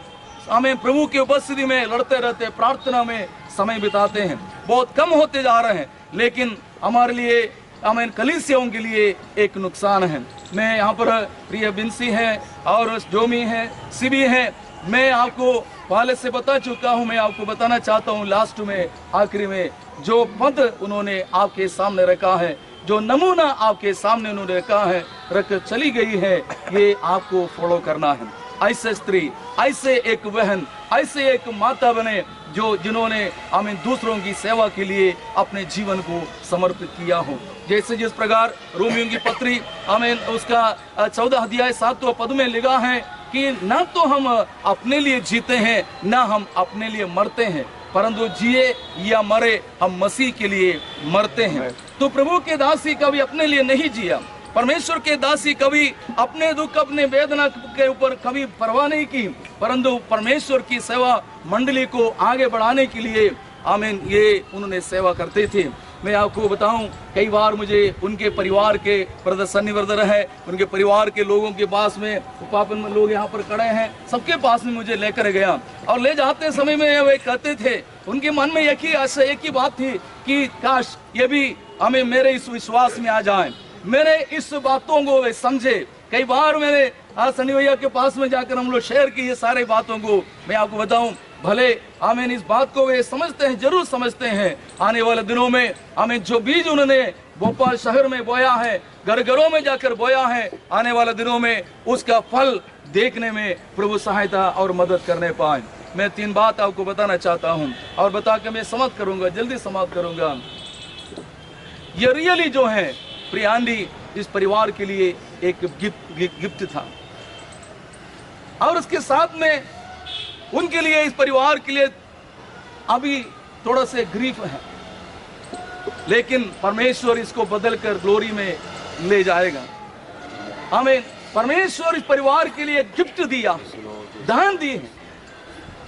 हमें प्रभु की उपस्थिति में लड़ते रहते, प्रार्थना में समय बिताते हैं। बहुत कम होते जा रहे हैं, लेकिन हमारे लिए, हमें कलीसियाओं के लिए एक नुकसान है। मैं यहाँ पर प्रिय बिंसी है और जोमी है, सिबी है, मैं आपको पहले से बता चुका हूँ। मैं आपको बताना चाहता हूँ लास्ट में, आखिरी में, जो पद उन्होंने आपके सामने रखा है, जो नमूना आपके सामने उन्होंने रखा है, रख चली गई है, ये आपको फॉलो करना है। ऐसे स्त्री, ऐसे एक बहन, ऐसे एक माता बने जिन्होंने हमें दूसरों की सेवा के लिए अपने जीवन को समर्पित किया हो। जैसे जिस प्रकार रोमियों की पत्री हमें उसका 14 अध्याय 7वां पद में लिखा है कि ना तो हम अपने लिए जीते हैं, ना हम अपने लिए मरते हैं, परंतु जिए या मरे हम मसीह के लिए मरते हैं। तो प्रभु के दासी कभी अपने लिए नहीं जिया, परमेश्वर के दासी कभी अपने दुख, अपने वेदना के ऊपर कभी परवाह नहीं की, परंतु परमेश्वर की सेवा मंडली को आगे बढ़ाने के लिए आमीन, ये उन्होंने सेवा करते थे। मैं आपको बताऊं, कई बार मुझे उनके परिवार के प्रदर्शनी वर्दर है, उनके परिवार के लोगों के पास में, पापन में लोग यहाँ पर खड़े हैं, सबके पास में मुझे लेकर गया, और ले जाते समय में वे कहते थे, उनके मन में एक ही आशा, एक ही बात थी कि काश ये भी हमें मेरे इस विश्वास में आ जाए, मेरे इस बातों को वे समझे। कई बार मैंने सनी भैया के पास में जाकर हम लोग शेयर की ये सारे बातों को। मैं आपको बताऊं, भले हमें इस बात को वे समझते हैं, जरूर समझते हैं, आने वाले दिनों में हमें जो बीज उन्होंने भोपाल शहर में बोया है, घर घरों में जाकर बोया है, आने वाले दिनों में उसका फल देखने में प्रभु सहायता और मदद करने पाए। मैं 3 बात आपको बताना चाहता हूं और बता के मैं समाप्त करूंगा, जल्दी समाप्त करूंगा। ये रियली जो है प्रियांडी इस परिवार के लिए एक गिफ्ट था, और उसके साथ में उनके लिए, इस परिवार के लिए अभी थोड़ा से ग्रीफ है, लेकिन परमेश्वर इसको बदलकर ग्लोरी में ले जाएगा। हमें परमेश्वर इस परिवार के लिए गिफ्ट दिया, दान दिए हैं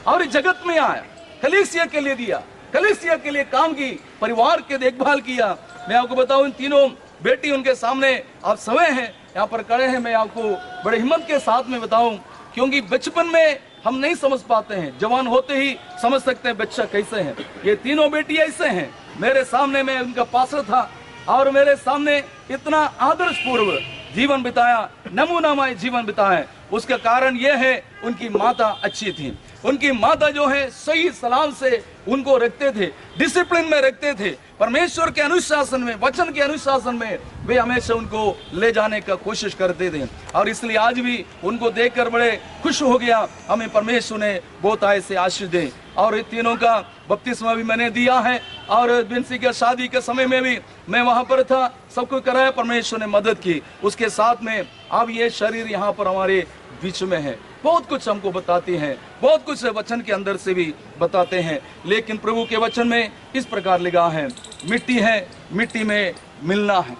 और इस जगत में आया, कलीसिया के लिए दिया, कलीसिया के लिए काम की, परिवार के देखभाल किया। मैं आपको बताऊं, इन तीनों बेटी उनके सामने आप समय हैं, यहाँ पर खड़े हैं। मैं आपको बड़े हिम्मत के साथ में बताऊं, क्योंकि बचपन में हम नहीं समझ पाते हैं, जवान होते ही समझ सकते हैं बच्चा कैसे है। ये तीनों बेटी ऐसे हैं। मेरे सामने मैं उनका पास्टर था और मेरे सामने इतना आदर्श पूर्व जीवन बिताया, नमूनामय जीवन बिताया। उसका कारण यह है उनकी माता अच्छी थी। उनकी माता जो है सही सलाम से उनको रखते थे, डिसिप्लिन में रखते थे, परमेश्वर के अनुशासन में, वचन के अनुशासन में वे हमेशा उनको ले जाने का कोशिश करते थे। और इसलिए आज भी उनको देखकर बड़े खुश हो गया। हमें परमेश्वर ने बहुत ऐसे आशीष दे। और इन तीनों का बपतिस्मा भी मैंने दिया है और बिन्सी के शादी के समय में भी मैं वहां पर था, सब कुछ कराया, परमेश्वर ने मदद की। उसके साथ में अब ये शरीर यहाँ पर हमारे बीच में है, बहुत कुछ हमको बताते हैं, बहुत कुछ वचन के अंदर से भी बताते हैं। लेकिन प्रभु के वचन में इस प्रकार लिखा है, मिट्टी है, मिट्टी में मिलना है।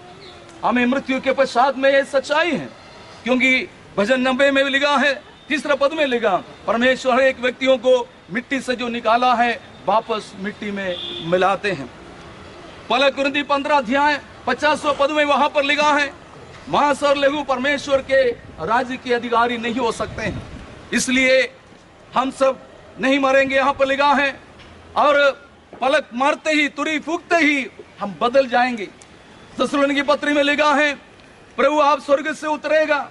हमें मृत्यु के पश्चात में ये सच्चाई है, क्योंकि भजन 90 में भी लिखा है, 3 पद में लिखा, परमेश्वर एक व्यक्तियों को मिट्टी से जो निकाला है वापस मिट्टी में मिलाते हैं। पहला कुरिन्थी 15 अध्याय 50 पद में वहां पर लिखा है, मांस और लहू परमेश्वर के राज्य के अधिकारी नहीं हो सकते हैं, इसलिए हम सब नहीं मरेंगे। यहाँ पर लिखा है, और पलक मारते ही, तुरही फूंकते ही हम बदल जाएंगे। थिस्सलुनीकी पत्री में लिखा है, प्रभु आप स्वर्ग से उतरेगा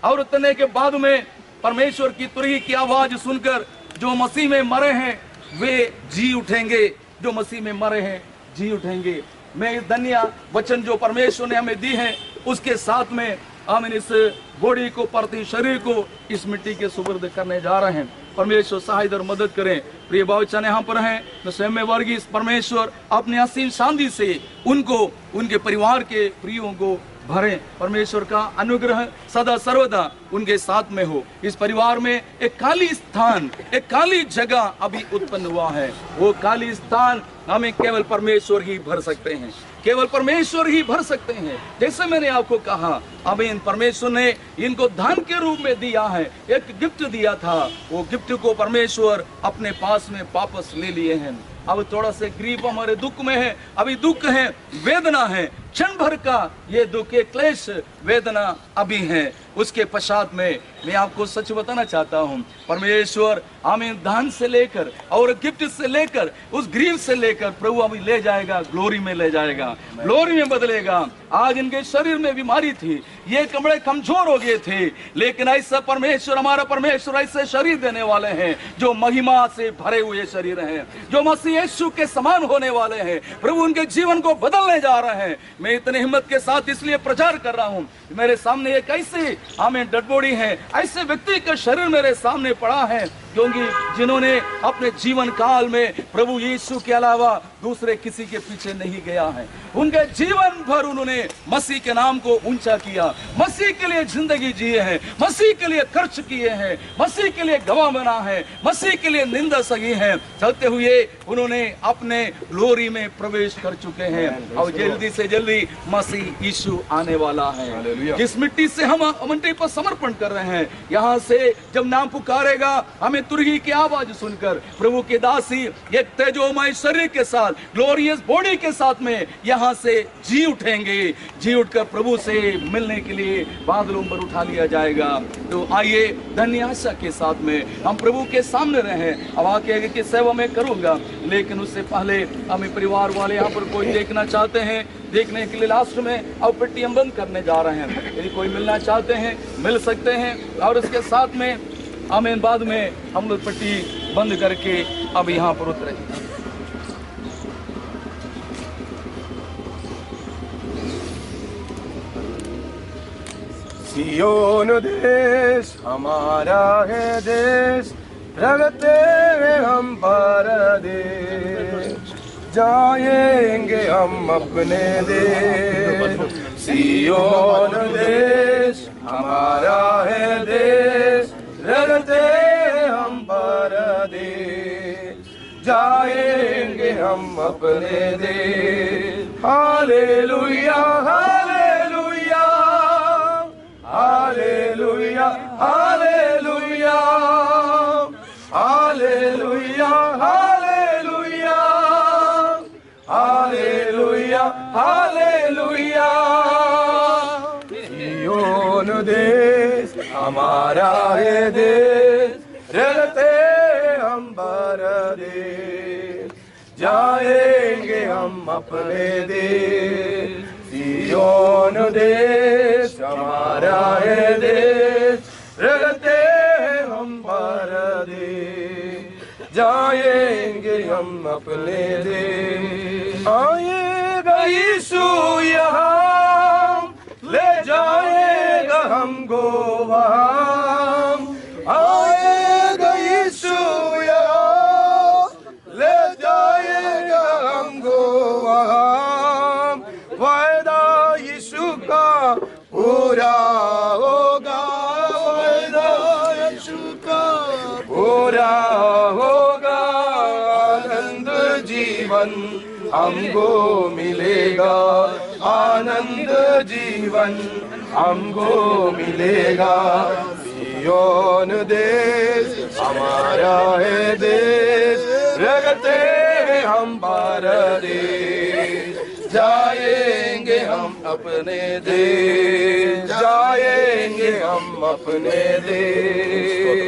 और उतरने के बाद में परमेश्वर की तुरही की आवाज सुनकर जो मसीह में मरे हैं वे जी उठेंगे, जो मसीह में मरे हैं जी उठेंगे। मैं इस धन्य वचन जो परमेश्वर ने हमें दी है उसके साथ में हम इस बॉडी को, पार्थिव शरीर को इस मिट्टी के सुपुर्द करने जा रहे हैं। परमेश्वर सहायता और मदद करें। प्रिय बाबूचन यहाँ पर हैं, तो स्वयं वर्गीय परमेश्वर अपने असीम शांति से उनको, उनके परिवार के प्रियों को भरें। परमेश्वर का अनुग्रह सदा सर्वदा उनके साथ में हो। इस परिवार में एक खाली स्थान, एक खाली जगह अभी उत्पन्न हुआ है। वो खाली स्थान हमें केवल परमेश्वर ही भर सकते हैं, केवल परमेश्वर ही भर सकते हैं। जैसे मैंने आपको कहा, अब इन परमेश्वर ने इनको दान के रूप में दिया है, एक गिफ्ट दिया था, वो गिफ्ट को परमेश्वर अपने पास में वापस ले लिए हैं। अब थोड़ा से ग्रीफ हमारे दुख में है, अभी दुख है, वेदना है, क्षण भर का ये दुख, ये क्लेश वेदना अभी है। उसके पश्चात में मैं आपको सच बताना चाहता हूँ, परमेश्वर हमें दान से लेकर और गिफ्ट से लेकर, उस ग्रीफ से लेकर प्रभु हमें ले जाएगा, ग्लोरी में ले जाएगा, ग्लोरी में बदलेगा। आज इनके शरीर में बीमारी थी, ये कमरे कमजोर हो गए थे, लेकिन ऐसा परमेश्वर, हमारा परमेश्वर ऐसे शरीर देने वाले हैं जो महिमा से भरे हुए शरीर हैं, जो मसीह यीशु के समान होने वाले हैं। प्रभु उनके जीवन को बदलने जा रहे हैं। मैं इतने हिम्मत के साथ इसलिए प्रचार कर रहा हूँ, मेरे सामने एक ऐसे हमें डेड बॉडी है, ऐसे व्यक्ति का शरीर मेरे सामने पड़ा है, क्योंकि जिन्होंने अपने जीवन काल में प्रभु यीशु के अलावा दूसरे किसी के पीछे नहीं गया है। उनके जीवन भर उन्होंने मसीह के नाम को ऊंचा किया, मसीह के लिए जिंदगी जिए हैं, मसीह के लिए खर्च किए हैं, मसीह के लिए गवाह बना है, मसीह के लिए निंदा सही है। चलते हुए उन्होंने अपने ग्लोरी में प्रवेश कर चुके हैं और जल्दी से जल्दी मसीह यीशु आने वाला है। जिस मिट्टी से हम मिट्टी पर समर्पण कर रहे हैं, यहाँ से जब नाम पुकारेगा, हमें तुरही की आवाज सुनकर प्रभु के दासी एक तेजोमय शरीर के साथ, ग्लोरियस बॉडी के साथ में यहाँ से जी उठेंगे। जी उठकर प्रभु से मिलने के लिए बादलों पर उठा लिया जाएगा। तो आइए धन्य आशा के साथ में हम प्रभु के सामने रहें। अब आके आगे की सेवा में करूंगा, लेकिन उससे पहले हमें परिवार वाले यहाँ पर कोई देखना चाहते हैं, देखने के लिए लास्ट में अब पेटी हम बंद करने जा रहे हैं। यदि कोई मिलना चाहते हैं मिल सकते हैं, और इसके साथ में हमें बाद में हम लोग पट्टी बंद करके अब यहाँ पर उतरे। सियोन देश हमारा है देश, रगते हैं हम परदेश, जाएंगे हम अपने देश। सियोन देश हमारा है देश, रगते हैं हम परदेश, हम अपने देश। Hallelujah hallelujah hallelujah hallelujah hallelujah hallelujah hallelujah hallelujah. सिय्योन देश हमारा है देश, रहते हम देश, जाएंगे हम अपने देश। सिय्योन देश हमारा है देश, रहते हैं हम देश, जाएंगे हम अपने देश। आएगा यीशु यहाँ, ले जाएगा हमको वहाँ। आएगा यीशु यहाँ, ले जाएगा हमको वहाँ। वायदा यीशु का पूरा होगा, वायदा यीशु का पूरा होगा। आनंद जीवन हमको मिलेगा, आनंद जीवन हमको मिलेगा। सिय्योन देश हमारा है देश, रहते हैं हम देश, जाएंगे हम अपने देश, जाएंगे हम अपने देश।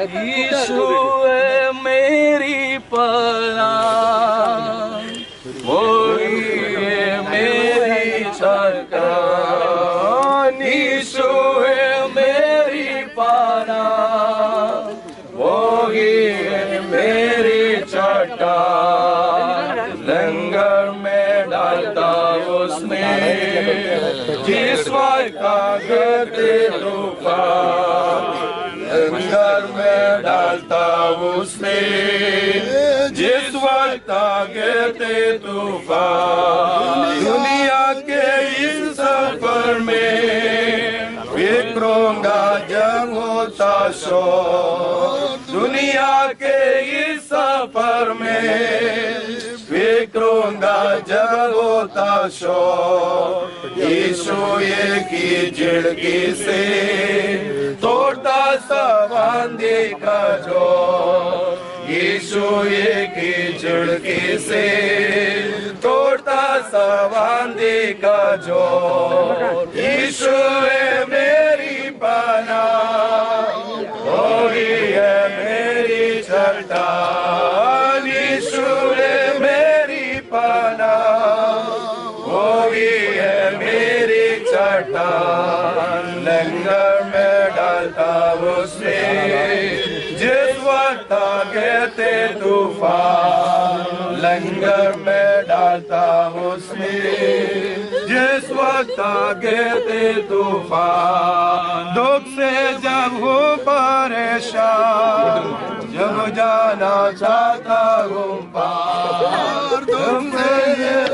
यीशु है मेरी पनाह, वही है मेरी चट्टान। यीशु है मेरी पनाह, वही है मेरी चट्टान। लंगर में डालता उसमें, जिस वक्त आगे तूफान। लंगर में डालता उसमें, जिस वक्त आगे तूफान। दुनिया के इस सफर में फिक्रोंगा जब होता शोर। दुनिया के इस सफर में फिक्रोंगा जब होता शोर। यीशु एक ही झिड़की से तोड़ता सवांदे का जोर। यीशु एक ही झिड़की से तोड़ता सवांदे का जोर। यीशु है मेरी पनाह, वही है मेरी चट्टान। यीशु है मेरी पनाह, वही है मेरी चट्टान। लंगर में डालता उसमें, जिस वक्त आगे तूफान। लंगर में डालता उसमें, जिस वक्त आगे तूफान। दुख से जब हो परेशान, जब जाना चाहता हूँ पार। दुख से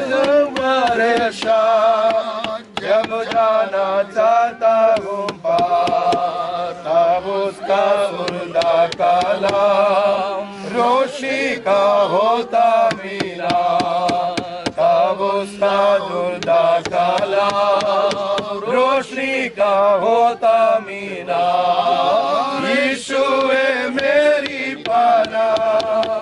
जब परेशान, जब जाना चाहता हूँ पार। तब उसका मुर्दा काला रोशनी का होता मिला। तब उसका मुर्दा काला रोशनी का होता मिला। यीशु है मेरी पनाह,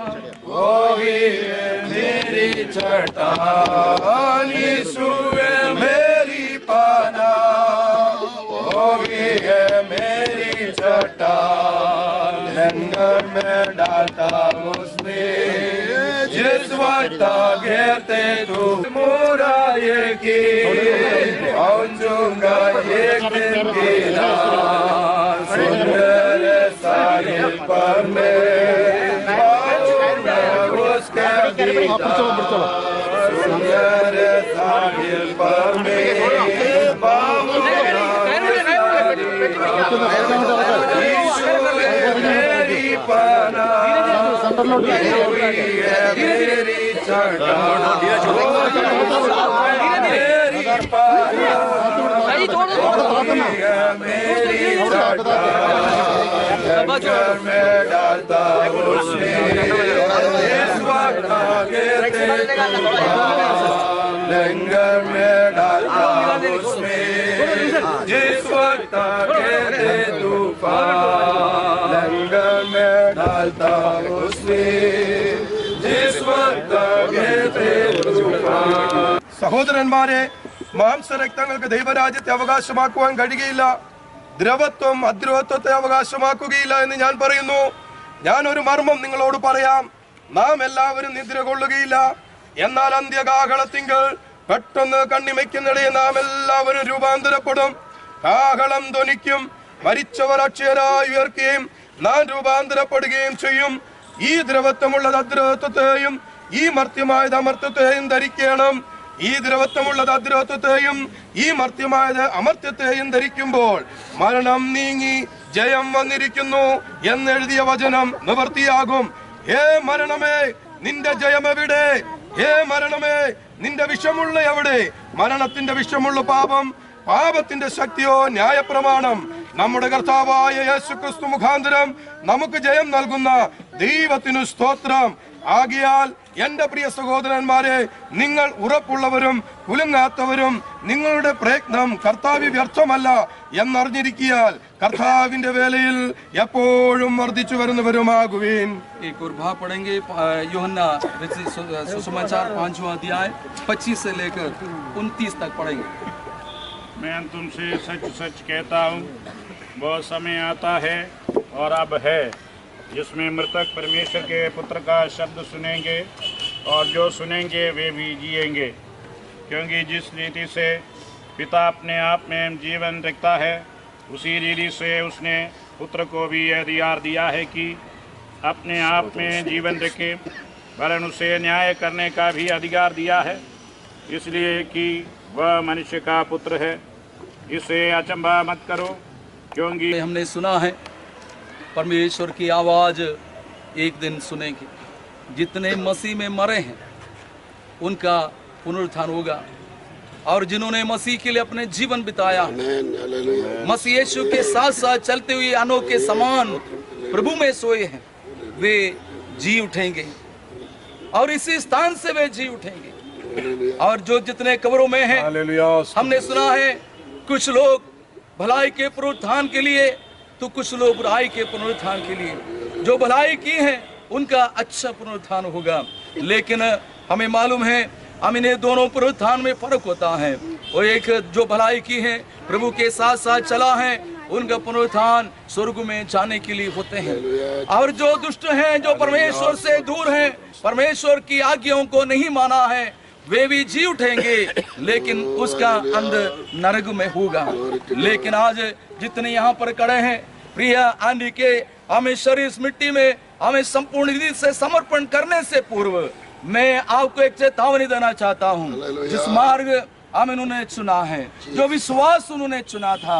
वही है मेरी चट्टान। यीशु है मेरी पनाह, वही है मेरी चट्टान। लंगर में डालता उसमें, जिस वक्त घेरते तू मोरा ये की पहुंचूंगा एक दिन की रात। सुंदर साहिल पर मैं उसका दीदार। मेरे साहिल पर में बाबू मेरी पाना मेरी चढ़ा मेरी चढ़ा लंगर में डालता उसमें इस वक्त आगे लंगर में डालता उसमें जिस वक्त आगे तूफान लंगर में डालता उसमें जिस वक्त आगे तूफान സഹോദരന്മാരെ മാംസരക്തങ്ങൾക്ക് ദൈവരാജ്യത്തെ അവകാശമാക്കുവാൻ കഴിയുകയില്ല ദ്രവത്വം അദ്രവത്വത്തെ അവകാശമാക്കുകയില്ല എന്ന് ഞാൻ പറയുന്നു ഞാൻ ഒരു മർമ്മം നിങ്ങളോട് പറയാം നാം എല്ലാവരും നിദ്ര കൊള്ളുകയില്ല എന്നാൽ അന്ത്യകാഹളത്തിങ്കൽ പെട്ടെന്ന് കണ്ണിമയ്ക്കുന്നിടയെ നാം എല്ലാവരും രൂപാന്തരപ്പെടും കാഹളം ധ്വനിക്കും മരിച്ചവർ അക്ഷയരായി ഉയർക്കുകയും നാം രൂപാന്തരപ്പെടുകയും ചെയ്യും ഈ ദ്രവത്വമുള്ളത് അദ്രവത്വത്തെയും ഈ മർത്യമായത് അമർത്യത്തെയും ധരിക്കണം ഈ ദ്രവത്വമുള്ളത് അദ്രവത്വത്തെയും ഈ മർത്യമായത് അമർത്യത്തെയും ധരിക്കുമ്പോൾ മരണം നീങ്ങി ജയം വന്നിരിക്കുന്നു എന്നെഴുതിയ വചനം നിവർത്തിയാകും ഹേ മരണമേ നിന്റെ ജയം എവിടെ ഹേ മരണമേ നിന്റെ വിഷമുള്ള എവിടെ മരണത്തിന്റെ വിഷമുള്ള പാപം പാപത്തിന്റെ ശക്തിയോ ന്യായപ്രമാണം നമ്മുടെ കർത്താവായ യേശുക്രിസ്തു മുഖാന്തരം നമുക്ക് ജയം നൽകുന്ന ദൈവത്തിനു സ്തോത്രം ആകയാൽ എന്റെ പ്രിയ സഹോദരന്മാരെ നിങ്ങൾ ഉറപ്പുള്ളവരും കുലുങ്ങാത്തവരും നിങ്ങളുടെ പ്രയത്നം കർത്താവ് വ്യർത്ഥമല്ല എന്നറിഞ്ഞിരിക്കിയാൽ കർത്താവിന്റെ വേലയിൽ എപ്പോഴും വർദ്ധിച്ചു വരുന്നവരുമാകുവീൻ एक और भाग पढ़ेंगे यूहन्ना सुसमाचार 5वां अध्याय 25 से लेकर 29 तक पढ़ेंगे। मैं तुमसे सच सच कहता हूँ वो समय आता है और अब है जिसमें मृतक परमेश्वर के पुत्र का शब्द सुनेंगे और जो सुनेंगे वे भी जिएंगे क्योंकि जिस रीति से पिता अपने आप में जीवन रखता है उसी रीति से उसने पुत्र को भी यह अधिकार दिया है कि अपने आप में जीवन रखे वरन उसे न्याय करने का भी अधिकार दिया है इसलिए कि वह मनुष्य का पुत्र है इसे अचंभा मत करो क्योंकि हमने सुना है परमेश्वर की आवाज़ एक दिन सुनेंगे जितने मसीह में मरे हैं उनका पुनरुत्थान होगा और जिन्होंने मसीह के लिए अपने जीवन बिताया मसीह यीशु के साथ साथ चलते हुए अनोखे समान प्रभु में सोए हैं वे जी उठेंगे और इसी स्थान से वे जी उठेंगे और जो जितने कब्रों में हैं हमने सुना है कुछ लोग भलाई के पुनरुत्थान के लिए तो कुछ लोग बुराई के पुनरुत्थान के लिए जो भलाई की है उनका अच्छा पुनरुत्थान होगा लेकिन हमें मालूम है हम इन्हें दोनों पुनरुत्थान में फर्क होता है और एक जो भलाई की है प्रभु के साथ साथ चला है उनका पुनरुत्थान स्वर्ग में जाने के लिए होते हैं और जो दुष्ट हैं जो परमेश्वर से दूर हैं परमेश्वर की आज्ञाओं को नहीं माना है वे भी जी उठेंगे लेकिन उसका अंत नरक में होगा लेकिन आज जितने यहाँ पर खड़े हैं प्रिय आंधी के हमें शरीर इस मिट्टी में हमें संपूर्ण रीति से समर्पण करने से पूर्व मैं आपको एक चेतावनी देना चाहता हूँ जिस मार्ग हमें उन्होंने चुना है जो विश्वास उन्होंने चुना था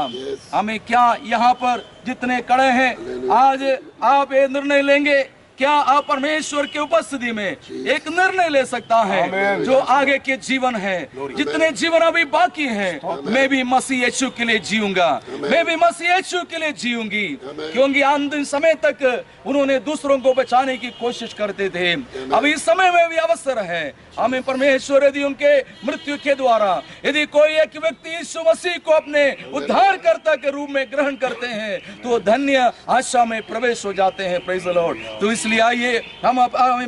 हमें क्या यहाँ पर जितने खड़े हैं आज आप ये निर्णय लेंगे क्या आप परमेश्वर की उपस्थिति में एक निर्णय ले सकता है जो आगे के जीवन है जितने जीवन अभी बाकी हैं मैं भी मसीह यीशु के लिए जीऊंगा मैं भी मसीह यीशु के लिए जीऊंगी क्योंकि अंतिम समय तक उन्होंने दूसरों को बचाने की कोशिश करते थे अभी इस समय में भी अवसर है हमें परमेश्वर यदि उनके मृत्यु के द्वारा यदि कोई एक व्यक्ति यीशु मसीह को अपने उद्धारकर्ता के रूप में ग्रहण करते हैं तो धन्य आशा में प्रवेश हो जाते हैं प्रेज़ द लॉर्ड तो इसलिए आइए हम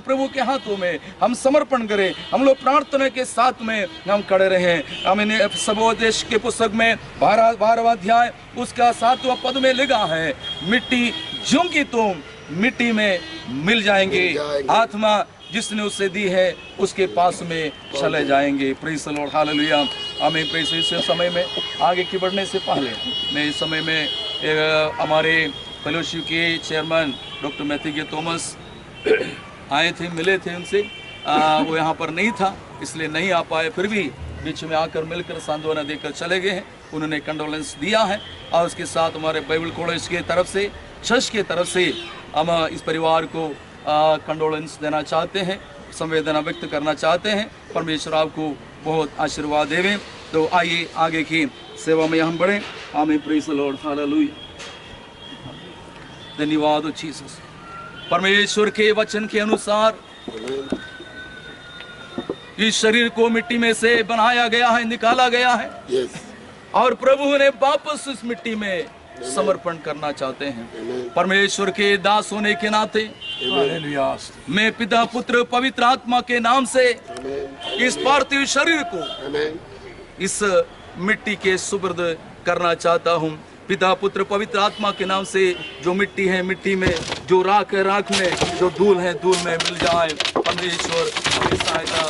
प्रभु के हाथों में हम समर्पण करें हम लोग प्रार्थना के साथ में हम खड़े रहें हमें सबोदेश के पुस्तक में 12वां अध्याय उसका 7वां पद में लिखा है मिट्टी ज्योंकि तुम मिट्टी में मिल जाएंगे आत्मा जिसने उसे दी है उसके पास में चले जाएंगे प्रेज़ द लॉर्ड हालेलुया हमें प्रेज़ इस समय में आगे की बढ़ने से पहले मैं इस समय में हमारे फेलोशिप के चेयरमैन डॉक्टर मैथ्यू के थॉमस आए थे मिले थे उनसे वो यहाँ पर नहीं था, इसलिए नहीं आ पाए, फिर भी बीच में आकर मिलकर सांत्वना देकर चले गए हैं। उन्होंने कंडोलेंस दिया है और उसके साथ हमारे बाइबल कॉलेज के तरफ से, चर्च के तरफ से हम इस परिवार को कंडोलेंस देना चाहते हैं, संवेदना व्यक्त करना चाहते हैं। परमेश्वर आपको बहुत आशीर्वाद देवे। तो आइए आगे की सेवा में हम बढ़ें। आमीन, प्रेज़ द लॉर्ड, हालेलुया। धन्यवाद जीसस। परमेश्वर के वचन के अनुसार इस शरीर को मिट्टी में से बनाया गया है, निकाला गया है और प्रभु ने वापस इस मिट्टी में समर्पण करना चाहते हैं। परमेश्वर के दास होने के नाते मैं पिता, पुत्र, पवित्र आत्मा के नाम से इस पार्थिव शरीर को इस मिट्टी के सुपुर्द करना चाहता हूँ। पिता, पुत्र, पवित्र आत्मा के नाम से जो मिट्टी है, मिट्टी में, जो राख है, राख में, जो धूल है, धूल में मिल जाए। परमेश्वर की सहायता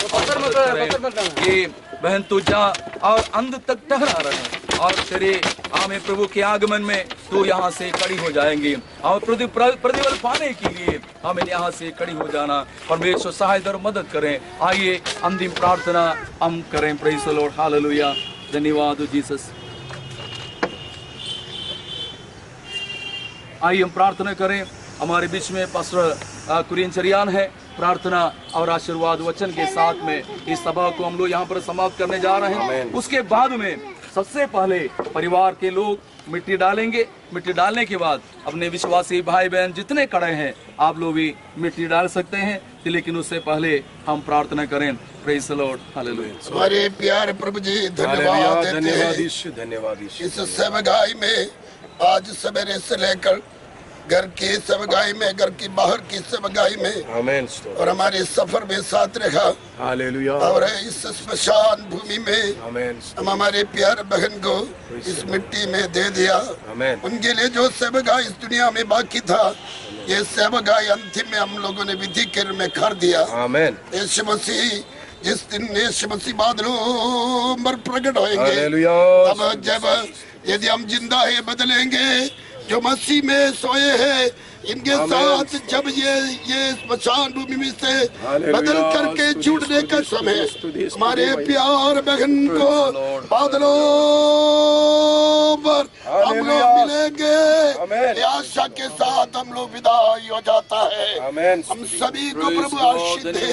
ये बहन तू जा और अंत तक ठहरा रहे और तेरे हमें प्रभु के आगमन में तू यहाँ से खड़ी हो जाएंगे और प्रतिफल पाने के लिए हमें यहाँ से खड़ी हो जाना। परमेश्वर सहायता और मदद करें। आइए अंतिम प्रार्थना हम करें। Praise the Lord, hallelujah. धन्यवाद जीसस। आइए हम प्रार्थना करें। हमारे बीच में पास्टर कुरियन चरियान है। प्रार्थना और आशीर्वाद वचन के साथ में इस सभा को हम लोग यहाँ पर समाप्त करने जा रहे हैं। उसके बाद में सबसे पहले परिवार के लोग मिट्टी डालेंगे। मिट्टी डालने के बाद अपने विश्वासी भाई बहन जितने खड़े हैं आप लोग भी मिट्टी डाल सकते हैं, लेकिन उससे पहले हम प्रार्थना करें। Praise the Lord, hallelujah. हमारे प्यारे प्रभु जी, धन्यवाद धन्यवाद। इस सेवगाई में आज सवेरे से लेकर घर की सेवगाई में, घर की बाहर की सेवगाई में, आमीन, और हमारे सफर में साथ रखा, हालेलुया। और इस स्मशान भूमि में आमीन हम हमारे प्यारे बहन को इस मिट्टी में दे दिया। आमीन। उनके लिए जो सेवगाई इस दुनिया में बाकी था, ये सेवगाई अंतिम में हम लोगों ने विधि के में कर दिया। आमीन। यीशु मसीह जिस दिन यीशु मसीह बादलों पर प्रकट होंगे, तब जब यदि हम जिंदा है बदलेंगे, जो मसीह में सोए हैं इनके साथ जब ये स्मशान भूमि में से बदल करके जुड़ने का समय हमारे प्यार बहन को बादलों पर हम लोग मिलेंगे। आशा के साथ हम लोग विदाई हो जाता है। हम सभी को प्रभु आशीष दे,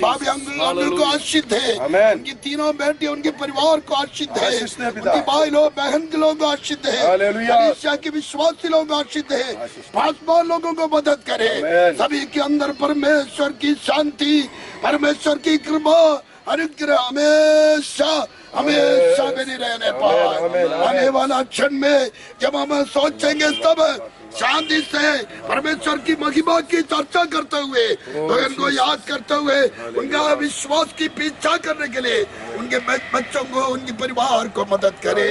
भाभी अंकल को आशीष दे, उनकी तीनों बेटी, उनके परिवार को आशीष दे, उनकी भाई लोग, बहन के लोग आशीष दे, आशा के विश्वासी लोग आशीष दे, पासवान लोगों को मदद करे। सभी के अंदर परमेश्वर की शांति, परमेश्वर की कृपा, अनुग्रह हमेशा हमेशा बनी रहने पाए। आने वाला क्षण में जब हम सोचेंगे तब शांति से परमेश्वर की महिमा की चर्चा करते हुए, तो इनको याद करते हुए, उनका विश्वास की पीछा करने के लिए उनके बच्चों को, उनके परिवार को मदद करे।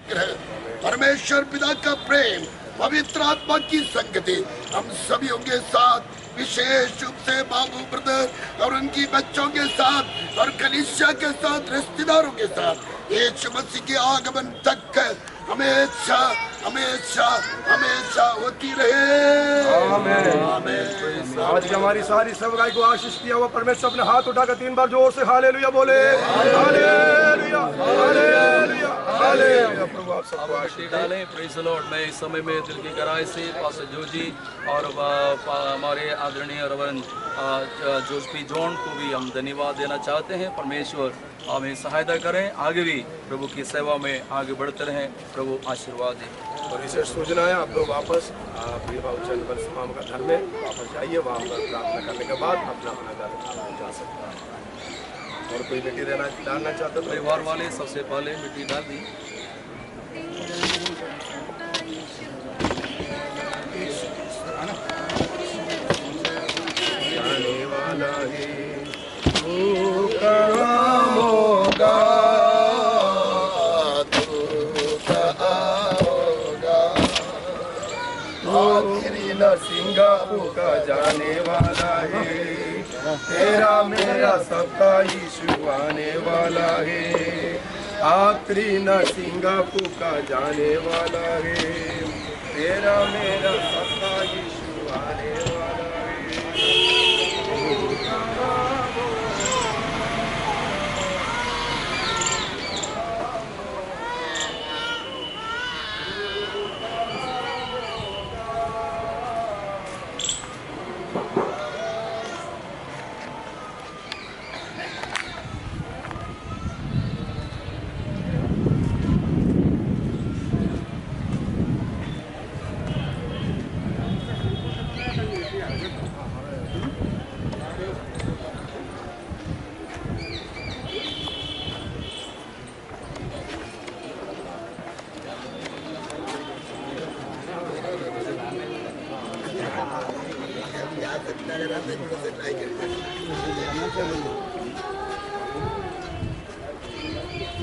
परमेश्वर पिता का प्रेम, पवित्र आत्मा की संगति हम सभी के साथ, विशेष रूप से बाबू ब्रदर और उनकी बच्चों के साथ और कलीसिया के साथ, रिश्तेदारों के साथ यीशु मसीह के आगमन तक हमेशा हमेशा हमेशा होती रहे। आमीन। आज की हमारी सारी सेवकाई को आशीष दिया हुआ परमेश्वर अपने हाथ उठाकर 3 बार जोर से हालेलुया बोले। Hallelujah, hallelujah, hallelujah. प्रभु आप सबको आशीष डालें। Praise the Lord. मैं इस समय में दिल की गहराई से पास्टर जोजी और हमारे आदरणीय रवन जोशपी जॉन को भी हम धन्यवाद देना चाहते हैं। परमेश्वर हमें सहायता करें, आगे भी प्रभु की सेवा में आगे बढ़ते रहें। प्रभु आशीर्वाद दें। और विशेष सूचना है, आप लोग वापस का घर में वापस जाइए। वहाँ पर प्रार्थना करने के बाद अपना घर जा सकता है। और कोई मिट्टी डालना चाहते तो परिवार वाले सबसे पहले मिट्टी डाल दी। जाने वाला है वो कहाँ होगा, आखिरी नरसिंगापुर का जाने वाला है, तेरा मेरा सबका यीशु आने वाला है। आखिरी नरसिंगापुर का जाने वाला है, तेरा मेरा सबका यीशु आने वाला है।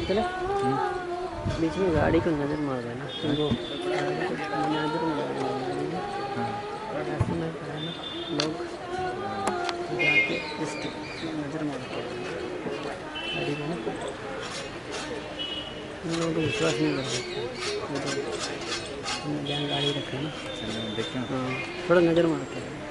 चले बीच में गाड़ी को नजर मार देना तुमको नजर मार देना ऐसे में पड़ा ना लोग जाके नजर मारते हैं गाड़ी में ना उन लोगों को विश्वास नहीं कर सकते ध्यान गाड़ी रखें ना हाँ थोड़ा नजर मारते हैं